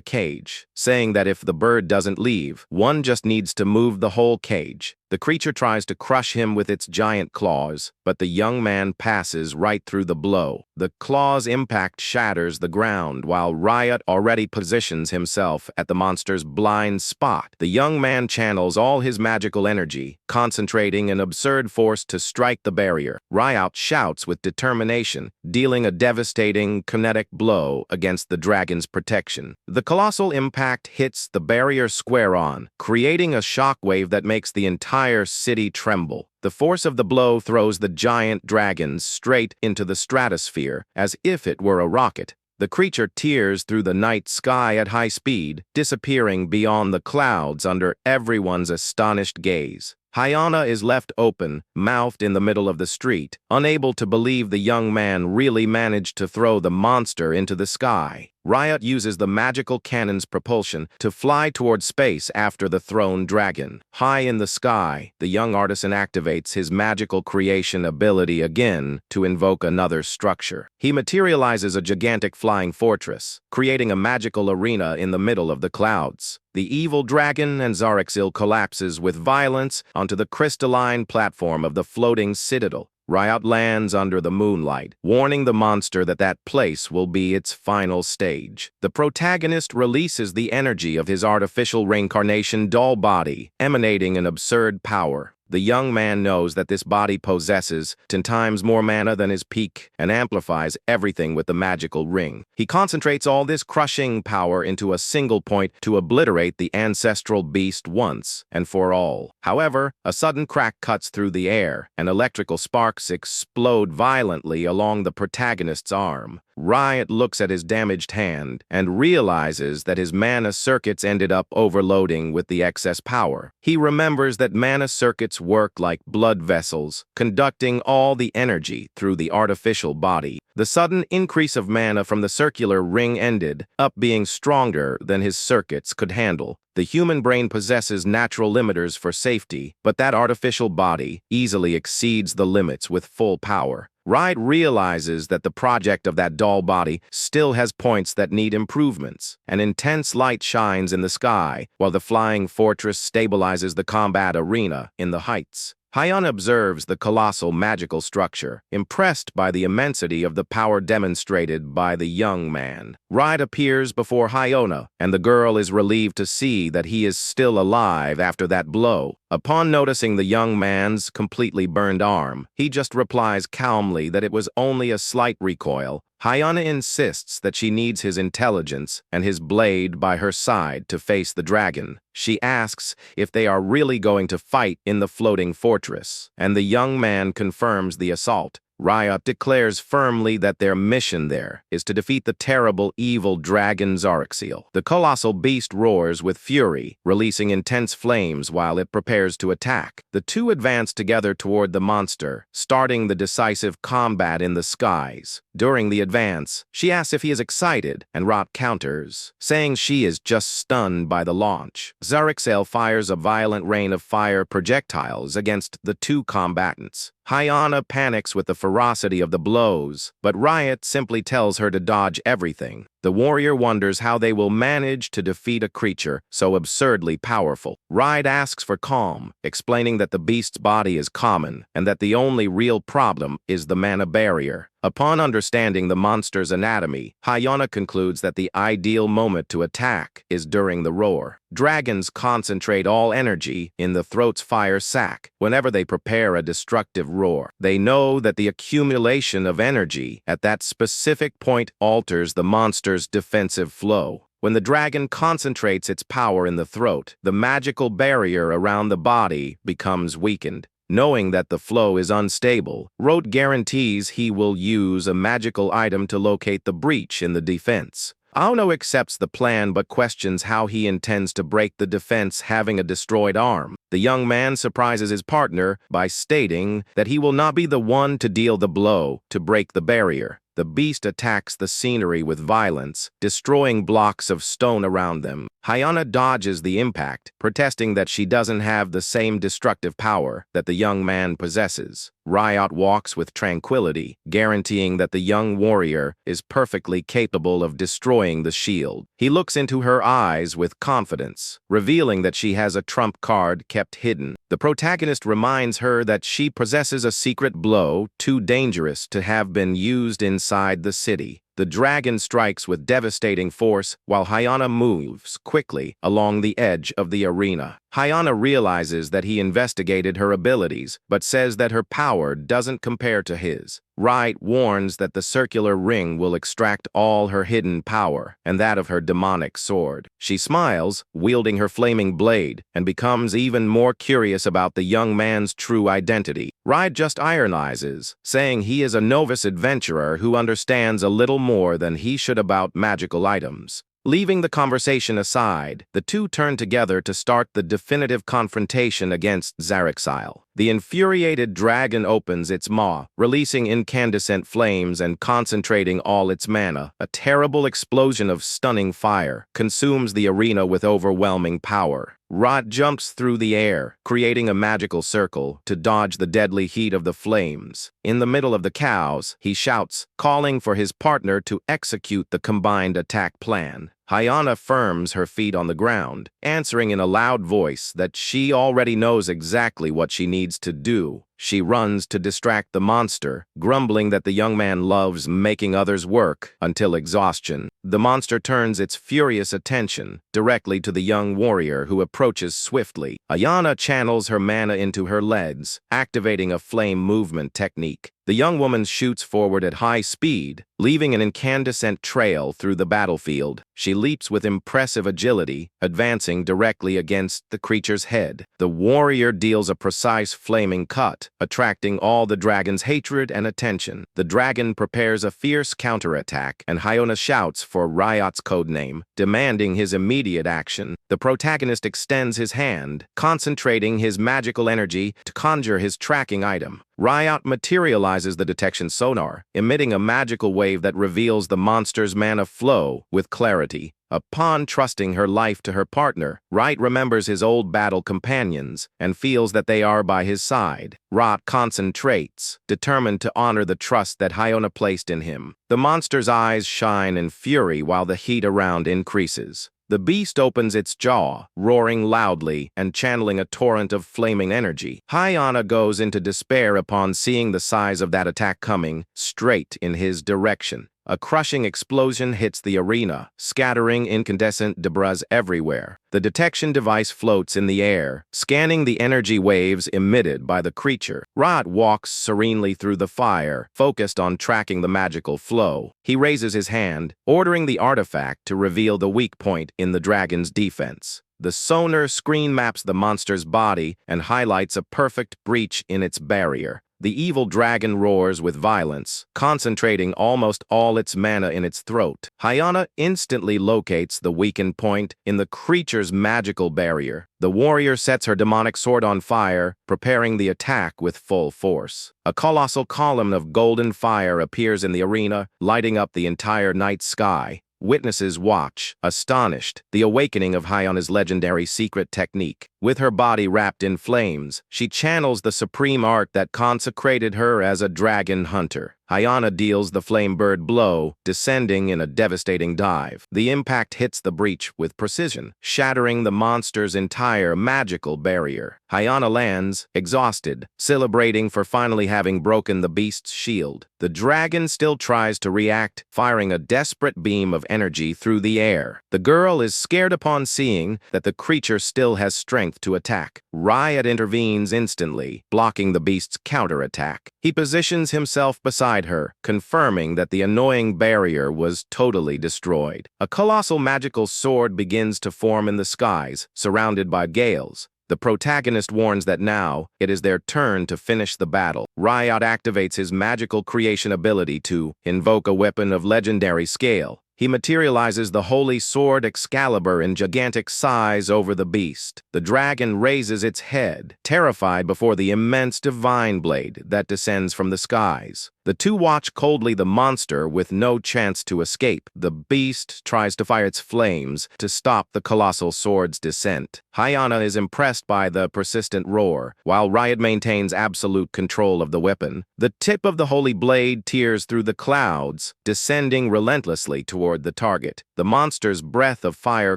cage, saying that if the bird doesn't leave, one just needs to move the whole cage. The creature tries to crush him with its giant claws, but the young man passes right through the blow. The claw's impact shatters the ground, while Ryot already positions himself at the monster's blind spot. The young man channels all his magical energy, concentrating an absurd force to strike the barrier. Ryot shouts with determination, dealing a devastating kinetic blow against the dragon's protection. The colossal impact hits the barrier square on, creating a shockwave that makes the entire city tremble. The force of the blow throws the giant dragon straight into the stratosphere, as if it were a rocket. The creature tears through the night sky at high speed, disappearing beyond the clouds under everyone's astonished gaze. Hyana is left open, mouthed in the middle of the street, unable to believe the young man really managed to throw the monster into the sky. Ryot uses the magical cannon's propulsion to fly toward space after the thrown dragon. High in the sky, the young artisan activates his magical creation ability again to invoke another structure. He materializes a gigantic flying fortress, creating a magical arena in the middle of the clouds. The evil dragon and Zarexil collapses with violence onto the crystalline platform of the floating citadel. Ryot lands under the moonlight, warning the monster that that place will be its final stage. The protagonist releases the energy of his artificial reincarnation doll body, emanating an absurd power. The young man knows that this body possesses 10 times more mana than his peak and amplifies everything with the magical ring. He concentrates all this crushing power into a single point to obliterate the ancestral beast once and for all. However, a sudden crack cuts through the air, and electrical sparks explode violently along the protagonist's arm. Ryot looks at his damaged hand and realizes that his mana circuits ended up overloading with the excess power. He remembers that mana circuits work like blood vessels, conducting all the energy through the artificial body. The sudden increase of mana from the circular ring ended up being stronger than his circuits could handle. The human brain possesses natural limiters for safety, but that artificial body easily exceeds the limits with full power. Ryot realizes that the project of that doll body still has points that need improvements. An intense light shines in the sky, while the flying fortress stabilizes the combat arena in the heights. Hyuna observes the colossal magical structure, impressed by the immensity of the power demonstrated by the young man. Ryot appears before Hyuna, and the girl is relieved to see that he is still alive after that blow. Upon noticing the young man's completely burned arm, he just replies calmly that it was only a slight recoil. Hyuna insists that she needs his intelligence and his blade by her side to face the dragon. She asks if they are really going to fight in the floating fortress, and the young man confirms the assault. Ryot declares firmly that their mission there is to defeat the terrible, evil dragon Zaraksil. The colossal beast roars with fury, releasing intense flames while it prepares to attack. The two advance together toward the monster, starting the decisive combat in the skies. During the advance, she asks if he is excited, and Ryot counters, saying she is just stunned by the launch. Zaraksil fires a violent rain of fire projectiles against the two combatants. Hyuna panics with the ferocity of the blows, but Ryot simply tells her to dodge everything. The warrior wonders how they will manage to defeat a creature so absurdly powerful. Ryot asks for calm, explaining that the beast's body is common and that the only real problem is the mana barrier. Upon understanding the monster's anatomy, Hyuna concludes that the ideal moment to attack is during the roar. Dragons concentrate all energy in the throat's fire sac whenever they prepare a destructive roar. They know that the accumulation of energy at that specific point alters the monster's defensive flow. When the dragon concentrates its power in the throat, the magical barrier around the body becomes weakened. Knowing that the flow is unstable, Ryot guarantees he will use a magical item to locate the breach in the defense. Aono accepts the plan but questions how he intends to break the defense having a destroyed arm. The young man surprises his partner by stating that he will not be the one to deal the blow to break the barrier. The beast attacks the scenery with violence, destroying blocks of stone around them. Hyuna dodges the impact, protesting that she doesn't have the same destructive power that the young man possesses. Ryot walks with tranquility, guaranteeing that the young warrior is perfectly capable of destroying the shield. He looks into her eyes with confidence, revealing that she has a trump card kept hidden. The protagonist reminds her that she possesses a secret blow too dangerous to have been used inside the city. The dragon strikes with devastating force while Hyuna moves quickly along the edge of the arena. Hyuna realizes that he investigated her abilities, but says that her power doesn't compare to his. Ryot warns that the circular ring will extract all her hidden power and that of her demonic sword. She smiles, wielding her flaming blade, and becomes even more curious about the young man's true identity. Ryot just ironizes, saying he is a novice adventurer who understands a little more than he should about magical items. Leaving the conversation aside, the two turn together to start the definitive confrontation against Zaraksil. The infuriated dragon opens its maw, releasing incandescent flames and concentrating all its mana. A terrible explosion of stunning fire consumes the arena with overwhelming power. Ryot jumps through the air, creating a magical circle to dodge the deadly heat of the flames. In the middle of the chaos, he shouts, calling for his partner to execute the combined attack plan. Hyuna firms her feet on the ground, answering in a loud voice that she already knows exactly what she needs to do. She runs to distract the monster, grumbling that the young man loves making others work until exhaustion. The monster turns its furious attention directly to the young warrior who approaches swiftly. Hyuna channels her mana into her legs, activating a flame movement technique. The young woman shoots forward at high speed, leaving an incandescent trail through the battlefield. She leaps with impressive agility, advancing directly against the creature's head. The warrior deals a precise flaming cut, attracting all the dragon's hatred and attention. The dragon prepares a fierce counterattack, and Hyuna shouts for Ryot's codename, demanding his immediate action. The protagonist extends his hand, concentrating his magical energy to conjure his tracking item. Ryot materializes the detection sonar, emitting a magical wave that reveals the monster's mana flow with clarity. Upon trusting her life to her partner, Ryot remembers his old battle companions and feels that they are by his side. Ryot concentrates, determined to honor the trust that Hyona placed in him. The monster's eyes shine in fury while the heat around increases. The beast opens its jaw, roaring loudly and channeling a torrent of flaming energy. Hyona goes into despair upon seeing the size of that attack coming straight in his direction. A crushing explosion hits the arena, scattering incandescent debris everywhere. The detection device floats in the air, scanning the energy waves emitted by the creature. Ryot walks serenely through the fire, focused on tracking the magical flow. He raises his hand, ordering the artifact to reveal the weak point in the dragon's defense. The sonar screen maps the monster's body and highlights a perfect breach in its barrier. The evil dragon roars with violence, concentrating almost all its mana in its throat. Hyona instantly locates the weakened point in the creature's magical barrier. The warrior sets her demonic sword on fire, preparing the attack with full force. A colossal column of golden fire appears in the arena, lighting up the entire night sky. Witnesses watch, astonished, the awakening of Hyona's legendary secret technique. With her body wrapped in flames, she channels the supreme art that consecrated her as a dragon hunter. Hyona deals the flame bird blow, descending in a devastating dive. The impact hits the breach with precision, shattering the monster's entire magical barrier. Hyona lands, exhausted, celebrating for finally having broken the beast's shield. The dragon still tries to react, firing a desperate beam of energy through the air. The girl is scared upon seeing that the creature still has strength to attack. Ryot intervenes instantly, blocking the beast's counterattack. He positions himself beside her, confirming that the annoying barrier was totally destroyed. A colossal magical sword begins to form in the skies, surrounded by gales. The protagonist warns that now it is their turn to finish the battle. Ryot activates his magical creation ability to invoke a weapon of legendary scale. He materializes the holy sword Excalibur in gigantic size over the beast. The dragon raises its head, terrified before the immense divine blade that descends from the skies. The two watch coldly the monster with no chance to escape. The beast tries to fire its flames to stop the colossal sword's descent. Hyona is impressed by the persistent roar, while Ryot maintains absolute control of the weapon. The tip of the holy blade tears through the clouds, descending relentlessly toward the target. The monster's breath of fire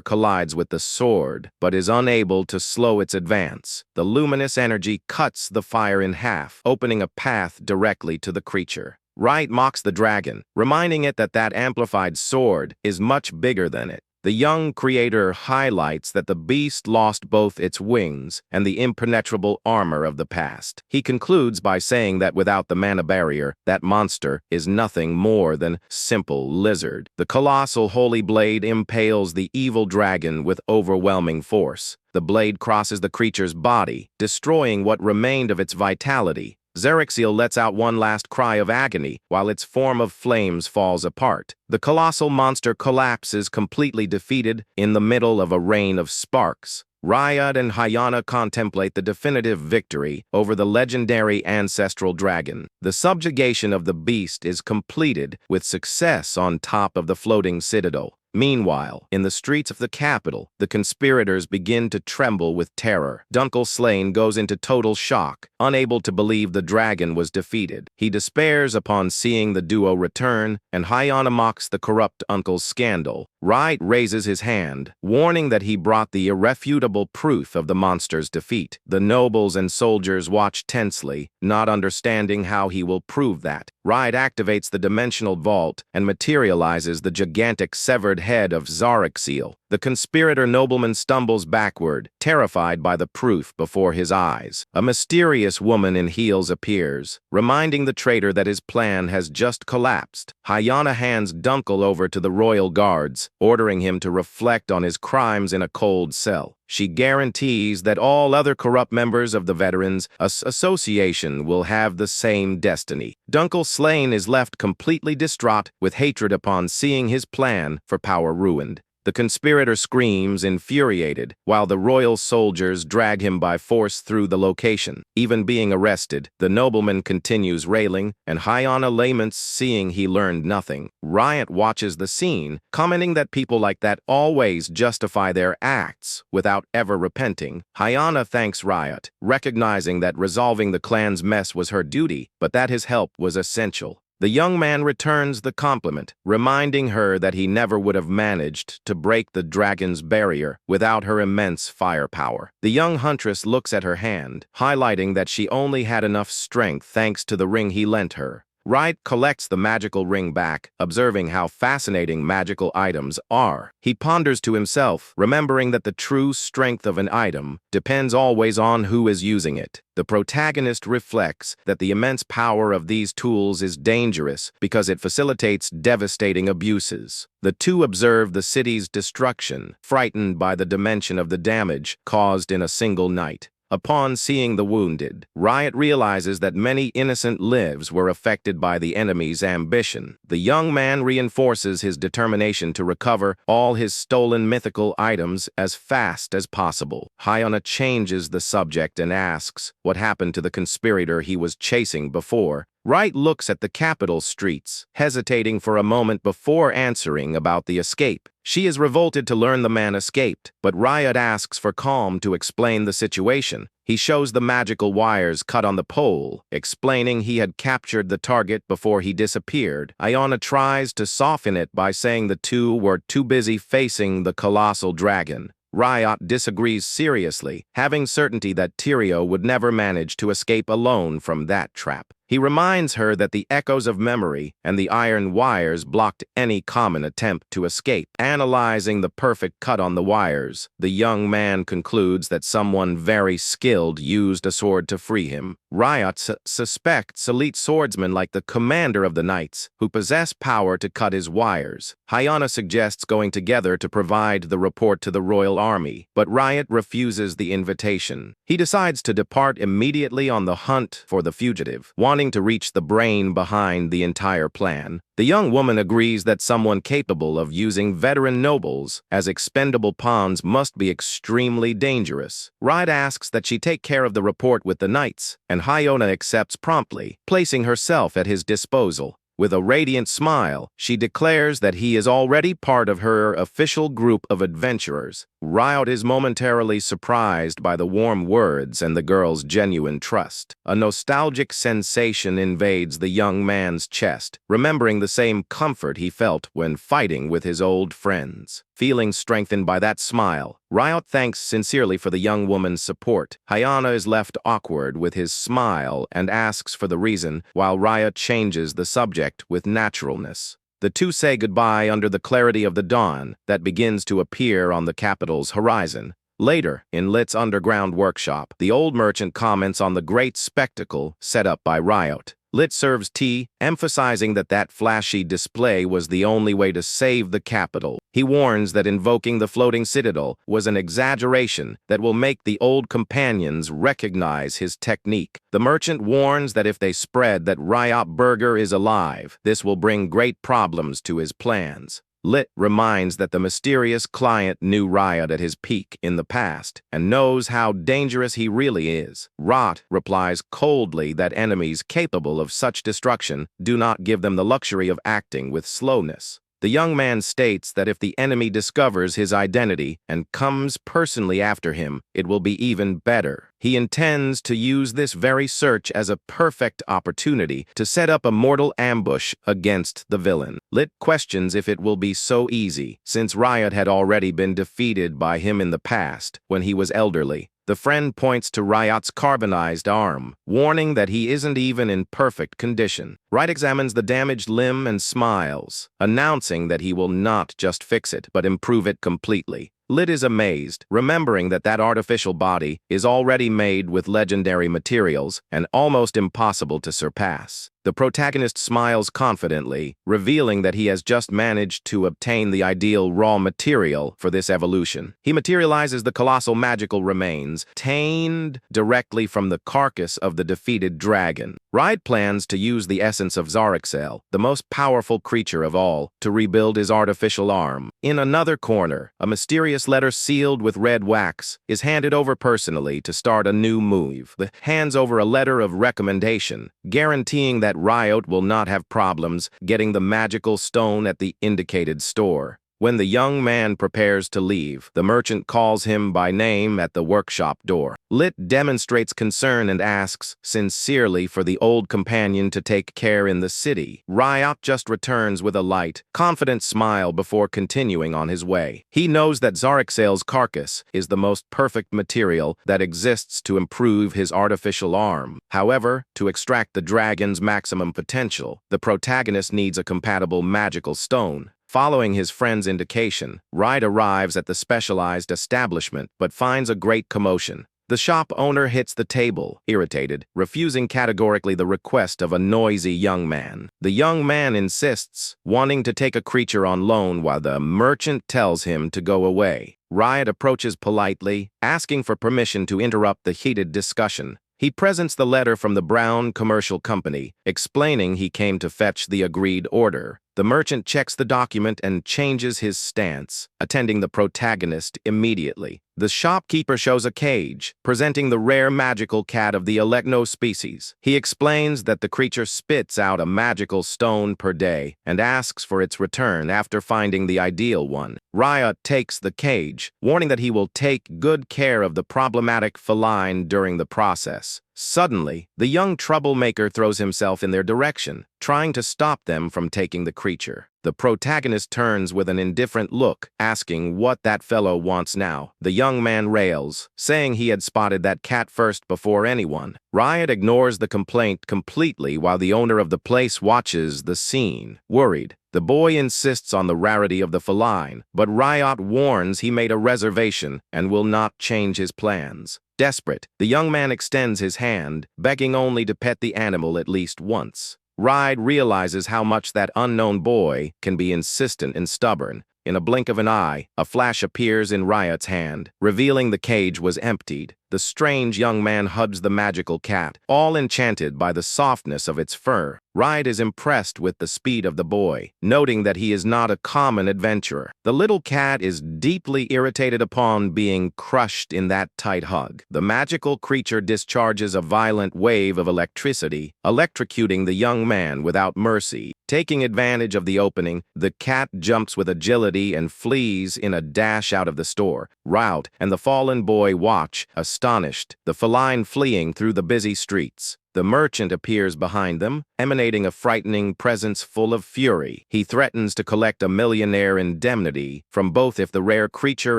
collides with the sword, but is unable to slow its advance. The luminous energy cuts the fire in half, opening a path directly to the creature. Ryot mocks the dragon, reminding it that amplified sword is much bigger than it. The young creator highlights that the beast lost both its wings and the impenetrable armor of the past. He concludes by saying that without the mana barrier, that monster is nothing more than simple lizard. The colossal holy blade impales the evil dragon with overwhelming force. The blade crosses the creature's body, destroying what remained of its vitality. Xerixiel lets out one last cry of agony while its form of flames falls apart. The colossal monster collapses completely defeated in the middle of a rain of sparks. Ryot and Hyona contemplate the definitive victory over the legendary ancestral dragon. The subjugation of the beast is completed with success on top of the floating citadel. Meanwhile, in the streets of the capital, the conspirators begin to tremble with terror. Dunkel Slain goes into total shock, unable to believe the dragon was defeated. He despairs upon seeing the duo return, and Hyona mocks the corrupt uncle's scandal. Ryot raises his hand, warning that he brought the irrefutable proof of the monster's defeat. The nobles and soldiers watch tensely, not understanding how he will prove that. Ryot activates the dimensional vault and materializes the gigantic severed head of Xerixiel. The conspirator nobleman stumbles backward, terrified by the proof before his eyes. A mysterious woman in heels appears, reminding the traitor that his plan has just collapsed. Hyona hands Dunkel over to the royal guards, ordering him to reflect on his crimes in a cold cell. She guarantees that all other corrupt members of the Veterans Association will have the same destiny. Dunkel Slain is left completely distraught with hatred upon seeing his plan for power ruined. The conspirator screams, infuriated, while the royal soldiers drag him by force through the location. Even being arrested, the nobleman continues railing, and Hyana laments seeing he learned nothing. Ryot watches the scene, commenting that people like that always justify their acts without ever repenting. Hyana thanks Ryot, recognizing that resolving the clan's mess was her duty, but that his help was essential. The young man returns the compliment, reminding her that he never would have managed to break the dragon's barrier without her immense firepower. The young huntress looks at her hand, highlighting that she only had enough strength thanks to the ring he lent her. Ryot collects the magical ring back, observing how fascinating magical items are. He ponders to himself, remembering that the true strength of an item depends always on who is using it. The protagonist reflects that the immense power of these tools is dangerous because it facilitates devastating abuses. The two observe the city's destruction, frightened by the dimension of the damage caused in a single night. Upon seeing the wounded, Ryot realizes that many innocent lives were affected by the enemy's ambition. The young man reinforces his determination to recover all his stolen mythical items as fast as possible. Hyana changes the subject and asks what happened to the conspirator he was chasing before. Ryot looks at the capital streets, hesitating for a moment before answering about the escape. She is revolted to learn the man escaped, but Ryot asks for calm to explain the situation. He shows the magical wires cut on the pole, explaining he had captured the target before he disappeared. Hyana tries to soften it by saying the two were too busy facing the colossal dragon. Ryot disagrees seriously, having certainty that Tyrio would never manage to escape alone from that trap. He reminds her that the echoes of memory and the iron wires blocked any common attempt to escape. Analyzing the perfect cut on the wires, the young man concludes that someone very skilled used a sword to free him. Ryot suspects elite swordsmen like the commander of the knights, who possess power to cut his wires. Hyana suggests going together to provide the report to the royal army, but Ryot refuses the invitation. He decides to depart immediately on the hunt for the fugitive, wanting to reach the brain behind the entire plan. The young woman agrees that someone capable of using veteran nobles as expendable pawns must be extremely dangerous. Ryot asks that she take care of the report with the knights, and Hyana accepts promptly, placing herself at his disposal. With a radiant smile, she declares that he is already part of her official group of adventurers. Ryot is momentarily surprised by the warm words and the girl's genuine trust. A nostalgic sensation invades the young man's chest, remembering the same comfort he felt when fighting with his old friends. Feeling strengthened by that smile, Ryot thanks sincerely for the young woman's support. Hyana is left awkward with his smile and asks for the reason, while Ryot changes the subject with naturalness. The two say goodbye under the clarity of the dawn that begins to appear on the capital's horizon. Later, in Lit's underground workshop, the old merchant comments on the great spectacle set up by Ryot. Lit serves tea, emphasizing that flashy display was the only way to save the capital. He warns that invoking the floating citadel was an exaggeration that will make the old companions recognize his technique. The merchant warns that if they spread that Ryot Burger is alive, this will bring great problems to his plans. Lit reminds that the mysterious client knew Ryot at his peak in the past and knows how dangerous he really is. Ryot replies coldly that enemies capable of such destruction do not give them the luxury of acting with slowness. The young man states that if the enemy discovers his identity and comes personally after him, it will be even better. He intends to use this very search as a perfect opportunity to set up a mortal ambush against the villain. Lit questions if it will be so easy, since Ryot had already been defeated by him in the past when he was elderly. The friend points to Ryot's carbonized arm, warning that he isn't even in perfect condition. Ryot examines the damaged limb and smiles, announcing that he will not just fix it, but improve it completely. Lit is amazed, remembering that artificial body is already made with legendary materials and almost impossible to surpass. The protagonist smiles confidently, revealing that he has just managed to obtain the ideal raw material for this evolution. He materializes the colossal magical remains, obtained directly from the carcass of the defeated dragon. Ryot plans to use the essence of Xaraxel, the most powerful creature of all, to rebuild his artificial arm. In another corner, a mysterious letter sealed with red wax is handed over personally to start a new move. The hands over a letter of recommendation, guaranteeing that Ryot will not have problems getting the magical stone at the indicated store. When the young man prepares to leave, the merchant calls him by name at the workshop door. Lit demonstrates concern and asks sincerely for the old companion to take care in the city. Ryot just returns with a light, confident smile before continuing on his way. He knows that Xaraxel's carcass is the most perfect material that exists to improve his artificial arm. However, to extract the dragon's maximum potential, the protagonist needs a compatible magical stone. Following his friend's indication, Ryot arrives at the specialized establishment but finds a great commotion. The shop owner hits the table, irritated, refusing categorically the request of a noisy young man. The young man insists, wanting to take a creature on loan while the merchant tells him to go away. Ryot approaches politely, asking for permission to interrupt the heated discussion. He presents the letter from the Brown Commercial Company, explaining he came to fetch the agreed order. The merchant checks the document and changes his stance, attending the protagonist immediately. The shopkeeper shows a cage, presenting the rare magical cat of the Elecno species. He explains that the creature spits out a magical stone per day and asks for its return after finding the ideal one. Ryot takes the cage, warning that he will take good care of the problematic feline during the process. Suddenly, the young troublemaker throws himself in their direction, trying to stop them from taking the creature. The protagonist turns with an indifferent look, asking what that fellow wants now. The young man rails, saying he had spotted that cat first before anyone. Ryot ignores the complaint completely while the owner of the place watches the scene. Worried, the boy insists on the rarity of the feline, but Ryot warns he made a reservation and will not change his plans. Desperate, the young man extends his hand, begging only to pet the animal at least once. Ryot realizes how much that unknown boy can be insistent and stubborn. In a blink of an eye, a flash appears in Ryot's hand, revealing the cage was emptied. The strange young man hugs the magical cat, all enchanted by the softness of its fur. Ryot is impressed with the speed of the boy, noting that he is not a common adventurer. The little cat is deeply irritated upon being crushed in that tight hug. The magical creature discharges a violent wave of electricity, electrocuting the young man without mercy. Taking advantage of the opening, the cat jumps with agility and flees in a dash out of the store. Ryot and the fallen boy watch, astonished, the feline fleeing through the busy streets. The merchant appears behind them, emanating a frightening presence full of fury. He threatens to collect a millionaire indemnity from both if the rare creature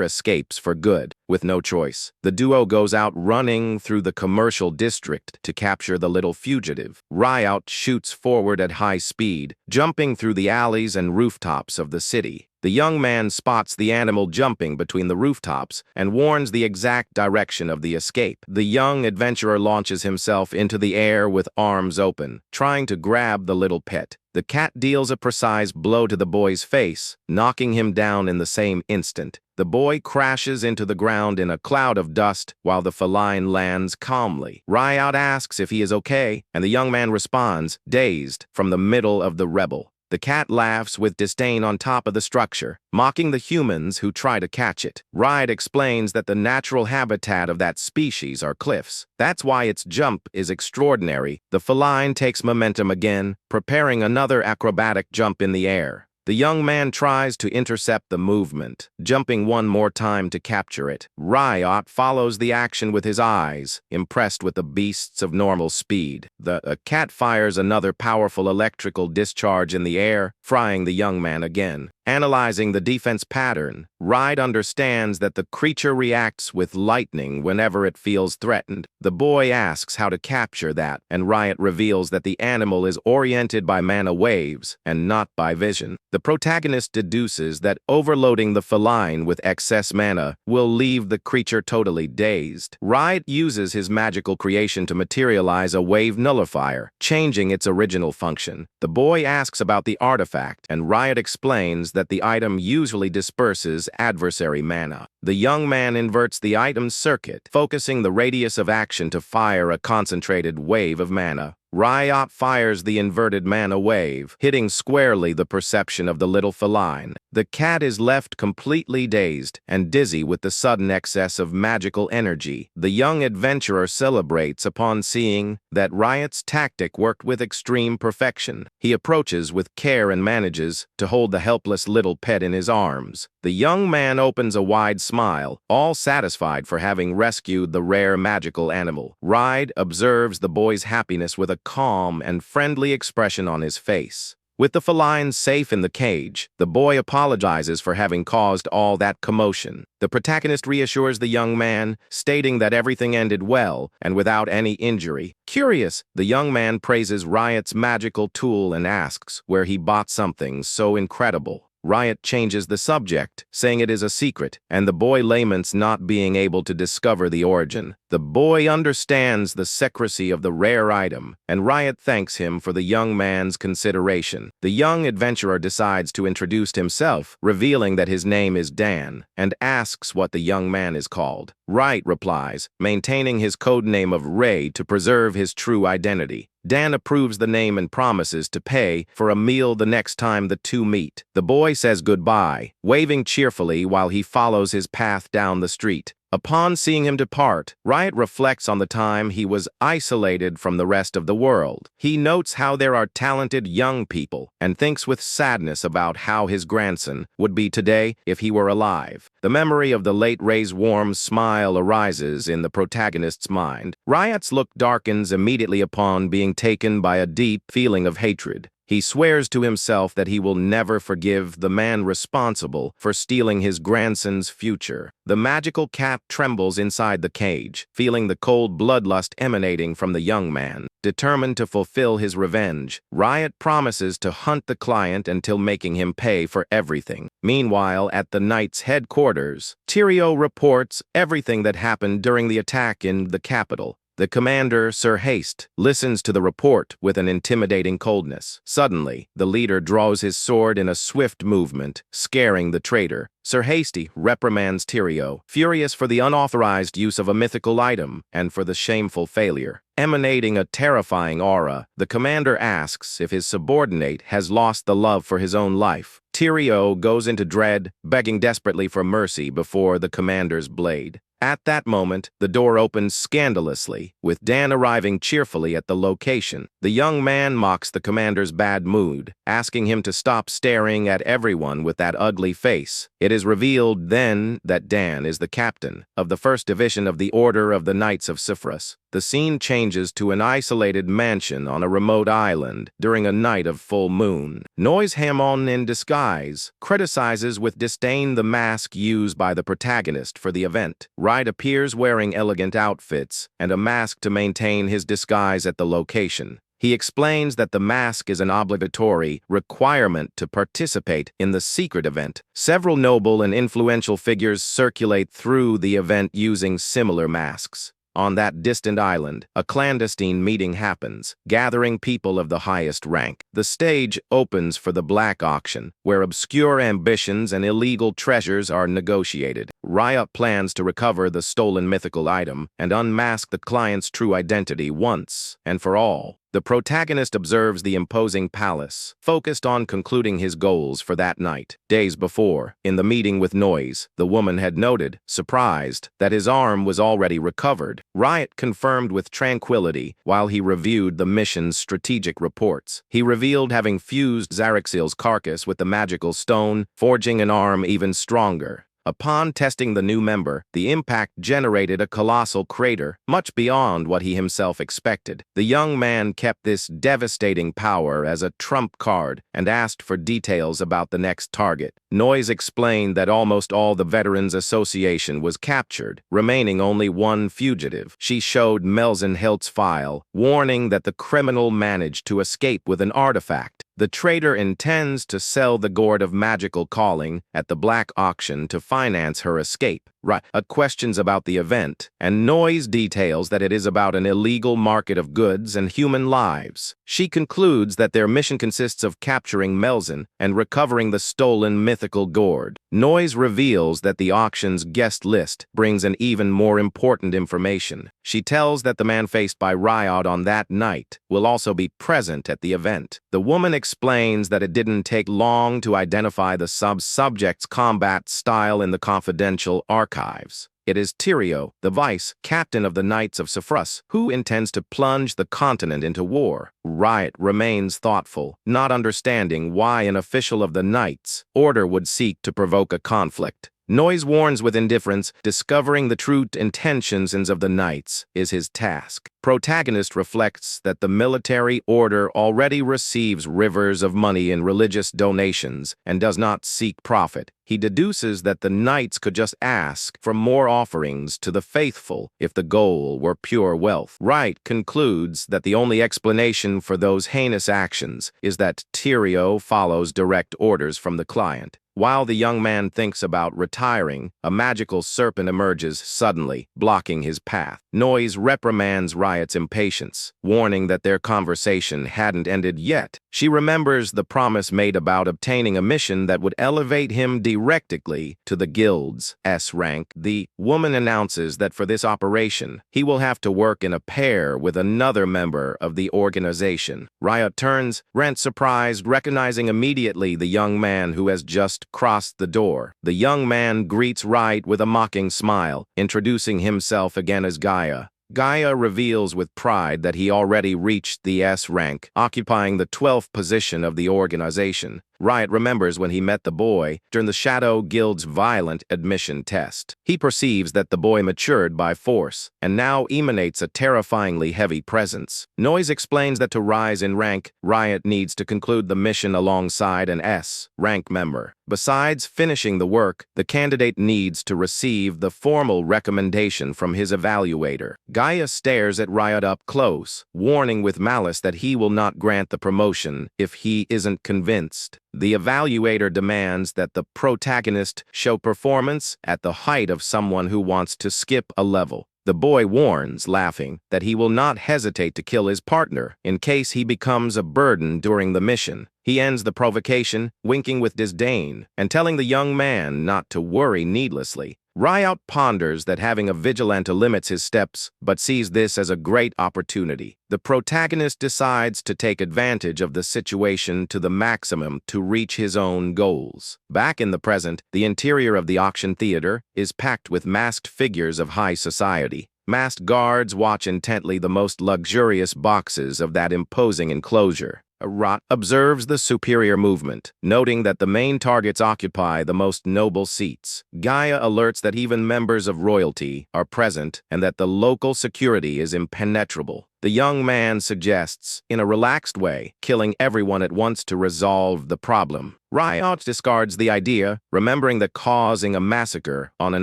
escapes for good. With no choice, the duo goes out running through the commercial district to capture the little fugitive. Ryot shoots forward at high speed, jumping through the alleys and rooftops of the city. The young man spots the animal jumping between the rooftops and warns the exact direction of the escape. The young adventurer launches himself into the air with arms open, trying to grab the little pet. The cat deals a precise blow to the boy's face, knocking him down in the same instant. The boy crashes into the ground in a cloud of dust while the feline lands calmly. Ryot asks if he is okay, and the young man responds, dazed, from the middle of the rebel. The cat laughs with disdain on top of the structure, mocking the humans who try to catch it. Ryot explains that the natural habitat of that species are cliffs. That's why its jump is extraordinary. The feline takes momentum again, preparing another acrobatic jump in the air. The young man tries to intercept the movement, jumping one more time to capture it. Ryot follows the action with his eyes, impressed with the beasts of normal speed. The cat fires another powerful electrical discharge in the air, frying the young man again. Analyzing the defense pattern, Ryot understands that the creature reacts with lightning whenever it feels threatened. The boy asks how to capture that, and Ryot reveals that the animal is oriented by mana waves and not by vision. The protagonist deduces that overloading the feline with excess mana will leave the creature totally dazed. Ryot uses his magical creation to materialize a wave nullifier, changing its original function. The boy asks about the artifact, and Ryot explains that the item usually disperses adversary mana. The young man inverts the item's circuit, focusing the radius of action to fire a concentrated wave of mana. Ryot fires the inverted mana wave, hitting squarely the perception of the little feline. The cat is left completely dazed and dizzy with the sudden excess of magical energy. The young adventurer celebrates upon seeing that Ryot's tactic worked with extreme perfection. He approaches with care and manages to hold the helpless little pet in his arms. The young man opens a wide smile, all satisfied for having rescued the rare magical animal. Ryot observes the boy's happiness with a calm and friendly expression on his face. With the feline safe in the cage, the boy apologizes for having caused all that commotion. The protagonist reassures the young man, stating that everything ended well and without any injury. Curious, the young man praises Ryot's magical tool and asks where he bought something so incredible. Ryot changes the subject, saying it is a secret, and the boy laments not being able to discover the origin. The boy understands the secrecy of the rare item, and Ryot thanks him for the young man's consideration. The young adventurer decides to introduce himself, revealing that his name is Dan, and asks what the young man is called. Ryot replies, maintaining his codename of Ray to preserve his true identity. Dan approves the name and promises to pay for a meal the next time the two meet. The boy says goodbye, waving cheerfully while he follows his path down the street. Upon seeing him depart, Ryot reflects on the time he was isolated from the rest of the world. He notes how there are talented young people and thinks with sadness about how his grandson would be today if he were alive. The memory of the late Ray's warm smile arises in the protagonist's mind. Ryot's look darkens immediately upon being taken by a deep feeling of hatred. He swears to himself that he will never forgive the man responsible for stealing his grandson's future. The magical cat trembles inside the cage, feeling the cold bloodlust emanating from the young man. Determined to fulfill his revenge, Ryot promises to hunt the client until making him pay for everything. Meanwhile, at the knight's headquarters, Tyrio reports everything that happened during the attack in the capital. The commander, Sir Haste, listens to the report with an intimidating coldness. Suddenly, the leader draws his sword in a swift movement, scaring the traitor. Sir Hasty reprimands Tyrio, furious for the unauthorized use of a mythical item and for the shameful failure. Emanating a terrifying aura, the commander asks if his subordinate has lost the love for his own life. Tyrio goes into dread, begging desperately for mercy before the commander's blade. At that moment, the door opens scandalously, with Dan arriving cheerfully at the location. The young man mocks the commander's bad mood, asking him to stop staring at everyone with that ugly face. It is revealed then that Dan is the captain of the First Division of the Order of the Knights of Cyprus. The scene changes to an isolated mansion on a remote island during a night of full moon. Noise Hamon in disguise criticizes with disdain the mask used by the protagonist for the event. Ryot appears wearing elegant outfits and a mask to maintain his disguise at the location. He explains that the mask is an obligatory requirement to participate in the secret event. Several noble and influential figures circulate through the event using similar masks. On that distant island, a clandestine meeting happens, gathering people of the highest rank. The stage opens for the black auction, where obscure ambitions and illegal treasures are negotiated. Ryot plans to recover the stolen mythical item and unmask the client's true identity once and for all. The protagonist observes the imposing palace, focused on concluding his goals for that night. Days before, in the meeting with Noise, the woman had noted, surprised, that his arm was already recovered. Ryot confirmed with tranquility while he reviewed the mission's strategic reports. He revealed having fused Xaraxil's carcass with the magical stone, forging an arm even stronger. Upon testing the new member, the impact generated a colossal crater, much beyond what he himself expected. The young man kept this devastating power as a trump card and asked for details about the next target. Noise explained that almost all the Veterans Association was captured, remaining only one fugitive. She showed Melzenhildt's file, warning that the criminal managed to escape with an artifact. The trader intends to sell the Gourd of Magical Calling at the black auction to finance her escape. Ryot questions about the event, and Noise details that it is about an illegal market of goods and human lives. She concludes that their mission consists of capturing Melzen and recovering the stolen mythical gourd. Noise reveals that the auction's guest list brings an even more important information. She tells that the man faced by Ryot on that night will also be present at the event. The woman explains that it didn't take long to identify the subject's combat style in the confidential archives. It is Tyrio, the vice captain of the Knights of Cyprus, who intends to plunge the continent into war. Ryot remains thoughtful, not understanding why an official of the Knights' Order would seek to provoke a conflict. Noise warns with indifference, discovering the true intentions of the Knights is his task. Protagonist reflects that the military order already receives rivers of money in religious donations and does not seek profit. He deduces that the Knights could just ask for more offerings to the faithful if the goal were pure wealth. Ryot concludes that the only explanation for those heinous actions is that Tyrio follows direct orders from the client. While the young man thinks about retiring, a magical serpent emerges suddenly, blocking his path. Noise reprimands Ryot's impatience, warning that their conversation hadn't ended yet. She remembers the promise made about obtaining a mission that would elevate him directly to the guild's S rank. The woman announces that for this operation, he will have to work in a pair with another member of the organization. Ryot turns, rent surprised, recognizing immediately the young man who has just crossed the door. The young man greets Ryot with a mocking smile, introducing himself again as Gaia. Gaia reveals with pride that he already reached the S rank, occupying the 12th position of the organization. Ryot remembers when he met the boy during the Shadow Guild's violent admission test. He perceives that the boy matured by force and now emanates a terrifyingly heavy presence. Noise explains that to rise in rank, Ryot needs to conclude the mission alongside an S rank member. Besides finishing the work, the candidate needs to receive the formal recommendation from his evaluator. Gaia stares at Ryot up close, warning with malice that he will not grant the promotion if he isn't convinced. The evaluator demands that the protagonist show performance at the height of someone who wants to skip a level. The boy warns, laughing, that he will not hesitate to kill his partner in case he becomes a burden during the mission. He ends the provocation, winking with disdain, and telling the young man not to worry needlessly. Ryot ponders that having a vigilante limits his steps, but sees this as a great opportunity. The protagonist decides to take advantage of the situation to the maximum to reach his own goals. Back in the present, the interior of the auction theater is packed with masked figures of high society. Masked guards watch intently the most luxurious boxes of that imposing enclosure. Ryot observes the superior movement, noting that the main targets occupy the most noble seats. Gaia alerts that even members of royalty are present and that the local security is impenetrable. The young man suggests, in a relaxed way, killing everyone at once to resolve the problem. Ryot discards the idea, remembering that causing a massacre on an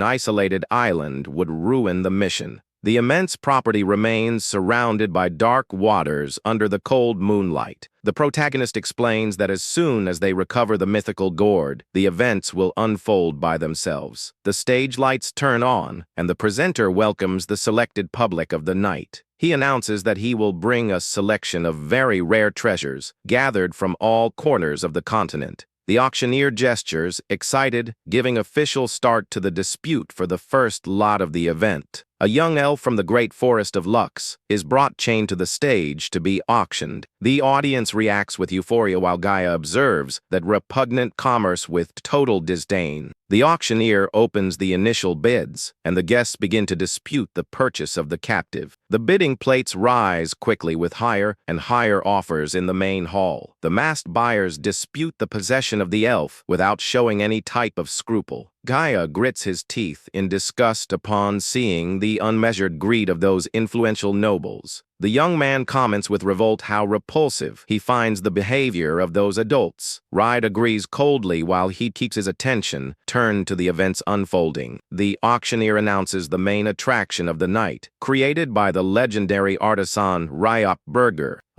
isolated island would ruin the mission. The immense property remains surrounded by dark waters under the cold moonlight. The protagonist explains that as soon as they recover the mythical gourd, the events will unfold by themselves. The stage lights turn on, and the presenter welcomes the selected public of the night. He announces that he will bring a selection of very rare treasures gathered from all corners of the continent. The auctioneer gestures, excited, giving official start to the dispute for the first lot of the event. A young elf from the great forest of Lux is brought chained to the stage to be auctioned. The audience reacts with euphoria while Gaia observes that repugnant commerce with total disdain. The auctioneer opens the initial bids, and the guests begin to dispute the purchase of the captive. The bidding plates rise quickly with higher and higher offers in the main hall. The masked buyers dispute the possession of the elf without showing any type of scruple. Gaia grits his teeth in disgust upon seeing the unmeasured greed of those influential nobles. The young man comments with revolt how repulsive he finds the behavior of those adults. Ryot agrees coldly while he keeps his attention turned to the events unfolding. The auctioneer announces the main attraction of the night, created by the legendary artisan Ryot.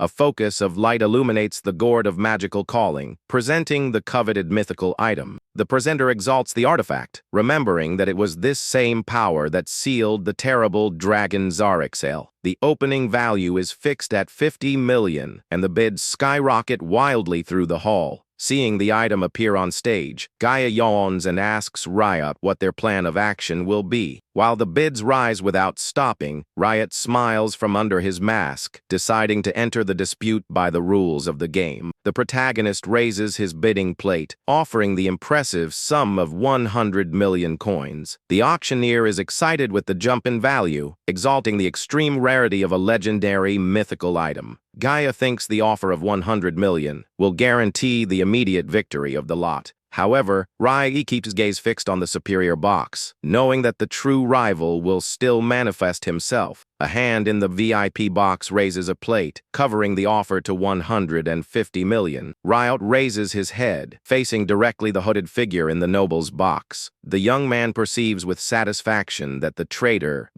A focus of light illuminates the gourd of magical calling, presenting the coveted mythical item. The presenter exalts the artifact, remembering that it was this same power that sealed the terrible dragon Zarixel. The opening value is fixed at 50 million, and the bids skyrocket wildly through the hall. Seeing the item appear on stage, Gaia yawns and asks Ryot what their plan of action will be. While the bids rise without stopping, Ryot smiles from under his mask, deciding to enter the dispute by the rules of the game. The protagonist raises his bidding plate, offering the impressive sum of 100 million coins. The auctioneer is excited with the jump in value, exalting the extreme rarity of a legendary mythical item. Gaia thinks the offer of 100 million will guarantee the immediate victory of the lot. However, Ryot keeps his gaze fixed on the superior box, knowing that the true rival will still manifest himself. A hand in the VIP box raises a plate, covering the offer to 150 million. Ryot raises his head, facing directly the hooded figure in the noble's box. The young man perceives with satisfaction that the trader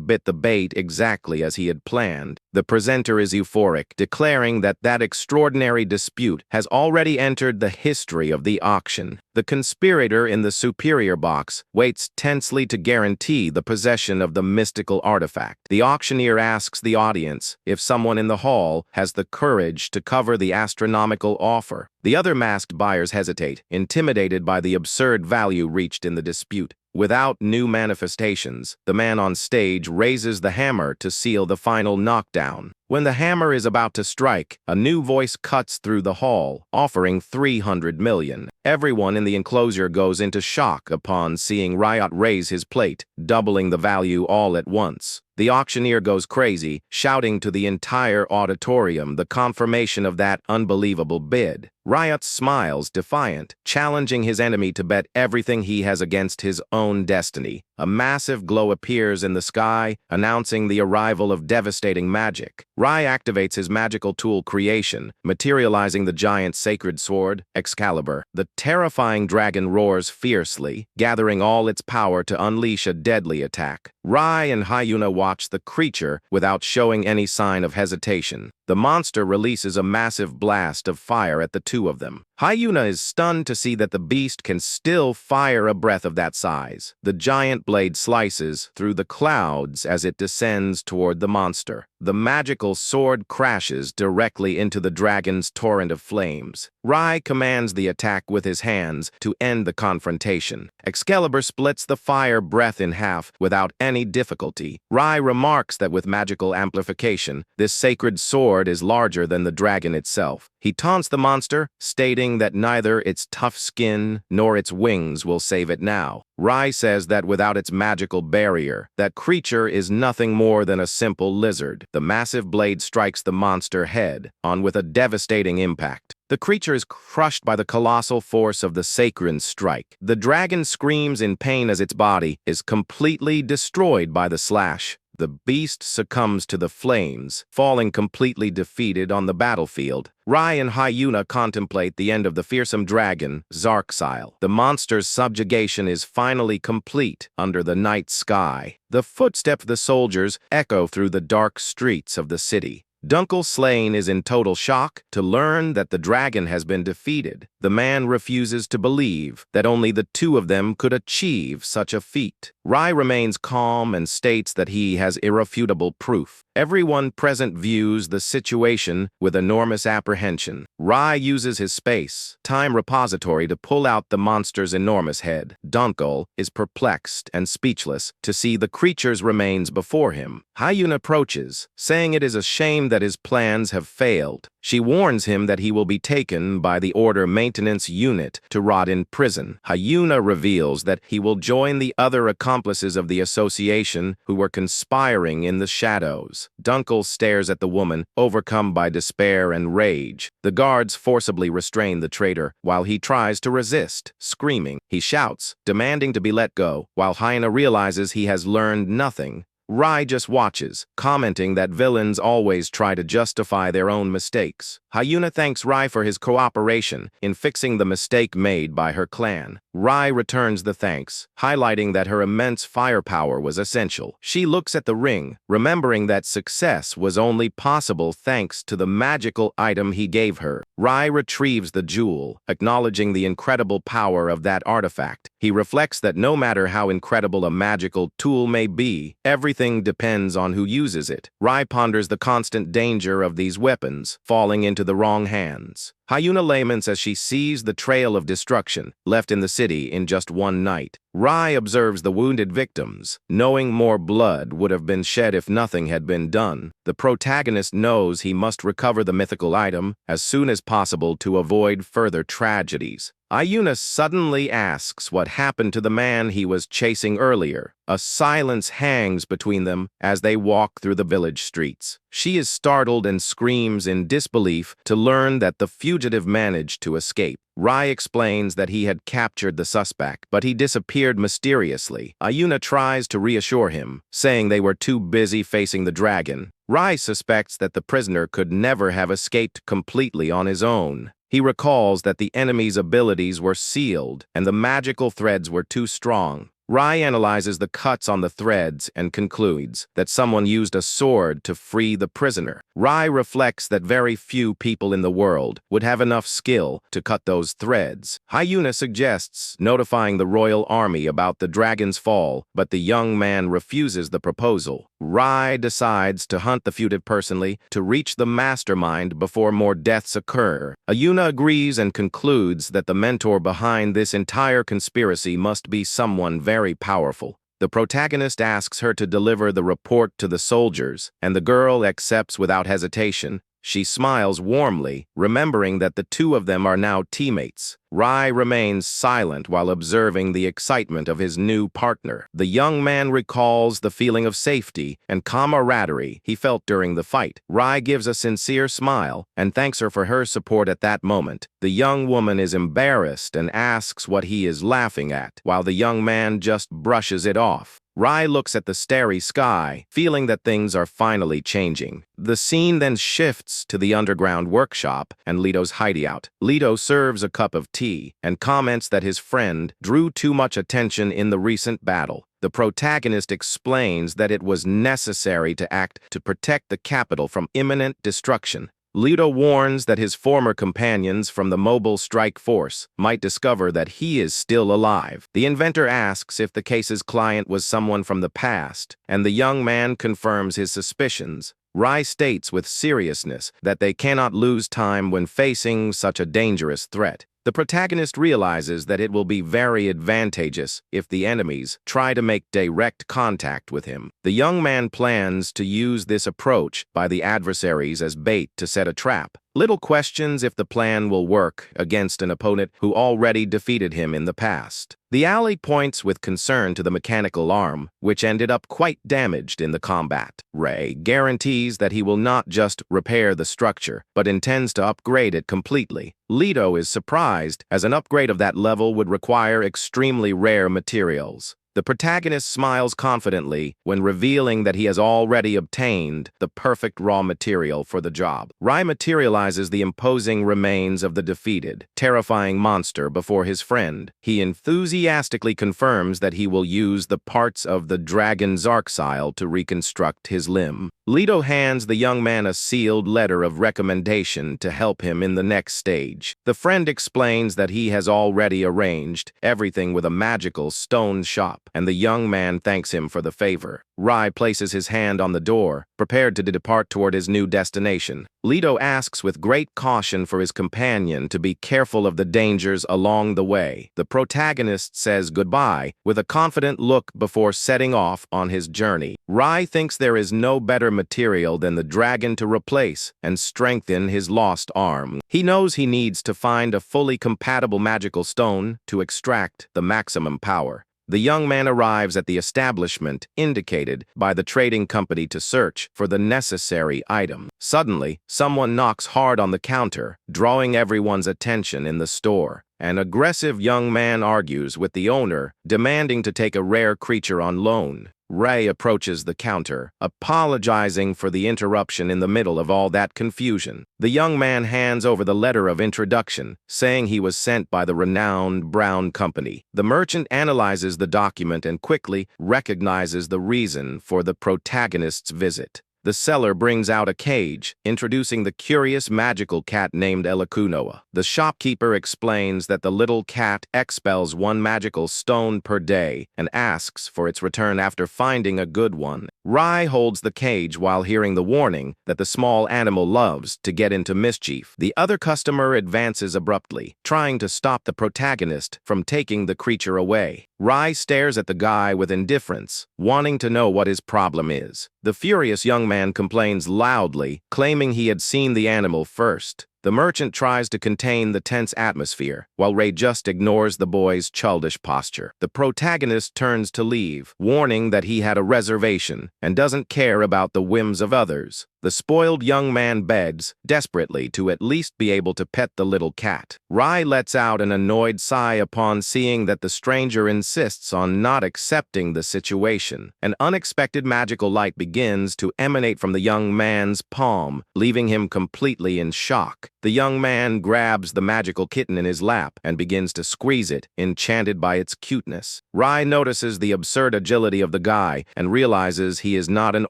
bit the bait exactly as he had planned. The presenter is euphoric, declaring that extraordinary dispute has already entered the history of the auction. The conspirator in the superior box waits tensely to guarantee the possession of the mystical artifact. The auctioneer asks the audience if someone in the hall has the courage to cover the astronomical offer. The other masked buyers hesitate, intimidated by the absurd value reached in the dispute. Without new manifestations, the man on stage raises the hammer to seal the final knockdown. When the hammer is about to strike, a new voice cuts through the hall, offering 300 million. Everyone in the enclosure goes into shock upon seeing Ryot raise his plate, doubling the value all at once. The auctioneer goes crazy, shouting to the entire auditorium the confirmation of that unbelievable bid. Ryot smiles defiant, challenging his enemy to bet everything he has against his own destiny. A massive glow appears in the sky, announcing the arrival of devastating magic. Ryot activates his magical tool creation, materializing the giant sacred sword, Excalibur. The terrifying dragon roars fiercely, gathering all its power to unleash a deadly attack. Ryot and Hyuna watch the creature without showing any sign of hesitation. The monster releases a massive blast of fire at the two of them. Hyuna is stunned to see that the beast can still fire a breath of that size. The giant blade slices through the clouds as it descends toward the monster. The magical sword crashes directly into the dragon's torrent of flames. Ryot commands the attack with his hands to end the confrontation. Excalibur splits the fire breath in half without any difficulty. Ryot remarks that with magical amplification, this sacred sword is larger than the dragon itself. He taunts the monster, stating that neither its tough skin nor its wings will save it now. Ryot says that without its magical barrier, that creature is nothing more than a simple lizard. The massive blade strikes the monster head on with a devastating impact. The creature is crushed by the colossal force of the sacred strike. The dragon screams in pain as its body is completely destroyed by the slash. The beast succumbs to the flames, falling completely defeated on the battlefield. Ryot and Hyuna contemplate the end of the fearsome dragon, Zarixel. The monster's subjugation is finally complete under the night sky. The footsteps of the soldiers echo through the dark streets of the city. Dunkel Slain is in total shock to learn that the dragon has been defeated. The man refuses to believe that only the two of them could achieve such a feat. Ryot remains calm and states that he has irrefutable proof. Everyone present views the situation with enormous apprehension. Ryot uses his space-time repository to pull out the monster's enormous head. Dunkel is perplexed and speechless to see the creature's remains before him. Hyuna approaches, saying it is a shame that his plans have failed. She warns him that he will be taken by the Order Maintenance Unit to rot in prison. Hyuna reveals that he will join the other accomplices of the association who were conspiring in the shadows. Dunkel stares at the woman, overcome by despair and rage. The guards forcibly restrain the traitor while he tries to resist, screaming. He shouts, demanding to be let go, while Hyuna realizes he has learned nothing. Rai just watches, commenting that villains always try to justify their own mistakes. Hyuna thanks Rai for his cooperation in fixing the mistake made by her clan. Rai returns the thanks, highlighting that her immense firepower was essential. She looks at the ring, remembering that success was only possible thanks to the magical item he gave her. Rai retrieves the jewel, acknowledging the incredible power of that artifact. He reflects that no matter how incredible a magical tool may be, everything depends on who uses it. Rai ponders the constant danger of these weapons, falling into the wrong hands. Hyuna laments as she sees the trail of destruction left in the city in just one night. Rai observes the wounded victims, knowing more blood would have been shed if nothing had been done. The protagonist knows he must recover the mythical item as soon as possible to avoid further tragedies. Hyuna suddenly asks what happened to the man he was chasing earlier. A silence hangs between them as they walk through the village streets. She is startled and screams in disbelief to learn that the fugitive managed to escape. Rai explains that he had captured the suspect, but he disappeared mysteriously. Hyuna tries to reassure him, saying they were too busy facing the dragon. Rai suspects that the prisoner could never have escaped completely on his own. He recalls that the enemy's abilities were sealed and the magical threads were too strong. Rai analyzes the cuts on the threads and concludes that someone used a sword to free the prisoner. Rai reflects that very few people in the world would have enough skill to cut those threads. Hyuna suggests notifying the royal army about the dragon's fall, but the young man refuses the proposal. Rai decides to hunt the fugitive personally to reach the mastermind before more deaths occur. Hyuna agrees and concludes that the mentor behind this entire conspiracy must be someone very powerful. The protagonist asks her to deliver the report to the soldiers, and the girl accepts without hesitation. She smiles warmly, remembering that the two of them are now teammates. Rai remains silent while observing the excitement of his new partner. The young man recalls the feeling of safety and camaraderie he felt during the fight. Rai gives a sincere smile and thanks her for her support at that moment. The young woman is embarrassed and asks what he is laughing at, while the young man just brushes it off. Rai looks at the starry sky, feeling that things are finally changing. The scene then shifts to the underground workshop and Lito's hideout. Lito serves a cup of tea and comments that his friend drew too much attention in the recent battle. The protagonist explains that it was necessary to act to protect the capital from imminent destruction. Lito warns that his former companions from the mobile strike force might discover that he is still alive. The inventor asks if the case's client was someone from the past, and the young man confirms his suspicions. Rai states with seriousness that they cannot lose time when facing such a dangerous threat. The protagonist realizes that it will be very advantageous if the enemies try to make direct contact with him. The young man plans to use this approach by the adversaries as bait to set a trap. Little questions if the plan will work against an opponent who already defeated him in the past. The ally points with concern to the mechanical arm, which ended up quite damaged in the combat. Ray guarantees that he will not just repair the structure, but intends to upgrade it completely. Lito is surprised, as an upgrade of that level would require extremely rare materials. The protagonist smiles confidently when revealing that he has already obtained the perfect raw material for the job. Rai materializes the imposing remains of the defeated, terrifying monster before his friend. He enthusiastically confirms that he will use the parts of the dragon's arxile to reconstruct his limb. Lito hands the young man a sealed letter of recommendation to help him in the next stage. The friend explains that he has already arranged everything with a magical stone shop, and the young man thanks him for the favor. Rai places his hand on the door, prepared to depart toward his new destination. Lito asks with great caution for his companion to be careful of the dangers along the way. The protagonist says goodbye with a confident look before setting off on his journey. Rai thinks there is no better material than the dragon to replace and strengthen his lost arm. He knows he needs to find a fully compatible magical stone to extract the maximum power. The young man arrives at the establishment indicated by the trading company to search for the necessary item. Suddenly, someone knocks hard on the counter, drawing everyone's attention in the store. An aggressive young man argues with the owner, demanding to take a rare creature on loan. Ray approaches the counter, apologizing for the interruption in the middle of all that confusion. The young man hands over the letter of introduction, saying he was sent by the renowned Brown Company. The merchant analyzes the document and quickly recognizes the reason for the protagonist's visit. The seller brings out a cage, introducing the curious magical cat named Elakunoa. The shopkeeper explains that the little cat expels one magical stone per day and asks for its return after finding a good one. Rai holds the cage while hearing the warning that the small animal loves to get into mischief. The other customer advances abruptly, trying to stop the protagonist from taking the creature away. Rai stares at the guy with indifference, wanting to know what his problem is. The furious young man complains loudly, claiming he had seen the animal first. The merchant tries to contain the tense atmosphere, while Ray just ignores the boy's childish posture. The protagonist turns to leave, warning that he had a reservation and doesn't care about the whims of others. The spoiled young man begs, desperately, to at least be able to pet the little cat. Rai lets out an annoyed sigh upon seeing that the stranger insists on not accepting the situation. An unexpected magical light begins to emanate from the young man's palm, leaving him completely in shock. The young man grabs the magical kitten in his lap and begins to squeeze it, enchanted by its cuteness. Rai notices the absurd agility of the guy and realizes he is not an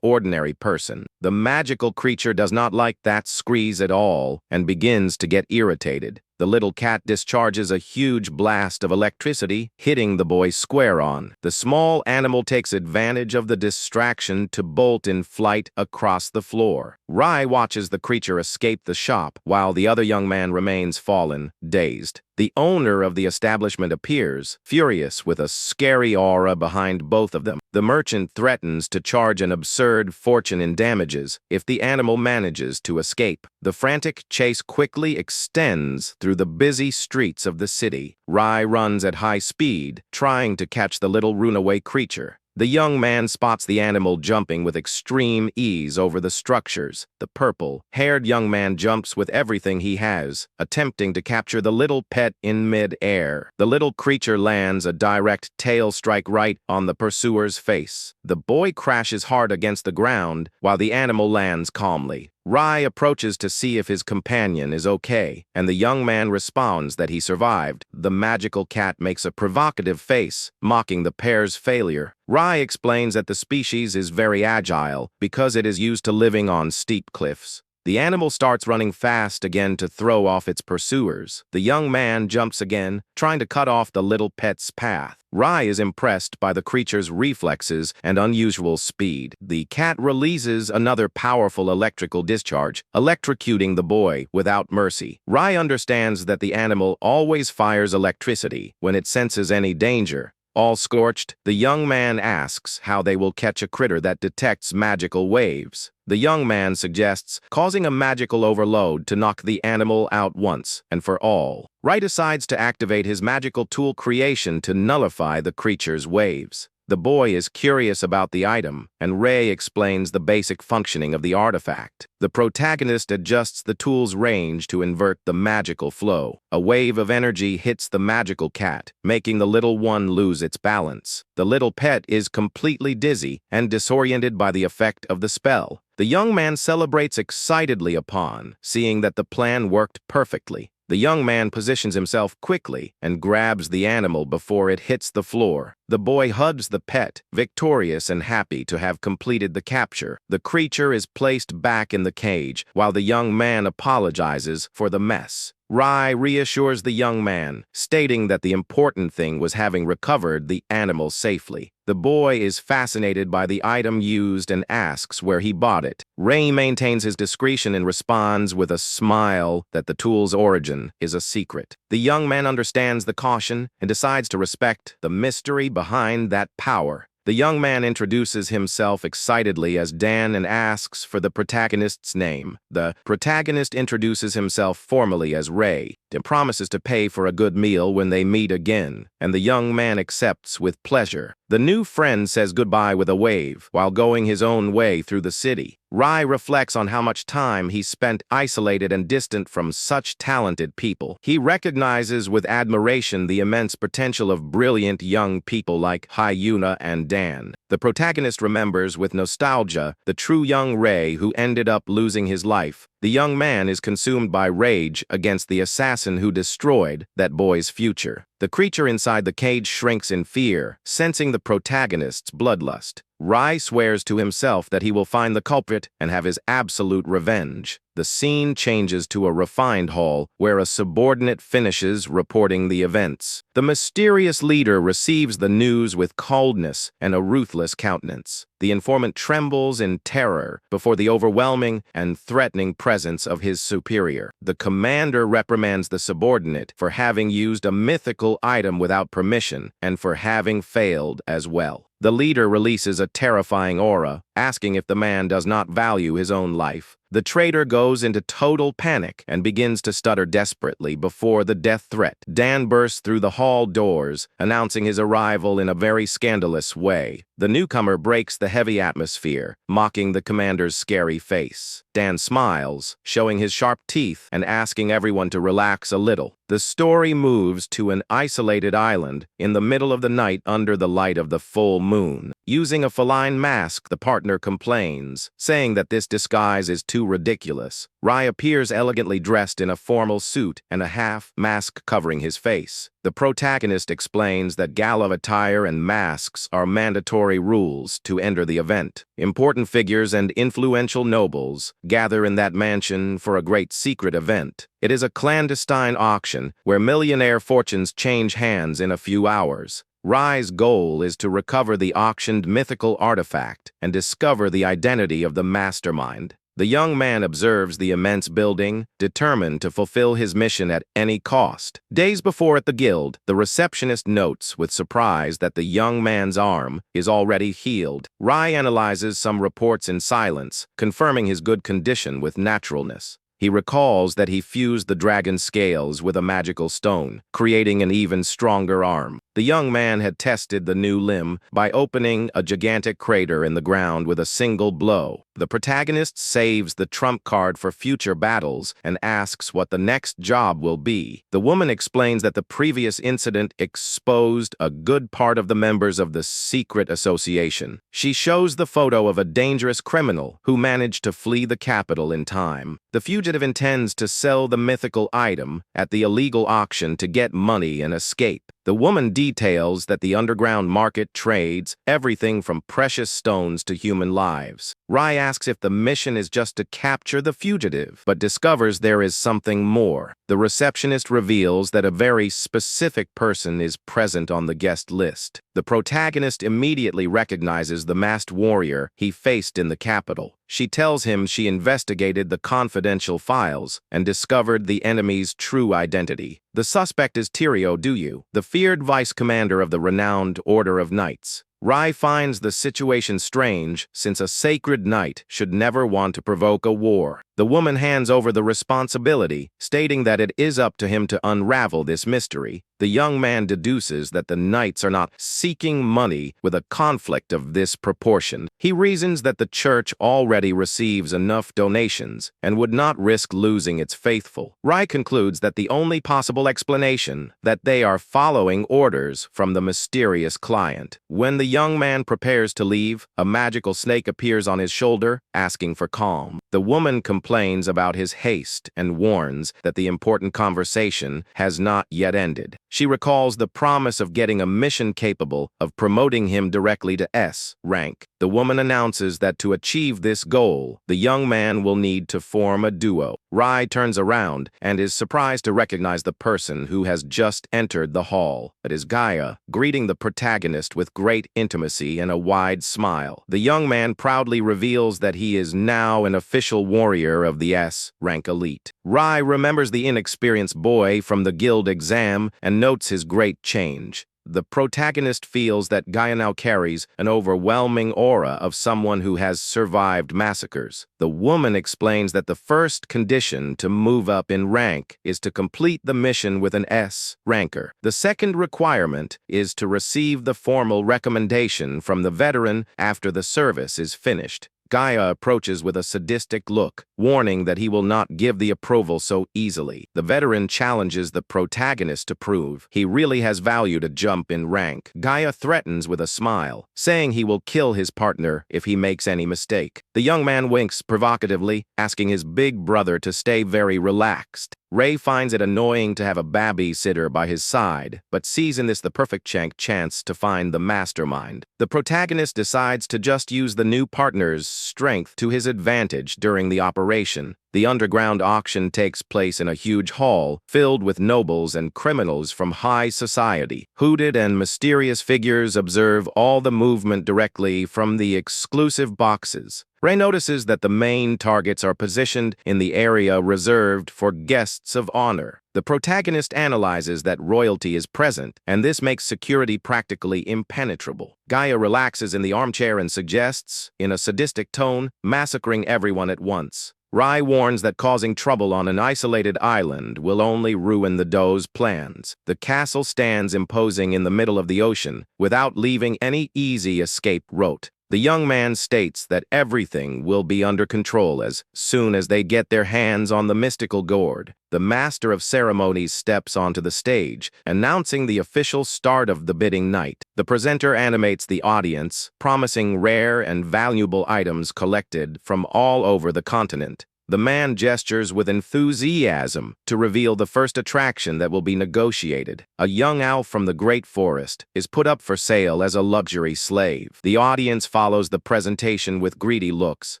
ordinary person. The magical creature does not like that squeeze at all and begins to get irritated. The little cat discharges a huge blast of electricity, hitting the boy square on. The small animal takes advantage of the distraction to bolt in flight across the floor. Rai watches the creature escape the shop, while the other young man remains fallen, dazed. The owner of the establishment appears, furious with a scary aura behind both of them. The merchant threatens to charge an absurd fortune in damages if the animal manages to escape. The frantic chase quickly extends through the busy streets of the city. Rai runs at high speed, trying to catch the little runaway creature. The young man spots the animal jumping with extreme ease over the structures. The purple-haired young man jumps with everything he has, attempting to capture the little pet in mid-air. The little creature lands a direct tail strike right on the pursuer's face. The boy crashes hard against the ground while the animal lands calmly. Rai approaches to see if his companion is okay, and the young man responds that he survived. The magical cat makes a provocative face, mocking the pair's failure. Rai explains that the species is very agile because it is used to living on steep cliffs. The animal starts running fast again to throw off its pursuers. The young man jumps again, trying to cut off the little pet's path. Rai is impressed by the creature's reflexes and unusual speed. The cat releases another powerful electrical discharge, electrocuting the boy without mercy. Rai understands that the animal always fires electricity when it senses any danger. All scorched, the young man asks how they will catch a critter that detects magical waves. The young man suggests causing a magical overload to knock the animal out once and for all. Rai decides to activate his magical tool creation to nullify the creature's waves. The boy is curious about the item, and Ray explains the basic functioning of the artifact. The protagonist adjusts the tool's range to invert the magical flow. A wave of energy hits the magical cat, making the little one lose its balance. The little pet is completely dizzy and disoriented by the effect of the spell. The young man celebrates excitedly upon seeing that the plan worked perfectly. The young man positions himself quickly and grabs the animal before it hits the floor. The boy hugs the pet, victorious and happy to have completed the capture. The creature is placed back in the cage, while the young man apologizes for the mess. Rai reassures the young man, stating that the important thing was having recovered the animal safely. The boy is fascinated by the item used and asks where he bought it. Ray maintains his discretion and responds with a smile that the tool's origin is a secret. The young man understands the caution and decides to respect the mystery behind that power. The young man introduces himself excitedly as Dan and asks for the protagonist's name. The protagonist introduces himself formally as Ray and promises to pay for a good meal when they meet again, and the young man accepts with pleasure. The new friend says goodbye with a wave while going his own way through the city. Rai reflects on how much time he spent isolated and distant from such talented people. He recognizes with admiration the immense potential of brilliant young people like Hyuna and Dan. The protagonist remembers with nostalgia the true young Ray who ended up losing his life. The young man is consumed by rage against the assassin who destroyed that boy's future. The creature inside the cage shrinks in fear, sensing the protagonist's bloodlust. Rai swears to himself that he will find the culprit and have his absolute revenge. The scene changes to a refined hall where a subordinate finishes reporting the events. The mysterious leader receives the news with coldness and a ruthless countenance. The informant trembles in terror before the overwhelming and threatening presence of his superior. The commander reprimands the subordinate for having used a mythical item without permission and for having failed as well. The leader releases a terrifying aura, asking if the man does not value his own life. The traitor goes into total panic and begins to stutter desperately before the death threat. Dan bursts through the hall doors, announcing his arrival in a very scandalous way. The newcomer breaks the heavy atmosphere, mocking the commander's scary face. Dan smiles, showing his sharp teeth and asking everyone to relax a little. The story moves to an isolated island in the middle of the night under the light of the full moon. Using a feline mask, the partner complains, saying that this disguise is too ridiculous. Rai appears elegantly dressed in a formal suit and a half-mask covering his face. The protagonist explains that gala attire and masks are mandatory rules to enter the event. Important figures and influential nobles gather in that mansion for a great secret event. It is a clandestine auction where millionaire fortunes change hands in a few hours. Rai's goal is to recover the auctioned mythical artifact and discover the identity of the mastermind. The young man observes the immense building, determined to fulfill his mission at any cost. Days before at the guild, the receptionist notes with surprise that the young man's arm is already healed. Rai analyzes some reports in silence, confirming his good condition with naturalness. He recalls that he fused the dragon's scales with a magical stone, creating an even stronger arm. The young man had tested the new limb by opening a gigantic crater in the ground with a single blow. The protagonist saves the trump card for future battles and asks what the next job will be. The woman explains that the previous incident exposed a good part of the members of the secret association. She shows the photo of a dangerous criminal who managed to flee the capital in time. The fugitive intends to sell the mythical item at the illegal auction to get money and escape. The woman details that the underground market trades everything from precious stones to human lives. Rai asks if the mission is just to capture the fugitive, but discovers there is something more. The receptionist reveals that a very specific person is present on the guest list. The protagonist immediately recognizes the masked warrior he faced in the capital. She tells him she investigated the confidential files and discovered the enemy's true identity. The suspect is Tyrio Duyu, the feared vice commander of the renowned Order of Knights. Rai finds the situation strange, since a sacred knight should never want to provoke a war. The woman hands over the responsibility, stating that it is up to him to unravel this mystery. The young man deduces that the knights are not seeking money with a conflict of this proportion. He reasons that the church already receives enough donations and would not risk losing its faithful. Rai concludes that the only possible explanation that they are following orders from the mysterious client. When the young man prepares to leave, a magical snake appears on his shoulder, asking for calm. The woman complains about his haste and warns that the important conversation has not yet ended. She recalls the promise of getting a mission capable of promoting him directly to S rank. The woman announces that to achieve this goal, the young man will need to form a duo. Rai turns around and is surprised to recognize the person who has just entered the hall. It is Gaia, greeting the protagonist with great intimacy and a wide smile. The young man proudly reveals that he is now an official warrior of the S rank elite. Rai remembers the inexperienced boy from the guild exam and notes his great change. The protagonist feels that Gaia now carries an overwhelming aura of someone who has survived massacres. The woman explains that the first condition to move up in rank is to complete the mission with an S ranker. The second requirement is to receive the formal recommendation from the veteran after the service is finished. Gaia approaches with a sadistic look, warning that he will not give the approval so easily. The veteran challenges the protagonist to prove he really has value to jump in rank. Gaia threatens with a smile, saying he will kill his partner if he makes any mistake. The young man winks provocatively, asking his big brother to stay very relaxed. Ray finds it annoying to have a babysitter by his side, but sees in this the perfect chance to find the mastermind. The protagonist decides to just use the new partner's strength to his advantage during the operation. The underground auction takes place in a huge hall filled with nobles and criminals from high society. Hooded and mysterious figures observe all the movement directly from the exclusive boxes. Ray notices that the main targets are positioned in the area reserved for guests of honor. The protagonist analyzes that royalty is present, and this makes security practically impenetrable. Gaia relaxes in the armchair and suggests, in a sadistic tone, massacring everyone at once. Rai warns that causing trouble on an isolated island will only ruin the Doe's plans. The castle stands imposing in the middle of the ocean, without leaving any easy escape route. The young man states that everything will be under control as soon as they get their hands on the mystical gourd. The master of ceremonies steps onto the stage, announcing the official start of the bidding night. The presenter animates the audience, promising rare and valuable items collected from all over the continent. The man gestures with enthusiasm to reveal the first attraction that will be negotiated. A young elf from the Great Forest is put up for sale as a luxury slave. The audience follows the presentation with greedy looks,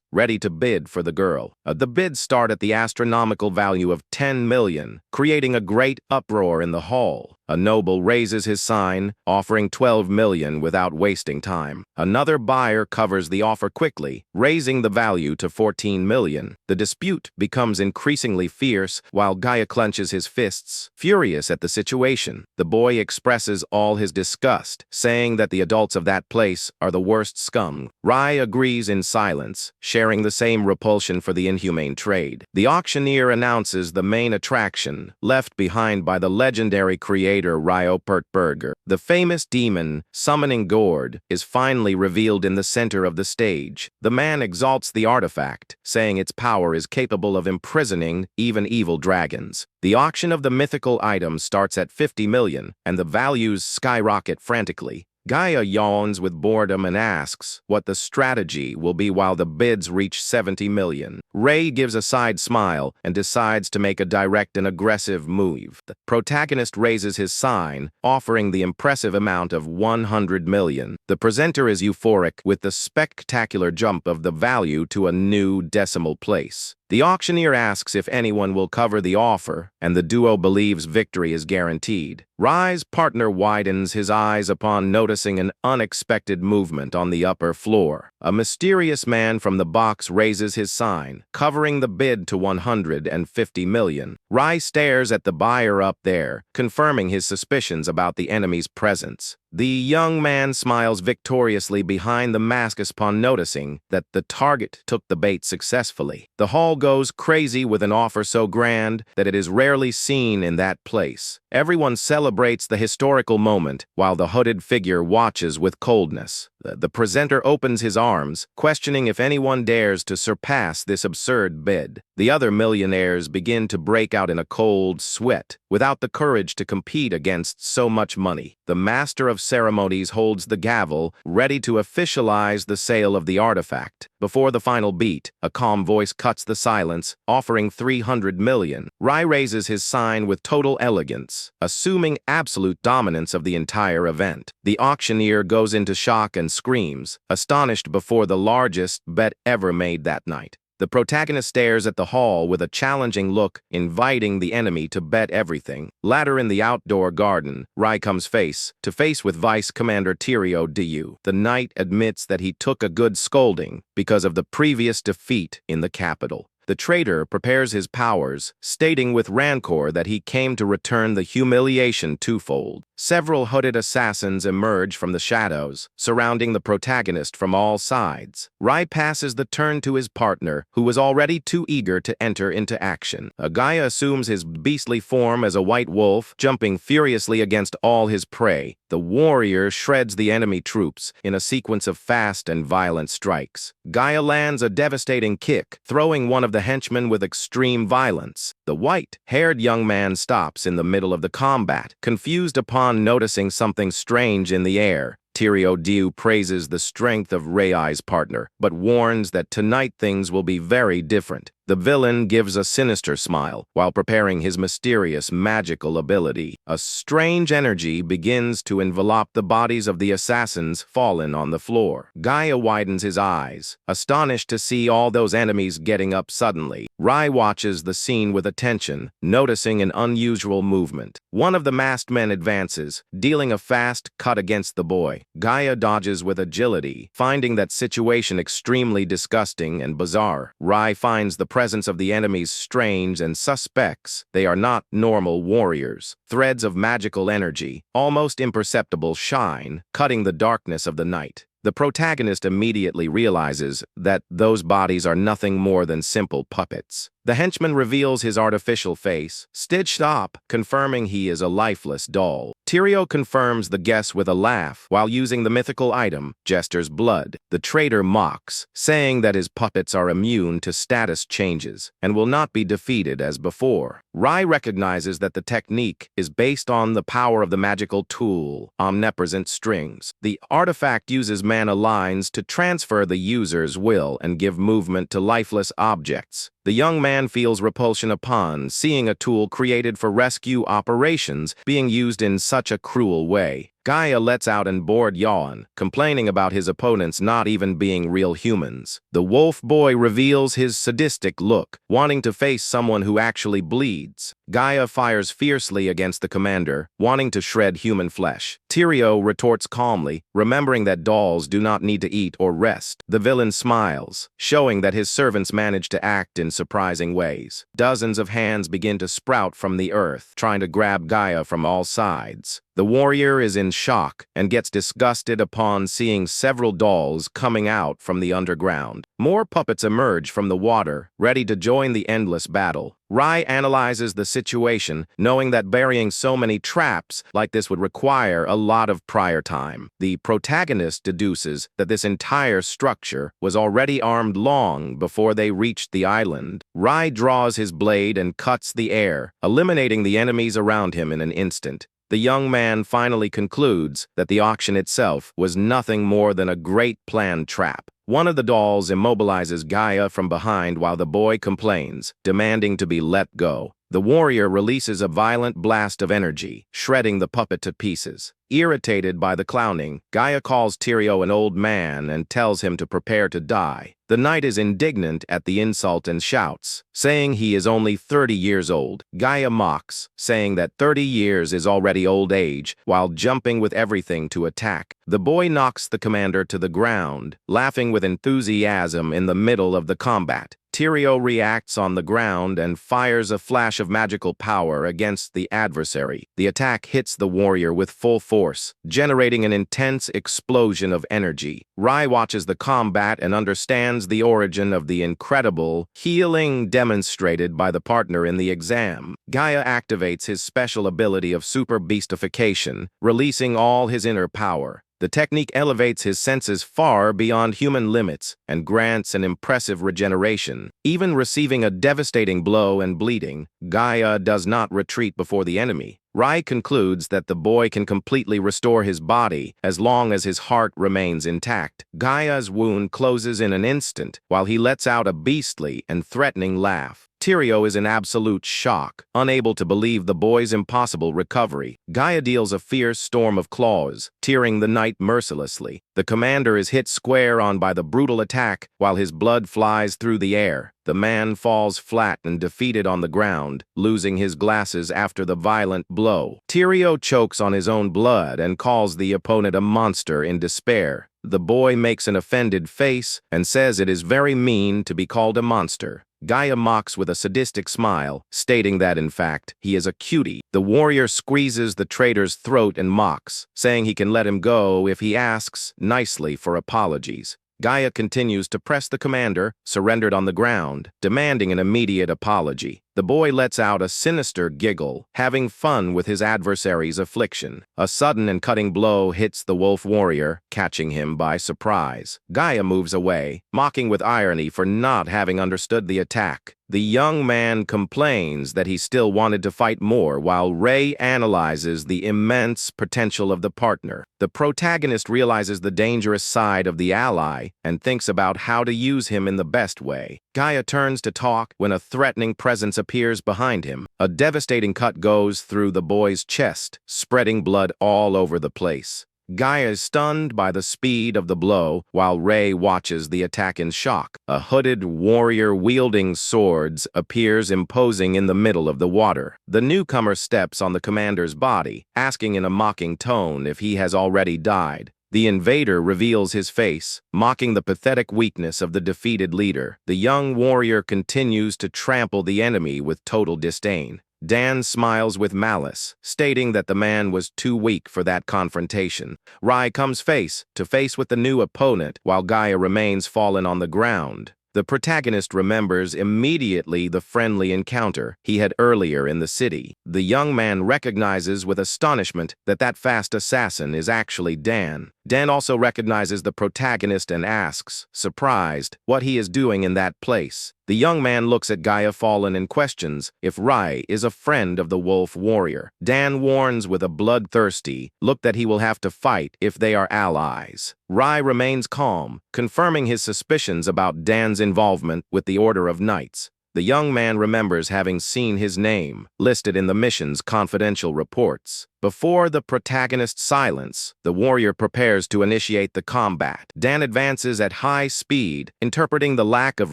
ready to bid for the girl. The bids start at the astronomical value of 10 million, creating a great uproar in the hall. A noble raises his sign, offering 12 million without wasting time. Another buyer covers the offer quickly, raising the value to 14 million. The dispute becomes increasingly fierce while Gaia clenches his fists, furious at the situation. The boy expresses all his disgust, saying that the adults of that place are the worst scum. Rai agrees in silence, sharing the same repulsion for the inhumane trade. The auctioneer announces the main attraction, left behind by the legendary creator Ryot. The famous demon, summoning gourd, is finally revealed in the center of the stage. The man exalts the artifact, saying its power is capable of imprisoning even evil dragons. The auction of the mythical items starts at 50 million, and the values skyrocket frantically. Gaia yawns with boredom and asks what the strategy will be while the bids reach 70 million. Ray gives a side smile and decides to make a direct and aggressive move. The protagonist raises his sign, offering the impressive amount of 100 million. The presenter is euphoric with the spectacular jump of the value to a new decimal place. The auctioneer asks if anyone will cover the offer, and the duo believes victory is guaranteed. Rai's partner widens his eyes upon noticing an unexpected movement on the upper floor. A mysterious man from the box raises his sign, covering the bid to 150 million. Rai stares at the buyer up there, confirming his suspicions about the enemy's presence. The young man smiles victoriously behind the mask upon noticing that the target took the bait successfully. The hall goes crazy with an offer so grand that it is rarely seen in that place. Everyone celebrates the historical moment while the hooded figure watches with coldness. The presenter opens his arms, questioning if anyone dares to surpass this absurd bid. The other millionaires begin to break out in a cold sweat, without the courage to compete against so much money. The master of ceremonies holds the gavel, ready to officialize the sale of the artifact. Before the final beat, a calm voice cuts the silence, offering 300 million. Rai raises his sign with total elegance, assuming absolute dominance of the entire event. The auctioneer goes into shock and screams, astonished before the largest bet ever made that night. The protagonist stares at the hall with a challenging look, inviting the enemy to bet everything. Later in the outdoor garden, Rai comes face to face with Vice Commander Tirio Du. The knight admits that he took a good scolding because of the previous defeat in the capital. The traitor prepares his powers, stating with rancor that he came to return the humiliation twofold. several hooded assassins emerge from the shadows, surrounding the protagonist from all sides. Rai passes the turn to his partner, who was already too eager to enter into action. Gaia assumes his beastly form as a white wolf, jumping furiously against all his prey. The warrior shreds the enemy troops in a sequence of fast and violent strikes. Gaia lands a devastating kick, throwing one of the henchmen with extreme violence. The white-haired young man stops in the middle of the combat, confused upon noticing something strange in the air. Ryot praises the strength of Rai's partner, but warns that tonight things will be very different. The villain gives a sinister smile while preparing his mysterious magical ability. A strange energy begins to envelop the bodies of the assassins fallen on the floor. Gaia widens his eyes, astonished to see all those enemies getting up suddenly. Rai watches the scene with attention, noticing an unusual movement. One of the masked men advances, dealing a fast cut against the boy. Gaia dodges with agility, finding that situation extremely disgusting and bizarre. Rai finds the presence of the enemies strange and suspects they are not normal warriors. Threads of magical energy, almost imperceptible, shine, cutting the darkness of the night. The protagonist immediately realizes that those bodies are nothing more than simple puppets. The henchman reveals his artificial face, stitched up, confirming he is a lifeless doll. Ryot confirms the guess with a laugh while using the mythical item, Jester's Blood. The traitor mocks, saying that his puppets are immune to status changes and will not be defeated as before. Rai recognizes that the technique is based on the power of the magical tool, omnipresent strings. The artifact uses mana lines to transfer the user's will and give movement to lifeless objects. The young man feels repulsion upon seeing a tool created for rescue operations being used in such a cruel way. Gaia lets out an bored yawn, complaining about his opponents not even being real humans. The wolf boy reveals his sadistic look, wanting to face someone who actually bleeds. Gaia fires fiercely against the commander, wanting to shred human flesh. Ryot retorts calmly, remembering that dolls do not need to eat or rest. The villain smiles, showing that his servants manage to act in surprising ways. Dozens of hands begin to sprout from the earth, trying to grab Gaia from all sides. The warrior is in shock and gets disgusted upon seeing several dolls coming out from the underground. More puppets emerge from the water, ready to join the endless battle. Rai analyzes the situation, knowing that burying so many traps like this would require a lot of prior time. The protagonist deduces that this entire structure was already armed long before they reached the island. Rai draws his blade and cuts the air, eliminating the enemies around him in an instant. The young man finally concludes that the auction itself was nothing more than a great planned trap. One of the dolls immobilizes Gaia from behind while the boy complains, demanding to be let go. The warrior releases a violent blast of energy, shredding the puppet to pieces. Irritated by the clowning, Gaia calls Ryot an old man and tells him to prepare to die. The knight is indignant at the insult and shouts, saying he is only 30 years old. Gaia mocks, saying that 30 years is already old age, while jumping with everything to attack. The boy knocks the commander to the ground, laughing with enthusiasm in the middle of the combat. Ryot reacts on the ground and fires a flash of magical power against the adversary. The attack hits the warrior with full force, generating an intense explosion of energy. Rai watches the combat and understands the origin of the incredible healing demonstrated by the partner in the exam. Gaia activates his special ability of super beastification, releasing all his inner power. The technique elevates his senses far beyond human limits and grants an impressive regeneration. Even receiving a devastating blow and bleeding, Gaia does not retreat before the enemy. Rai concludes that the boy can completely restore his body as long as his heart remains intact. Gaia's wound closes in an instant while he lets out a beastly and threatening laugh. Ryot is in absolute shock, unable to believe the boy's impossible recovery. Gaia deals a fierce storm of claws, tearing the knight mercilessly. The commander is hit square on by the brutal attack while his blood flies through the air. The man falls flat and defeated on the ground, losing his glasses after the violent blow. Ryot chokes on his own blood and calls the opponent a monster in despair. The boy makes an offended face and says it is very mean to be called a monster. Gaia mocks with a sadistic smile, stating that, in fact, he is a cutie. The warrior squeezes the traitor's throat and mocks, saying he can let him go if he asks nicely for apologies. Gaia continues to press the commander, surrendered on the ground, demanding an immediate apology. The boy lets out a sinister giggle, having fun with his adversary's affliction. A sudden and cutting blow hits the wolf warrior, catching him by surprise. Gaia moves away, mocking with irony for not having understood the attack. The young man complains that he still wanted to fight more while Ray analyzes the immense potential of the partner. The protagonist realizes the dangerous side of the ally and thinks about how to use him in the best way. Gaia turns to talk when a threatening presence appears behind him. A devastating cut goes through the boy's chest, spreading blood all over the place. Gaia is stunned by the speed of the blow, while Ray watches the attack in shock. A hooded warrior wielding swords appears imposing in the middle of the water. The newcomer steps on the commander's body, asking in a mocking tone if he has already died. The invader reveals his face, mocking the pathetic weakness of the defeated leader. The young warrior continues to trample the enemy with total disdain. Dan smiles with malice, stating that the man was too weak for that confrontation. Rai comes face to face with the new opponent, while Gaia remains fallen on the ground. The protagonist remembers immediately the friendly encounter he had earlier in the city. The young man recognizes with astonishment that that fast assassin is actually Dan. Dan also recognizes the protagonist and asks, surprised, what he is doing in that place. The young man looks at Gaia Fallen and questions if Rai is a friend of the wolf warrior. Dan warns with a bloodthirsty look that he will have to fight if they are allies. Rai remains calm, confirming his suspicions about Dan's involvement with the Order of Knights. The young man remembers having seen his name listed in the mission's confidential reports. Before the protagonist's silence, the warrior prepares to initiate the combat. Dan advances at high speed, interpreting the lack of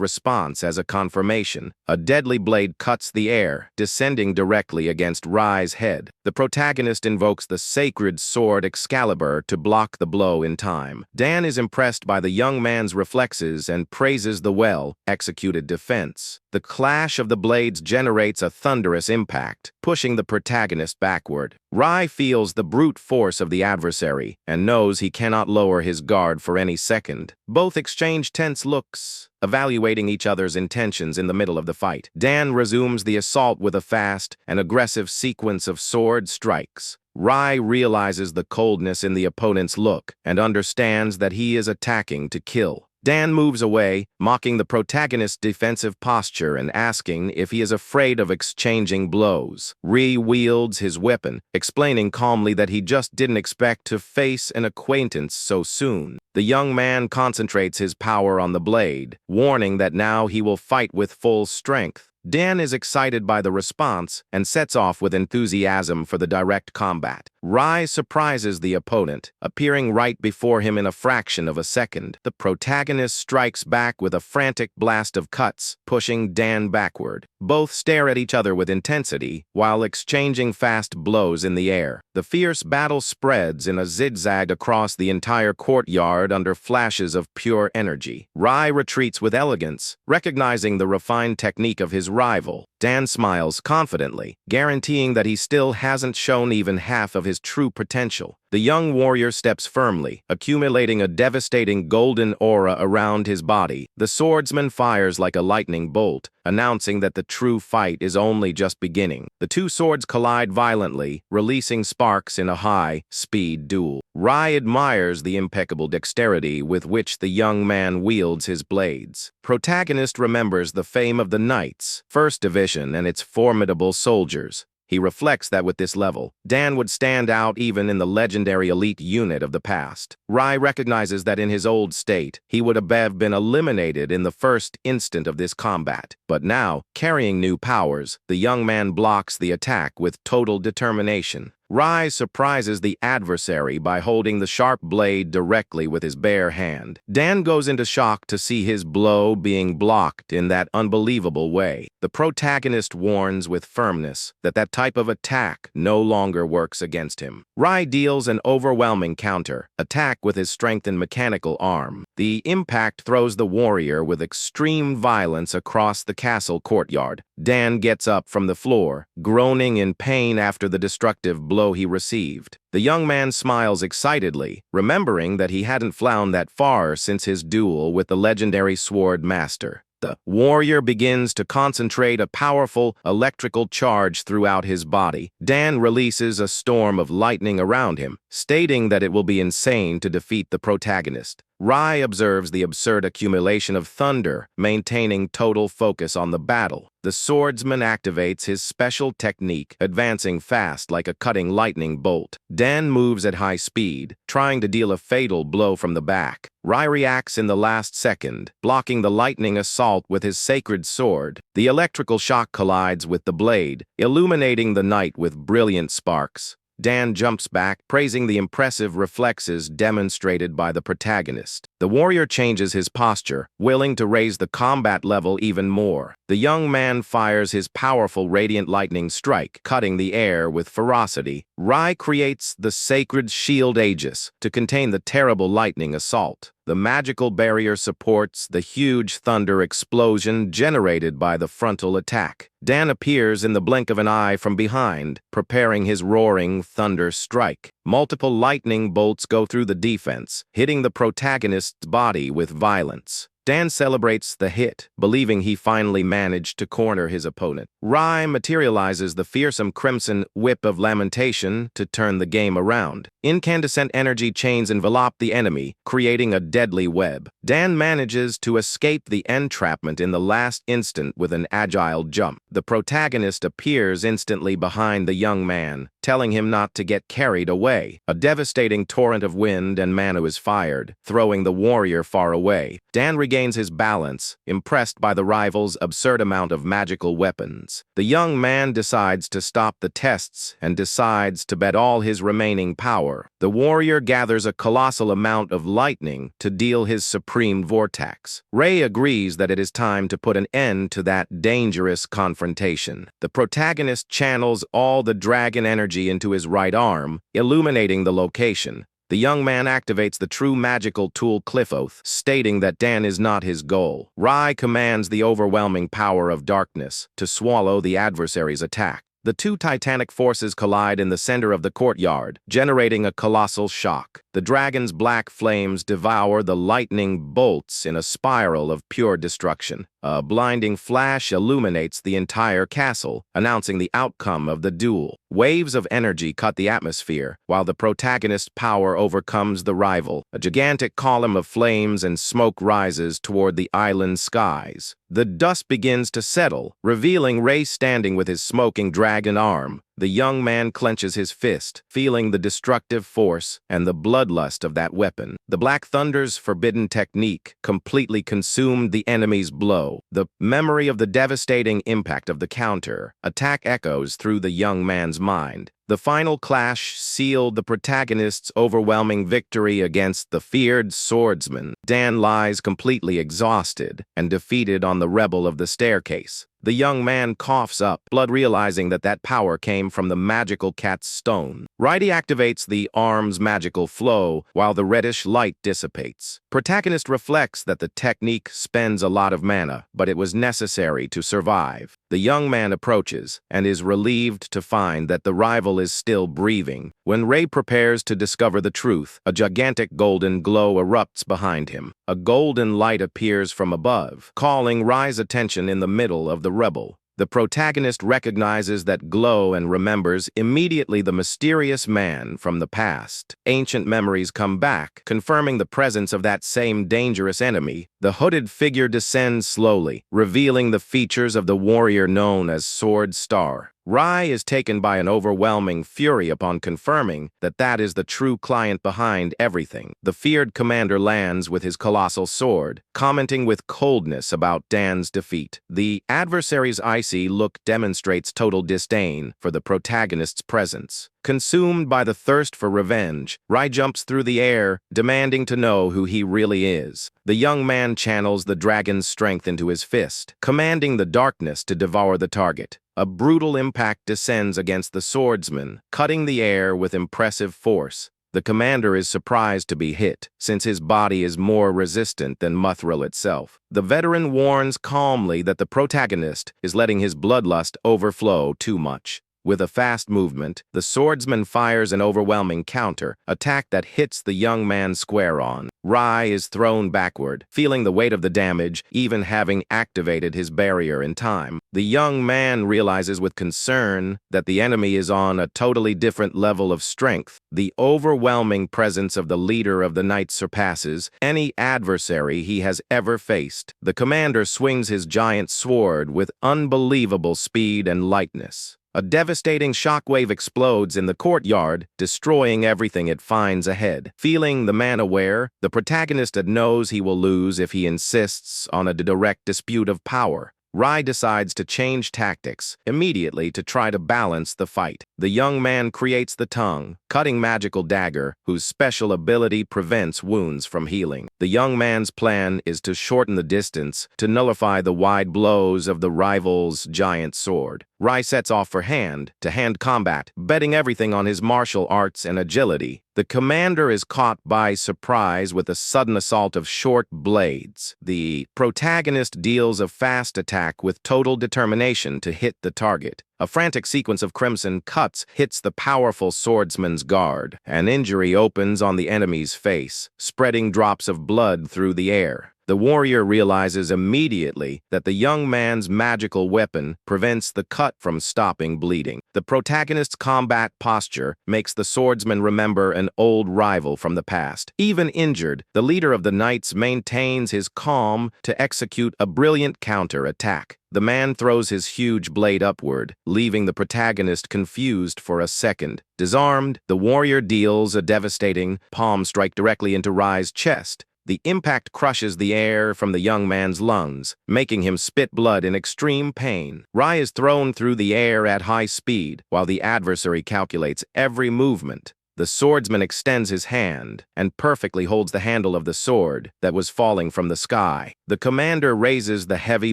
response as a confirmation. A deadly blade cuts the air, descending directly against Rai's head. The protagonist invokes the sacred sword Excalibur to block the blow in time. Dan is impressed by the young man's reflexes and praises the well-executed defense. The clash of the blades generates a thunderous impact, pushing the protagonist backward. Rai feels the brute force of the adversary and knows he cannot lower his guard for any second. Both exchange tense looks, evaluating each other's intentions in the middle of the fight. Dan resumes the assault with a fast and aggressive sequence of sword strikes. Rai realizes the coldness in the opponent's look and understands that he is attacking to kill. Dan moves away, mocking the protagonist's defensive posture and asking if he is afraid of exchanging blows. Ri wields his weapon, explaining calmly that he just didn't expect to face an acquaintance so soon. The young man concentrates his power on the blade, warning that now he will fight with full strength. Dan is excited by the response and sets off with enthusiasm for the direct combat. Rai surprises the opponent, appearing right before him in a fraction of a second. The protagonist strikes back with a frantic blast of cuts, pushing Dan backward. Both stare at each other with intensity, while exchanging fast blows in the air. The fierce battle spreads in a zigzag across the entire courtyard under flashes of pure energy. Rai retreats with elegance, recognizing the refined technique of his rival. Dan smiles confidently, guaranteeing that he still hasn't shown even half of his true potential. The young warrior steps firmly, accumulating a devastating golden aura around his body. The swordsman fires like a lightning bolt, announcing that the true fight is only just beginning. The two swords collide violently, releasing sparks in a high-speed duel. Rai admires the impeccable dexterity with which the young man wields his blades. Protagonist remembers the fame of the Knights, 1st Division, and its formidable soldiers. He reflects that with this level, Dan would stand out even in the legendary elite unit of the past. Rai recognizes that in his old state, he would have been eliminated in the first instant of this combat. But now, carrying new powers, the young man blocks the attack with total determination. Rai surprises the adversary by holding the sharp blade directly with his bare hand. Dan goes into shock to see his blow being blocked in that unbelievable way. The protagonist warns with firmness that that type of attack no longer works against him. Rai deals an overwhelming counter attack with his strengthened mechanical arm. The impact throws the warrior with extreme violence across the castle courtyard. Dan gets up from the floor, groaning in pain after the destructive blow he received. The young man smiles excitedly, remembering that he hadn't flown that far since his duel with the legendary sword master. The warrior begins to concentrate a powerful electrical charge throughout his body. Dan releases a storm of lightning around him, stating that it will be insane to defeat the protagonist. Rai observes the absurd accumulation of thunder, maintaining total focus on the battle. The swordsman activates his special technique, advancing fast like a cutting lightning bolt. Dan moves at high speed, trying to deal a fatal blow from the back. Rai reacts in the last second, blocking the lightning assault with his sacred sword. The electrical shock collides with the blade, illuminating the night with brilliant sparks. Dan jumps back, praising the impressive reflexes demonstrated by the protagonist. The warrior changes his posture, willing to raise the combat level even more. The young man fires his powerful radiant lightning strike, cutting the air with ferocity. Rai creates the sacred shield Aegis to contain the terrible lightning assault. The magical barrier supports the huge thunder explosion generated by the frontal attack. Dan appears in the blink of an eye from behind, preparing his roaring thunder strike. Multiple lightning bolts go through the defense, hitting the protagonist's body with violence. Dan celebrates the hit, believing he finally managed to corner his opponent. Rai materializes the fearsome crimson whip of lamentation to turn the game around. Incandescent energy chains envelop the enemy, creating a deadly web. Dan manages to escape the entrapment in the last instant with an agile jump. The protagonist appears instantly behind the young man, telling him not to get carried away. A devastating torrent of wind and mana is fired, throwing the warrior far away. Dan regains his balance, impressed by the rival's absurd amount of magical weapons. The young man decides to stop the tests and decides to bet all his remaining power. The warrior gathers a colossal amount of lightning to deal his supreme vortex. Ray agrees that it is time to put an end to that dangerous confrontation. The protagonist channels all the dragon energy into his right arm, illuminating the location. The young man activates the true magical tool Cliff Oath, stating that Dan is not his goal. Rai commands the overwhelming power of darkness to swallow the adversary's attack. The two titanic forces collide in the center of the courtyard, generating a colossal shock. The dragon's black flames devour the lightning bolts in a spiral of pure destruction. A blinding flash illuminates the entire castle, announcing the outcome of the duel. Waves of energy cut the atmosphere, while the protagonist's power overcomes the rival. A gigantic column of flames and smoke rises toward the island skies. The dust begins to settle, revealing Ray standing with his smoking dragon arm. The young man clenches his fist, feeling the destructive force and the bloodlust of that weapon. The Black Thunder's forbidden technique completely consumed the enemy's blow. The memory of the devastating impact of the counter attack echoes through the young man's mind. The final clash sealed the protagonist's overwhelming victory against the feared swordsman. Dan lies completely exhausted and defeated on the rebel of the staircase. The young man coughs up blood, realizing that that power came from the magical cat's stone. Righty activates the arm's magical flow while the reddish light dissipates. Protagonist reflects that the technique spends a lot of mana, but it was necessary to survive. The young man approaches and is relieved to find that the rival is still breathing. When Ray prepares to discover the truth, a gigantic golden glow erupts behind him. A golden light appears from above, calling Ray's attention in the middle of the rubble. The protagonist recognizes that glow and remembers immediately the mysterious man from the past. Ancient memories come back, confirming the presence of that same dangerous enemy. The hooded figure descends slowly, revealing the features of the warrior known as Sword Star. Rai is taken by an overwhelming fury upon confirming that that is the true client behind everything. The feared commander lands with his colossal sword, commenting with coldness about Dan's defeat. The adversary's icy look demonstrates total disdain for the protagonist's presence. Consumed by the thirst for revenge, Rai jumps through the air, demanding to know who he really is. The young man channels the dragon's strength into his fist, commanding the darkness to devour the target. A brutal impact descends against the swordsman, cutting the air with impressive force. The commander is surprised to be hit, since his body is more resistant than Mithril itself. The veteran warns calmly that the protagonist is letting his bloodlust overflow too much. With a fast movement, the swordsman fires an overwhelming counter-attack that hits the young man square on. Rai is thrown backward, feeling the weight of the damage, even having activated his barrier in time. The young man realizes with concern that the enemy is on a totally different level of strength. The overwhelming presence of the leader of the knights surpasses any adversary he has ever faced. The commander swings his giant sword with unbelievable speed and lightness. A devastating shockwave explodes in the courtyard, destroying everything it finds ahead. Feeling the man aware, the protagonist knows he will lose if he insists on a direct dispute of power. Rai decides to change tactics immediately to try to balance the fight. The young man creates the tongue, cutting magical dagger, whose special ability prevents wounds from healing. The young man's plan is to shorten the distance to nullify the wide blows of the rival's giant sword. Rai sets off for hand-to-hand combat, betting everything on his martial arts and agility. The commander is caught by surprise with a sudden assault of short blades. The protagonist deals a fast attack with total determination to hit the target. A frantic sequence of crimson cuts hits the powerful swordsman's guard. An injury opens on the enemy's face, spreading drops of blood through the air. The warrior realizes immediately that the young man's magical weapon prevents the cut from stopping bleeding. The protagonist's combat posture makes the swordsman remember an old rival from the past. Even injured, the leader of the knights maintains his calm to execute a brilliant counter-attack. The man throws his huge blade upward, leaving the protagonist confused for a second. Disarmed, the warrior deals a devastating palm strike directly into Rai's chest. The impact crushes the air from the young man's lungs, making him spit blood in extreme pain. Rai is thrown through the air at high speed, while the adversary calculates every movement. The swordsman extends his hand and perfectly holds the handle of the sword that was falling from the sky. The commander raises the heavy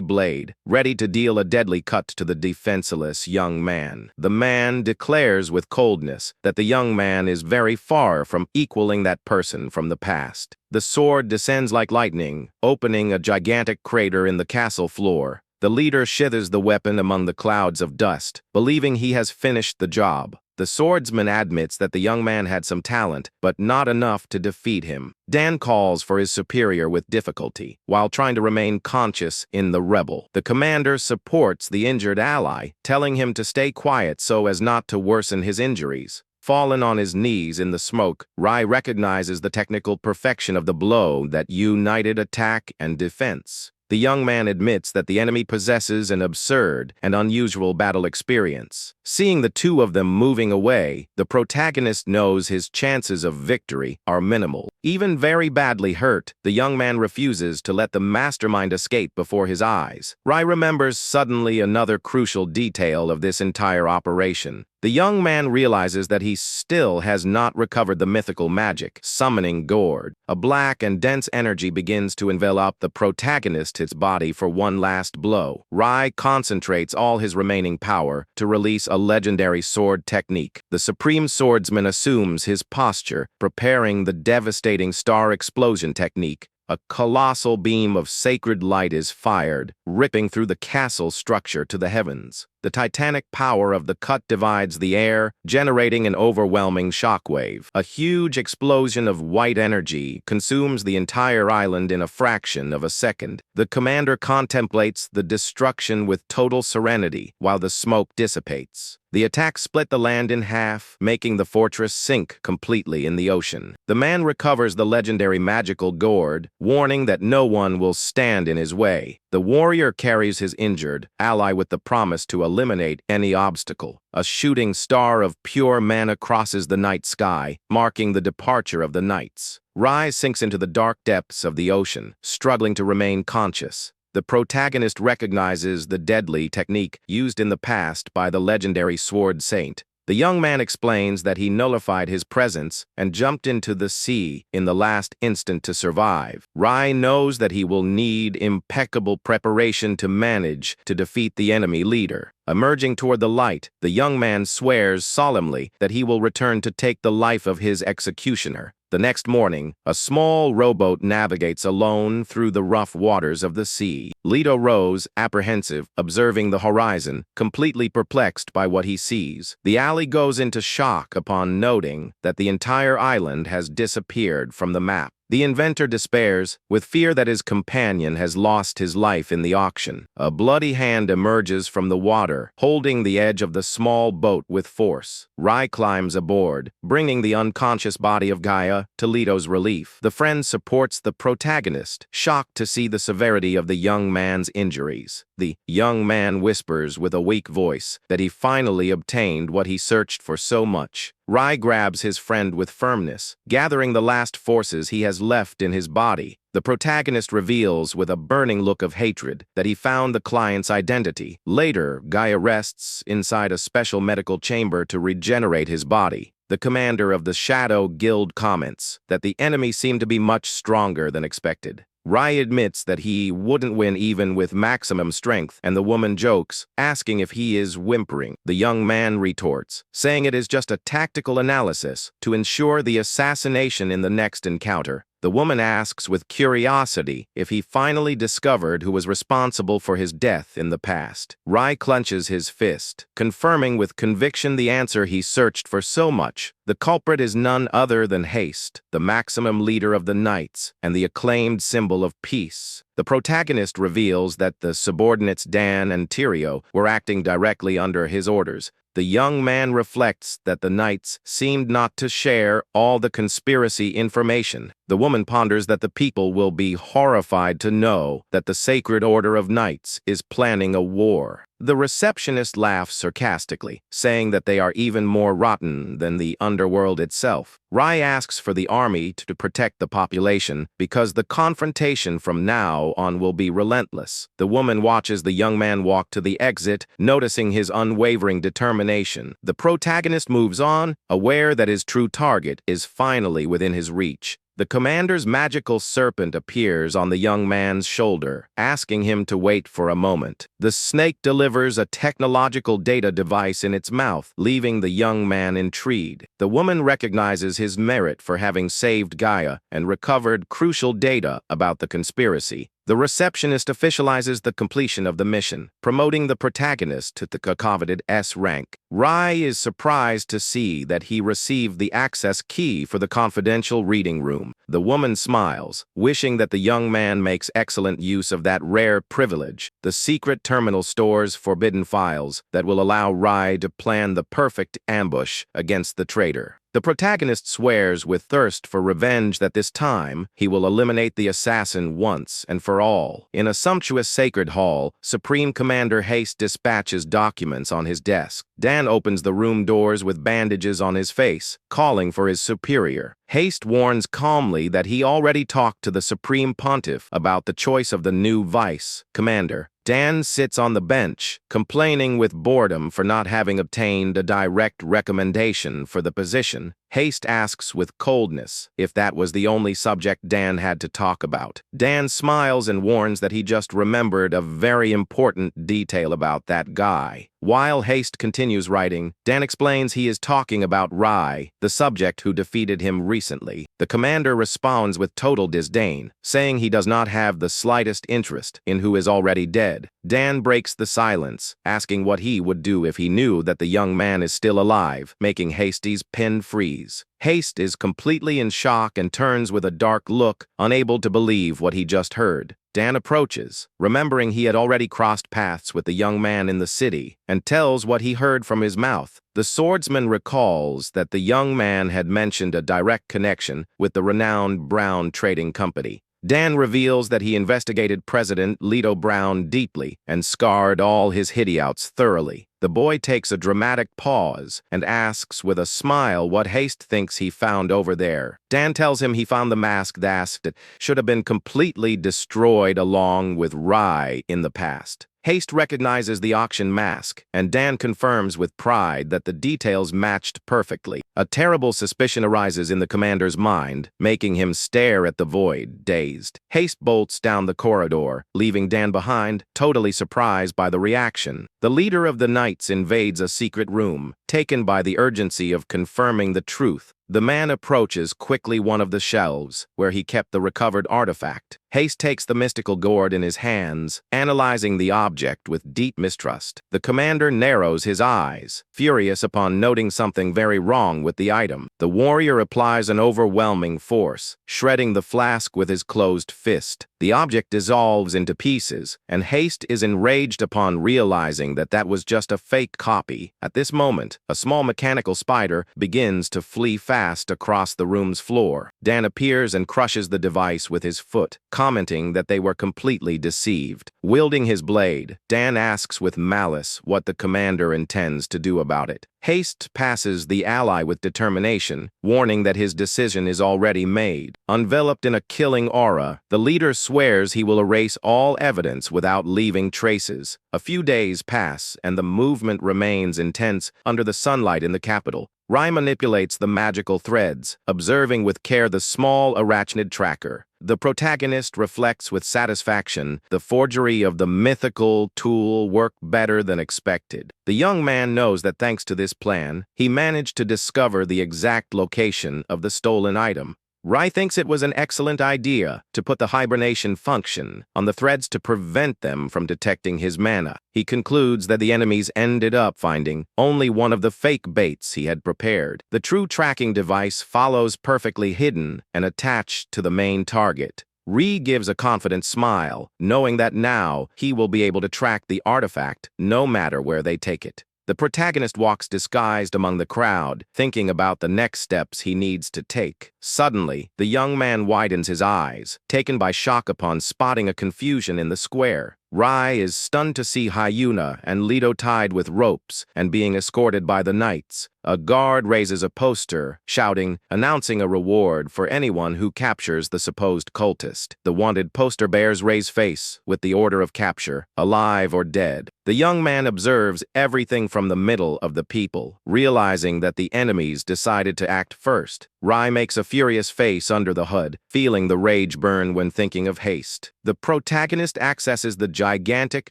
blade, ready to deal a deadly cut to the defenseless young man. The man declares with coldness that the young man is very far from equaling that person from the past. The sword descends like lightning, opening a gigantic crater in the castle floor. The leader shithers the weapon among the clouds of dust, believing he has finished the job. The swordsman admits that the young man had some talent, but not enough to defeat him. Dan calls for his superior with difficulty, while trying to remain conscious in the rebel. The commander supports the injured ally, telling him to stay quiet so as not to worsen his injuries. Fallen on his knees in the smoke, Rai recognizes the technical perfection of the blow that united attack and defense. The young man admits that the enemy possesses an absurd and unusual battle experience. Seeing the two of them moving away, the protagonist knows his chances of victory are minimal. Even very badly hurt, the young man refuses to let the mastermind escape before his eyes. Rai remembers suddenly another crucial detail of this entire operation. The young man realizes that he still has not recovered the mythical magic, summoning gourd. A black and dense energy begins to envelop the protagonist's body for one last blow. Rai concentrates all his remaining power to release a legendary sword technique. The supreme swordsman assumes his posture, preparing the devastating star explosion technique. A colossal beam of sacred light is fired, ripping through the castle structure to the heavens. The titanic power of the cut divides the air, generating an overwhelming shockwave. A huge explosion of white energy consumes the entire island in a fraction of a second. The commander contemplates the destruction with total serenity while the smoke dissipates. The attack split the land in half, making the fortress sink completely in the ocean. The man recovers the legendary magical gourd, warning that no one will stand in his way. The warrior carries his injured ally with the promise to eliminate any obstacle. A shooting star of pure mana crosses the night sky, marking the departure of the knights. Rai sinks into the dark depths of the ocean, struggling to remain conscious. The protagonist recognizes the deadly technique used in the past by the legendary sword saint. The young man explains that he nullified his presence and jumped into the sea in the last instant to survive. Rai knows that he will need impeccable preparation to manage to defeat the enemy leader. Emerging toward the light, the young man swears solemnly that he will return to take the life of his executioner. The next morning, a small rowboat navigates alone through the rough waters of the sea. Leto rows, apprehensive, observing the horizon, completely perplexed by what he sees. The alley goes into shock upon noting that the entire island has disappeared from the map. The inventor despairs, with fear that his companion has lost his life in the auction. A bloody hand emerges from the water, holding the edge of the small boat with force. Rai climbs aboard, bringing the unconscious body of Gaia to Leto's relief. The friend supports the protagonist, shocked to see the severity of the young man's injuries. The young man whispers with a weak voice that he finally obtained what he searched for so much. Rai grabs his friend with firmness, gathering the last forces he has left in his body. The protagonist reveals with a burning look of hatred that he found the client's identity. Later, Gaia rests inside a special medical chamber to regenerate his body. The commander of the Shadow Guild comments that the enemy seemed to be much stronger than expected. Rai admits that he wouldn't win even with maximum strength, and the woman jokes, asking if he is whimpering. The young man retorts, saying it is just a tactical analysis to ensure the assassination in the next encounter. The woman asks with curiosity if he finally discovered who was responsible for his death in the past. Rai clenches his fist, confirming with conviction the answer he searched for so much. The culprit is none other than Haste, the maximum leader of the Knights and the acclaimed symbol of peace. The protagonist reveals that the subordinates Dan and Tyrio were acting directly under his orders. The young man reflects that the Knights seemed not to share all the conspiracy information. The woman ponders that the people will be horrified to know that the Sacred Order of Knights is planning a war. The receptionist laughs sarcastically, saying that they are even more rotten than the underworld itself. Rai asks for the army to protect the population because the confrontation from now on will be relentless. The woman watches the young man walk to the exit, noticing his unwavering determination. The protagonist moves on, aware that his true target is finally within his reach. The commander's magical serpent appears on the young man's shoulder, asking him to wait for a moment. The snake delivers a technological data device in its mouth, leaving the young man intrigued. The woman recognizes his merit for having saved Gaia and recovered crucial data about the conspiracy. The receptionist officializes the completion of the mission, promoting the protagonist to the coveted S rank. Rai is surprised to see that he received the access key for the confidential reading room. The woman smiles, wishing that the young man makes excellent use of that rare privilege. The secret terminal stores forbidden files that will allow Rai to plan the perfect ambush against the traitor. The protagonist swears with thirst for revenge that this time he will eliminate the assassin once and for all. In a sumptuous sacred hall, Supreme Commander Haste dispatches documents on his desk. Dan opens the room doors with bandages on his face, calling for his superior. Haste warns calmly that he already talked to the Supreme Pontiff about the choice of the new vice commander. Dan sits on the bench, complaining with boredom for not having obtained a direct recommendation for the position. Haste asks with coldness if that was the only subject Dan had to talk about. Dan smiles and warns that he just remembered a very important detail about that guy. While Haste continues writing, Dan explains he is talking about Rai, the subject who defeated him recently. The commander responds with total disdain, saying he does not have the slightest interest in who is already dead. Dan breaks the silence, asking what he would do if he knew that the young man is still alive, making Hasty's pen freeze. Haste is completely in shock and turns with a dark look, unable to believe what he just heard. Dan approaches, remembering he had already crossed paths with the young man in the city, and tells what he heard from his mouth. The swordsman recalls that the young man had mentioned a direct connection with the renowned Brown Trading Company. Dan reveals that he investigated President Leto Brown deeply and scarred all his hideouts thoroughly. The boy takes a dramatic pause and asks with a smile what Haste thinks he found over there. Dan tells him he found the mask that should have been completely destroyed along with Rai in the past. Haste recognizes the auction mask, and Dan confirms with pride that the details matched perfectly. A terrible suspicion arises in the commander's mind, making him stare at the void, dazed. Haste bolts down the corridor, leaving Dan behind, totally surprised by the reaction. The leader of the Knights invades a secret room, taken by the urgency of confirming the truth. The man approaches quickly one of the shelves, where he kept the recovered artifact. Haste takes the mystical gourd in his hands, analyzing the object with deep mistrust. The commander narrows his eyes, furious upon noting something very wrong with the item. The warrior applies an overwhelming force, shredding the flask with his closed fist. The object dissolves into pieces, and Haste is enraged upon realizing that that was just a fake copy. At this moment, a small mechanical spider begins to flee fast across the room's floor. Dan appears and crushes the device with his foot, commenting that they were completely deceived. Wielding his blade, Dan asks with malice what the commander intends to do about it. Haste passes the ally with determination, warning that his decision is already made. Enveloped in a killing aura, the leader swears he will erase all evidence without leaving traces. A few days pass, and the movement remains intense under the sunlight in the capital. Rai manipulates the magical threads, observing with care the small arachnid tracker. The protagonist reflects with satisfaction the forgery of the mythical tool worked better than expected. The young man knows that thanks to this plan, he managed to discover the exact location of the stolen item. Rai thinks it was an excellent idea to put the hibernation function on the threads to prevent them from detecting his mana. He concludes that the enemies ended up finding only one of the fake baits he had prepared. The true tracking device follows perfectly hidden and attached to the main target. Ri gives a confident smile, knowing that now he will be able to track the artifact no matter where they take it. The protagonist walks disguised among the crowd, thinking about the next steps he needs to take. Suddenly, the young man widens his eyes, taken by shock upon spotting a confusion in the square. Rai is stunned to see Hyuna and Leto tied with ropes and being escorted by the knights. A guard raises a poster, shouting, announcing a reward for anyone who captures the supposed cultist. The wanted poster bears raise face with the order of capture, alive or dead. The young man observes everything from the middle of the people, realizing that the enemies decided to act first. Rai makes a furious face under the hood, feeling the rage burn when thinking of Haste. The protagonist accesses the gigantic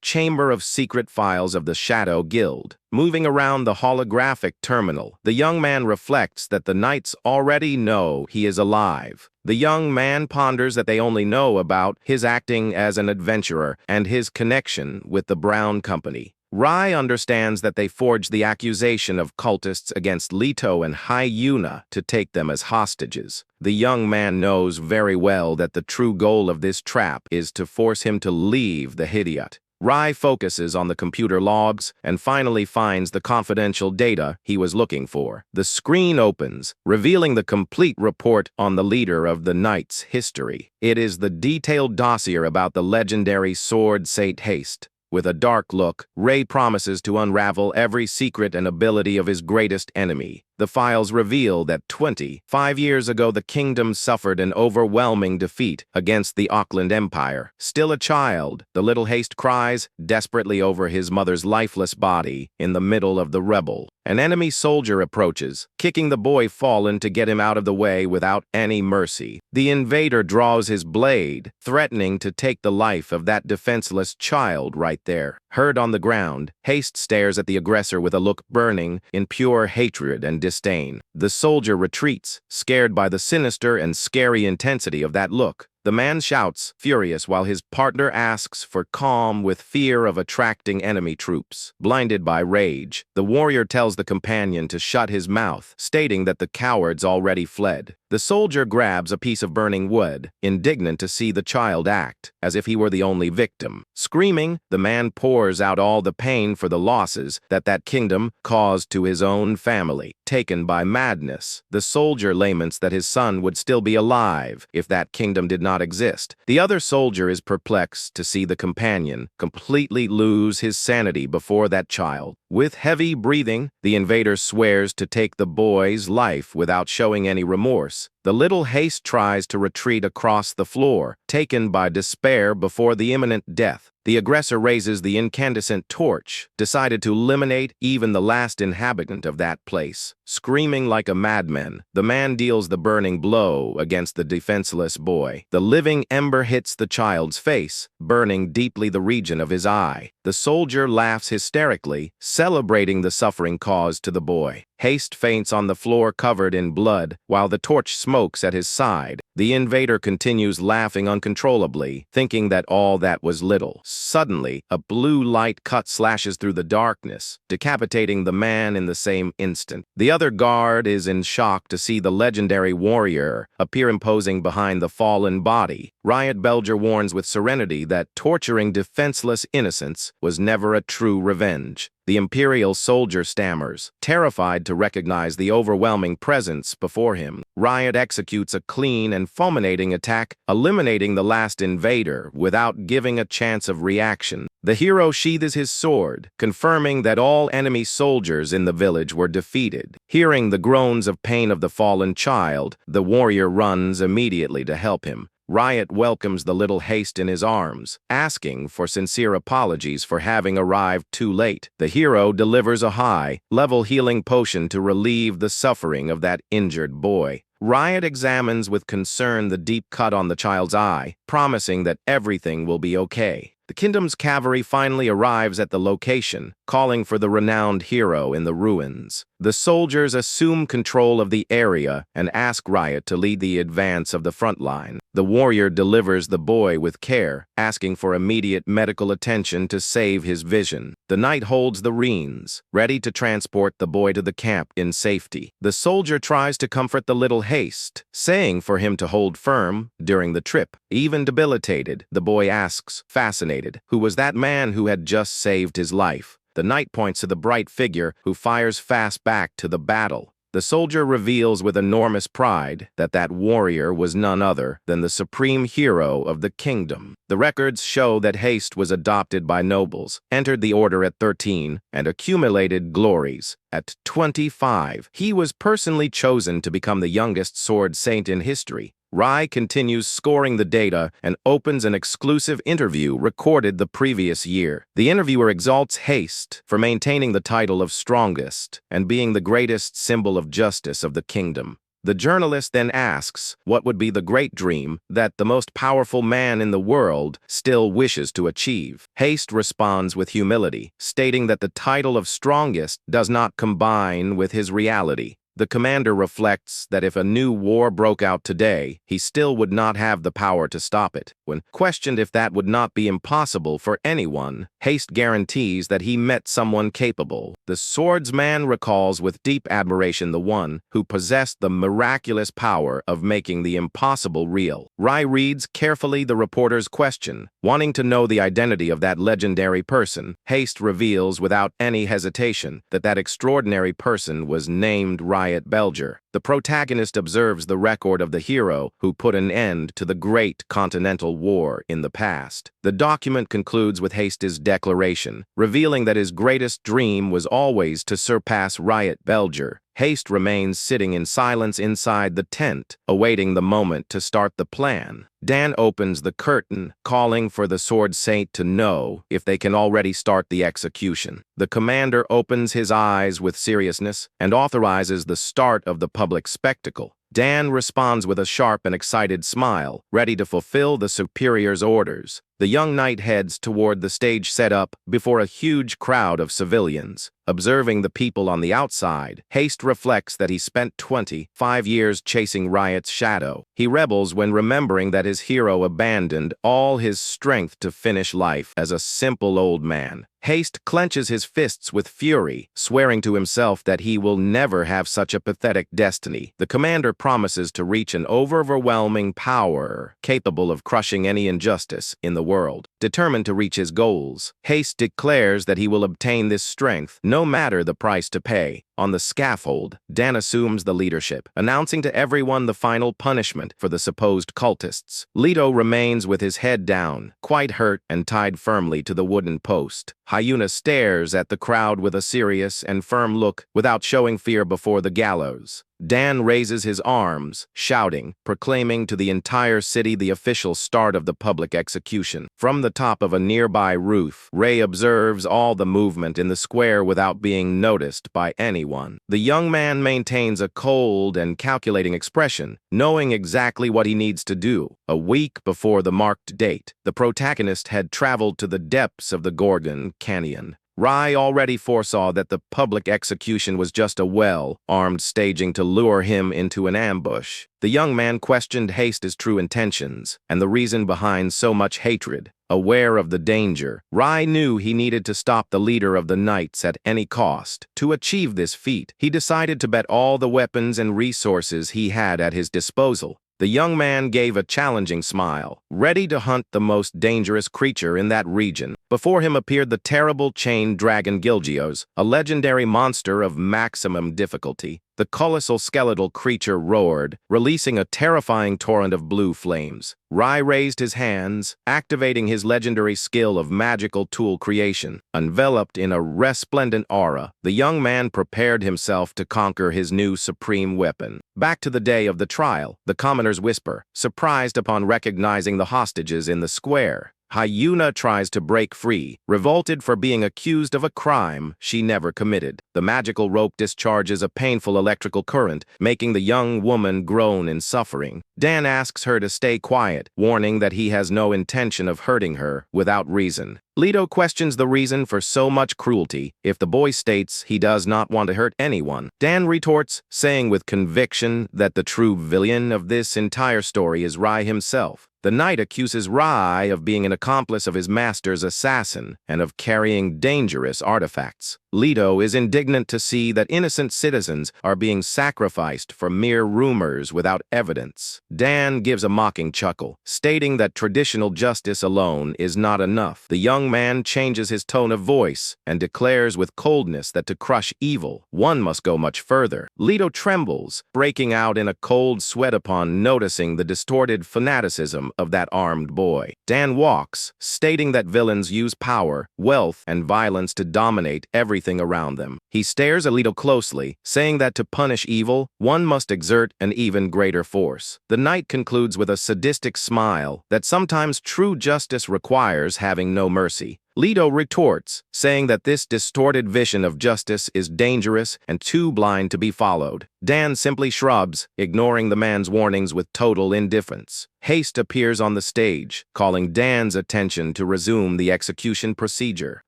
chamber of secret files of the Shadow Guild. Moving around the holographic terminal, the young man reflects that the knights already know he is alive. The young man ponders that they only know about his acting as an adventurer and his connection with the Brown Company. Rai understands that they forged the accusation of cultists against Leto and Hyuna to take them as hostages. The young man knows very well that the true goal of this trap is to force him to leave the Hidyot. Rai focuses on the computer logs and finally finds the confidential data he was looking for. The screen opens, revealing the complete report on the leader of the Knights' history. It is the detailed dossier about the legendary sword Saint Haste. With a dark look, Ray promises to unravel every secret and ability of his greatest enemy. The files reveal that 25 years ago the kingdom suffered an overwhelming defeat against the Auckland Empire. Still a child, the little Haste cries desperately over his mother's lifeless body in the middle of the rebel. An enemy soldier approaches, kicking the boy fallen to get him out of the way without any mercy. The invader draws his blade, threatening to take the life of that defenseless child right there. Heard on the ground, Haste stares at the aggressor with a look burning in pure hatred and disdain. The soldier retreats, scared by the sinister and scary intensity of that look. The man shouts, furious, while his partner asks for calm with fear of attracting enemy troops. Blinded by rage, the warrior tells the companion to shut his mouth, stating that the cowards already fled. The soldier grabs a piece of burning wood, indignant to see the child act as if he were the only victim. Screaming, the man pours out all the pain for the losses that kingdom caused to his own family. Taken by madness, the soldier laments that his son would still be alive if that kingdom did not exist. The other soldier is perplexed to see the companion completely lose his sanity before that child. With heavy breathing, the invader swears to take the boy's life without showing any remorse. The little Haste tries to retreat across the floor, taken by despair before the imminent death. The aggressor raises the incandescent torch, decided to eliminate even the last inhabitant of that place. Screaming like a madman, the man deals the burning blow against the defenseless boy. The living ember hits the child's face, burning deeply the region of his eye. The soldier laughs hysterically, celebrating the suffering caused to the boy. Haste faints on the floor covered in blood, while the torch smokes at his side. The invader continues laughing uncontrollably, thinking that all that was little. Suddenly, a blue light cut slashes through the darkness, decapitating the man in the same instant. The other guard is in shock to see the legendary warrior appear imposing behind the fallen body. Ryot Belger warns with serenity that torturing defenseless innocents was never a true revenge. The Imperial soldier stammers, terrified to recognize the overwhelming presence before him. Ryot executes a clean and fulminating attack, eliminating the last invader without giving a chance of reaction. The hero sheathes his sword, confirming that all enemy soldiers in the village were defeated. Hearing the groans of pain of the fallen child, the warrior runs immediately to help him. Ryot welcomes the little Haste in his arms, asking for sincere apologies for having arrived too late. The hero delivers a high-level healing potion to relieve the suffering of that injured boy. Ryot examines with concern the deep cut on the child's eye, promising that everything will be okay. The kingdom's cavalry finally arrives at the location, calling for the renowned hero in the ruins. The soldiers assume control of the area and ask Ryot to lead the advance of the front line. The warrior delivers the boy with care, asking for immediate medical attention to save his vision. The knight holds the reins, ready to transport the boy to the camp in safety. The soldier tries to comfort the little Haste, saying for him to hold firm during the trip. Even debilitated, the boy asks, fascinated, who was that man who had just saved his life. The knight points to the bright figure who fires fast back to the battle. The soldier reveals with enormous pride that that warrior was none other than the supreme hero of the kingdom. The records show that Haste was adopted by nobles, entered the order at 13, and accumulated glories. At 25, he was personally chosen to become the youngest sword saint in history. Rai continues scoring the data and opens an exclusive interview recorded the previous year. The interviewer exalts Haste for maintaining the title of strongest and being the greatest symbol of justice of the kingdom. The journalist then asks what would be the great dream that the most powerful man in the world still wishes to achieve. Haste responds with humility, stating that the title of strongest does not combine with his reality. The commander reflects that if a new war broke out today, he still would not have the power to stop it. When questioned if that would not be impossible for anyone, Haste guarantees that he met someone capable. The swordsman recalls with deep admiration the one who possessed the miraculous power of making the impossible real. Rai reads carefully the reporter's question, wanting to know the identity of that legendary person. Haste reveals without any hesitation that that extraordinary person was named Ryot Belger. The protagonist observes the record of the hero who put an end to the great continental war in the past. The document concludes with Haste's declaration, revealing that his greatest dream was always to surpass Ryot Belger. Haste remains sitting in silence inside the tent, awaiting the moment to start the plan. Dan opens the curtain, calling for the sword saint to know if they can already start the execution. The commander opens his eyes with seriousness and authorizes the start of the public spectacle. Dan responds with a sharp and excited smile, ready to fulfill the superior's orders. The young knight heads toward the stage set up before a huge crowd of civilians. Observing the people on the outside, Haste reflects that he spent 25 years chasing Ryot's shadow. He rebels when remembering that his hero abandoned all his strength to finish life as a simple old man. Haste clenches his fists with fury, swearing to himself that he will never have such a pathetic destiny. The commander promises to reach an overwhelming power capable of crushing any injustice in the world. Determined to reach his goals, Haste declares that he will obtain this strength no matter the price to pay. On the scaffold, Dan assumes the leadership, announcing to everyone the final punishment for the supposed cultists. Leto remains with his head down, quite hurt and tied firmly to the wooden post. Hyuna stares at the crowd with a serious and firm look without showing fear before the gallows. Dan raises his arms, shouting, proclaiming to the entire city the official start of the public execution. From the top of a nearby roof, Ray observes all the movement in the square without being noticed by anyone. The young man maintains a cold and calculating expression, knowing exactly what he needs to do. A week before the marked date, the protagonist had traveled to the depths of the Gorgon Canyon. Rai already foresaw that the public execution was just a well-armed staging to lure him into an ambush. The young man questioned Haste's true intentions and the reason behind so much hatred. Aware of the danger, Rai knew he needed to stop the leader of the Knights at any cost. To achieve this feat, he decided to bet all the weapons and resources he had at his disposal. The young man gave a challenging smile, ready to hunt the most dangerous creature in that region. Before him appeared the terrible chained dragon Gilgios, a legendary monster of maximum difficulty. The colossal skeletal creature roared, releasing a terrifying torrent of blue flames. Rai raised his hands, activating his legendary skill of magical tool creation. Enveloped in a resplendent aura, the young man prepared himself to conquer his new supreme weapon. Back to the day of the trial, the commoners whisper, surprised upon recognizing the hostages in the square. Hyuna tries to break free, revolted for being accused of a crime she never committed. The magical rope discharges a painful electrical current, making the young woman groan in suffering. Dan asks her to stay quiet, warning that he has no intention of hurting her without reason. Leto questions the reason for so much cruelty if the boy states he does not want to hurt anyone. Dan retorts, saying with conviction that the true villain of this entire story is Rai himself. The knight accuses Rai of being an accomplice of his master's assassin and of carrying dangerous artifacts. Leto is indignant to see that innocent citizens are being sacrificed for mere rumors without evidence. Dan gives a mocking chuckle, stating that traditional justice alone is not enough. The young man changes his tone of voice and declares with coldness that to crush evil, one must go much further. Leto trembles, breaking out in a cold sweat upon noticing the distorted fanaticism of that armed boy. Dan walks, stating that villains use power, wealth, and violence to dominate everything around them. He stares at Leto closely, saying that to punish evil, one must exert an even greater force. The knight concludes with a sadistic smile that sometimes true justice requires having no mercy. Leto retorts, saying that this distorted vision of justice is dangerous and too blind to be followed. Dan simply shrugs, ignoring the man's warnings with total indifference. Haste appears on the stage, calling Dan's attention to resume the execution procedure.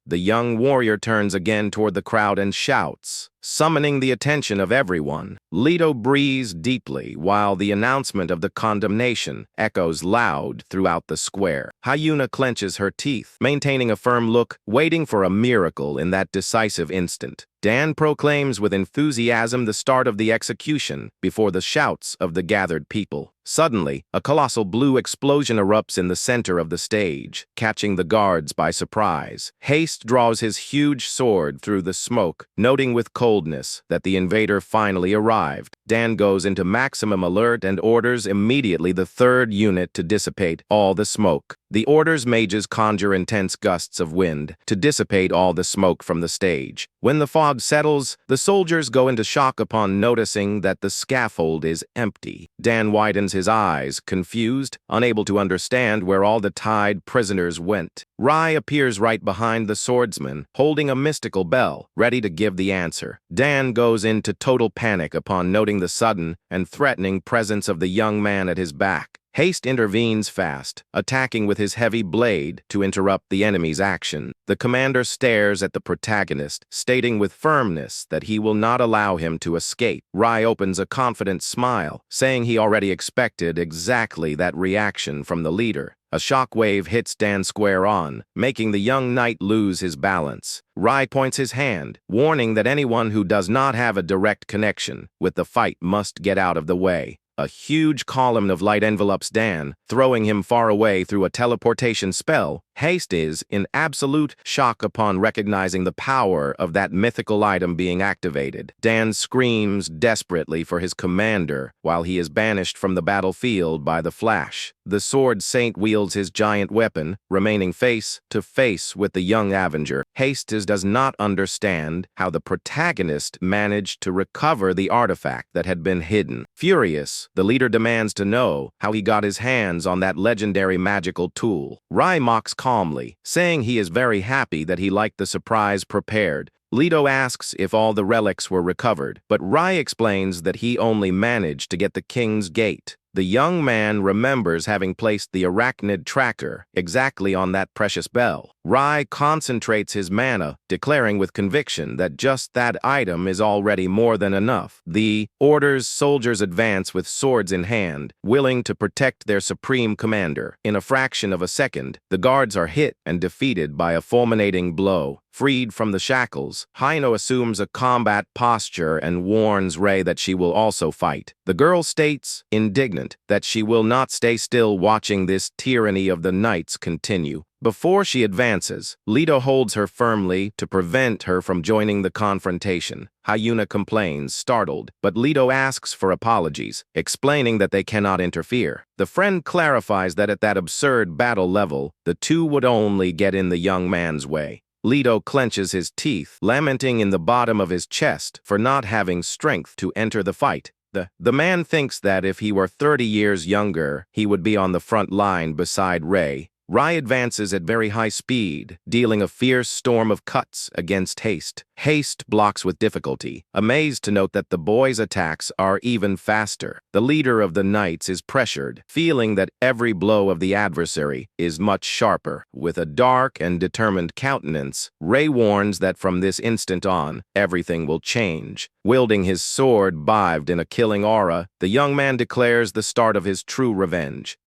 The young warrior turns again toward the crowd and shouts, summoning the attention of everyone. Leto breathes deeply while the announcement of the condemnation echoes loud throughout the square. Hyuna clenches her teeth, maintaining a firm look, waiting for a miracle in that decisive instant. Dan proclaims with enthusiasm the start of the execution before the shouts of the gathered people. Suddenly, a colossal blue explosion erupts in the center of the stage, catching the guards by surprise. Haste draws his huge sword through the smoke, noting with coldness that the invader finally arrived. Dan goes into maximum alert and orders immediately the third unit to dissipate all the smoke. The order's mages conjure intense gusts of wind to dissipate all the smoke from the stage. When the fog settles, the soldiers go into shock upon noticing that the scaffold is empty. Dan widens his eyes, confused, unable to understand where all the tied prisoners went. Rai appears right behind the swordsman, holding a mystical bell, ready to give the answer. Dan goes into total panic upon noting the sudden and threatening presence of the young man at his back. Haste intervenes fast, attacking with his heavy blade to interrupt the enemy's action. The commander stares at the protagonist, stating with firmness that he will not allow him to escape. Rai opens a confident smile, saying he already expected exactly that reaction from the leader. A shockwave hits Dan square on, making the young knight lose his balance. Rai points his hand, warning that anyone who does not have a direct connection with the fight must get out of the way. A huge column of light envelops Dan, throwing him far away through a teleportation spell. Haste is in absolute shock upon recognizing the power of that mythical item being activated. Dan screams desperately for his commander while he is banished from the battlefield by the Flash. The Sword Saint wields his giant weapon, remaining face to face with the young Avenger. Haste does not understand how the protagonist managed to recover the artifact that had been hidden. Furious, the leader demands to know how he got his hands on that legendary magical tool. Rai mocks calmly, saying he is very happy that he liked the surprise prepared. Leto asks if all the relics were recovered, but Rai explains that he only managed to get the king's gate. The young man remembers having placed the arachnid tracker exactly on that precious bell. Rai concentrates his mana, declaring with conviction that just that item is already more than enough. The orders soldiers advance with swords in hand, willing to protect their supreme commander. In a fraction of a second, the guards are hit and defeated by a fulminating blow. Freed from the shackles, Hino assumes a combat posture and warns Rei that she will also fight. The girl states, indignant, that she will not stay still watching this tyranny of the knights continue. Before she advances, Leto holds her firmly to prevent her from joining the confrontation. Hyuna complains, startled, but Leto asks for apologies, explaining that they cannot interfere. The friend clarifies that at that absurd battle level, the two would only get in the young man's way. Leto clenches his teeth, lamenting in the bottom of his chest for not having strength to enter the fight. The man thinks that if he were 30 years younger, he would be on the front line beside Rei. Rai advances at very high speed, dealing a fierce storm of cuts against Haste. Haste blocks with difficulty, amazed to note that the boy's attacks are even faster. The leader of the knights is pressured, feeling that every blow of the adversary is much sharper. With a dark and determined countenance, Rei warns that from this instant on, everything will change. Wielding his sword bathed in a killing aura, the young man declares the start of his true revenge.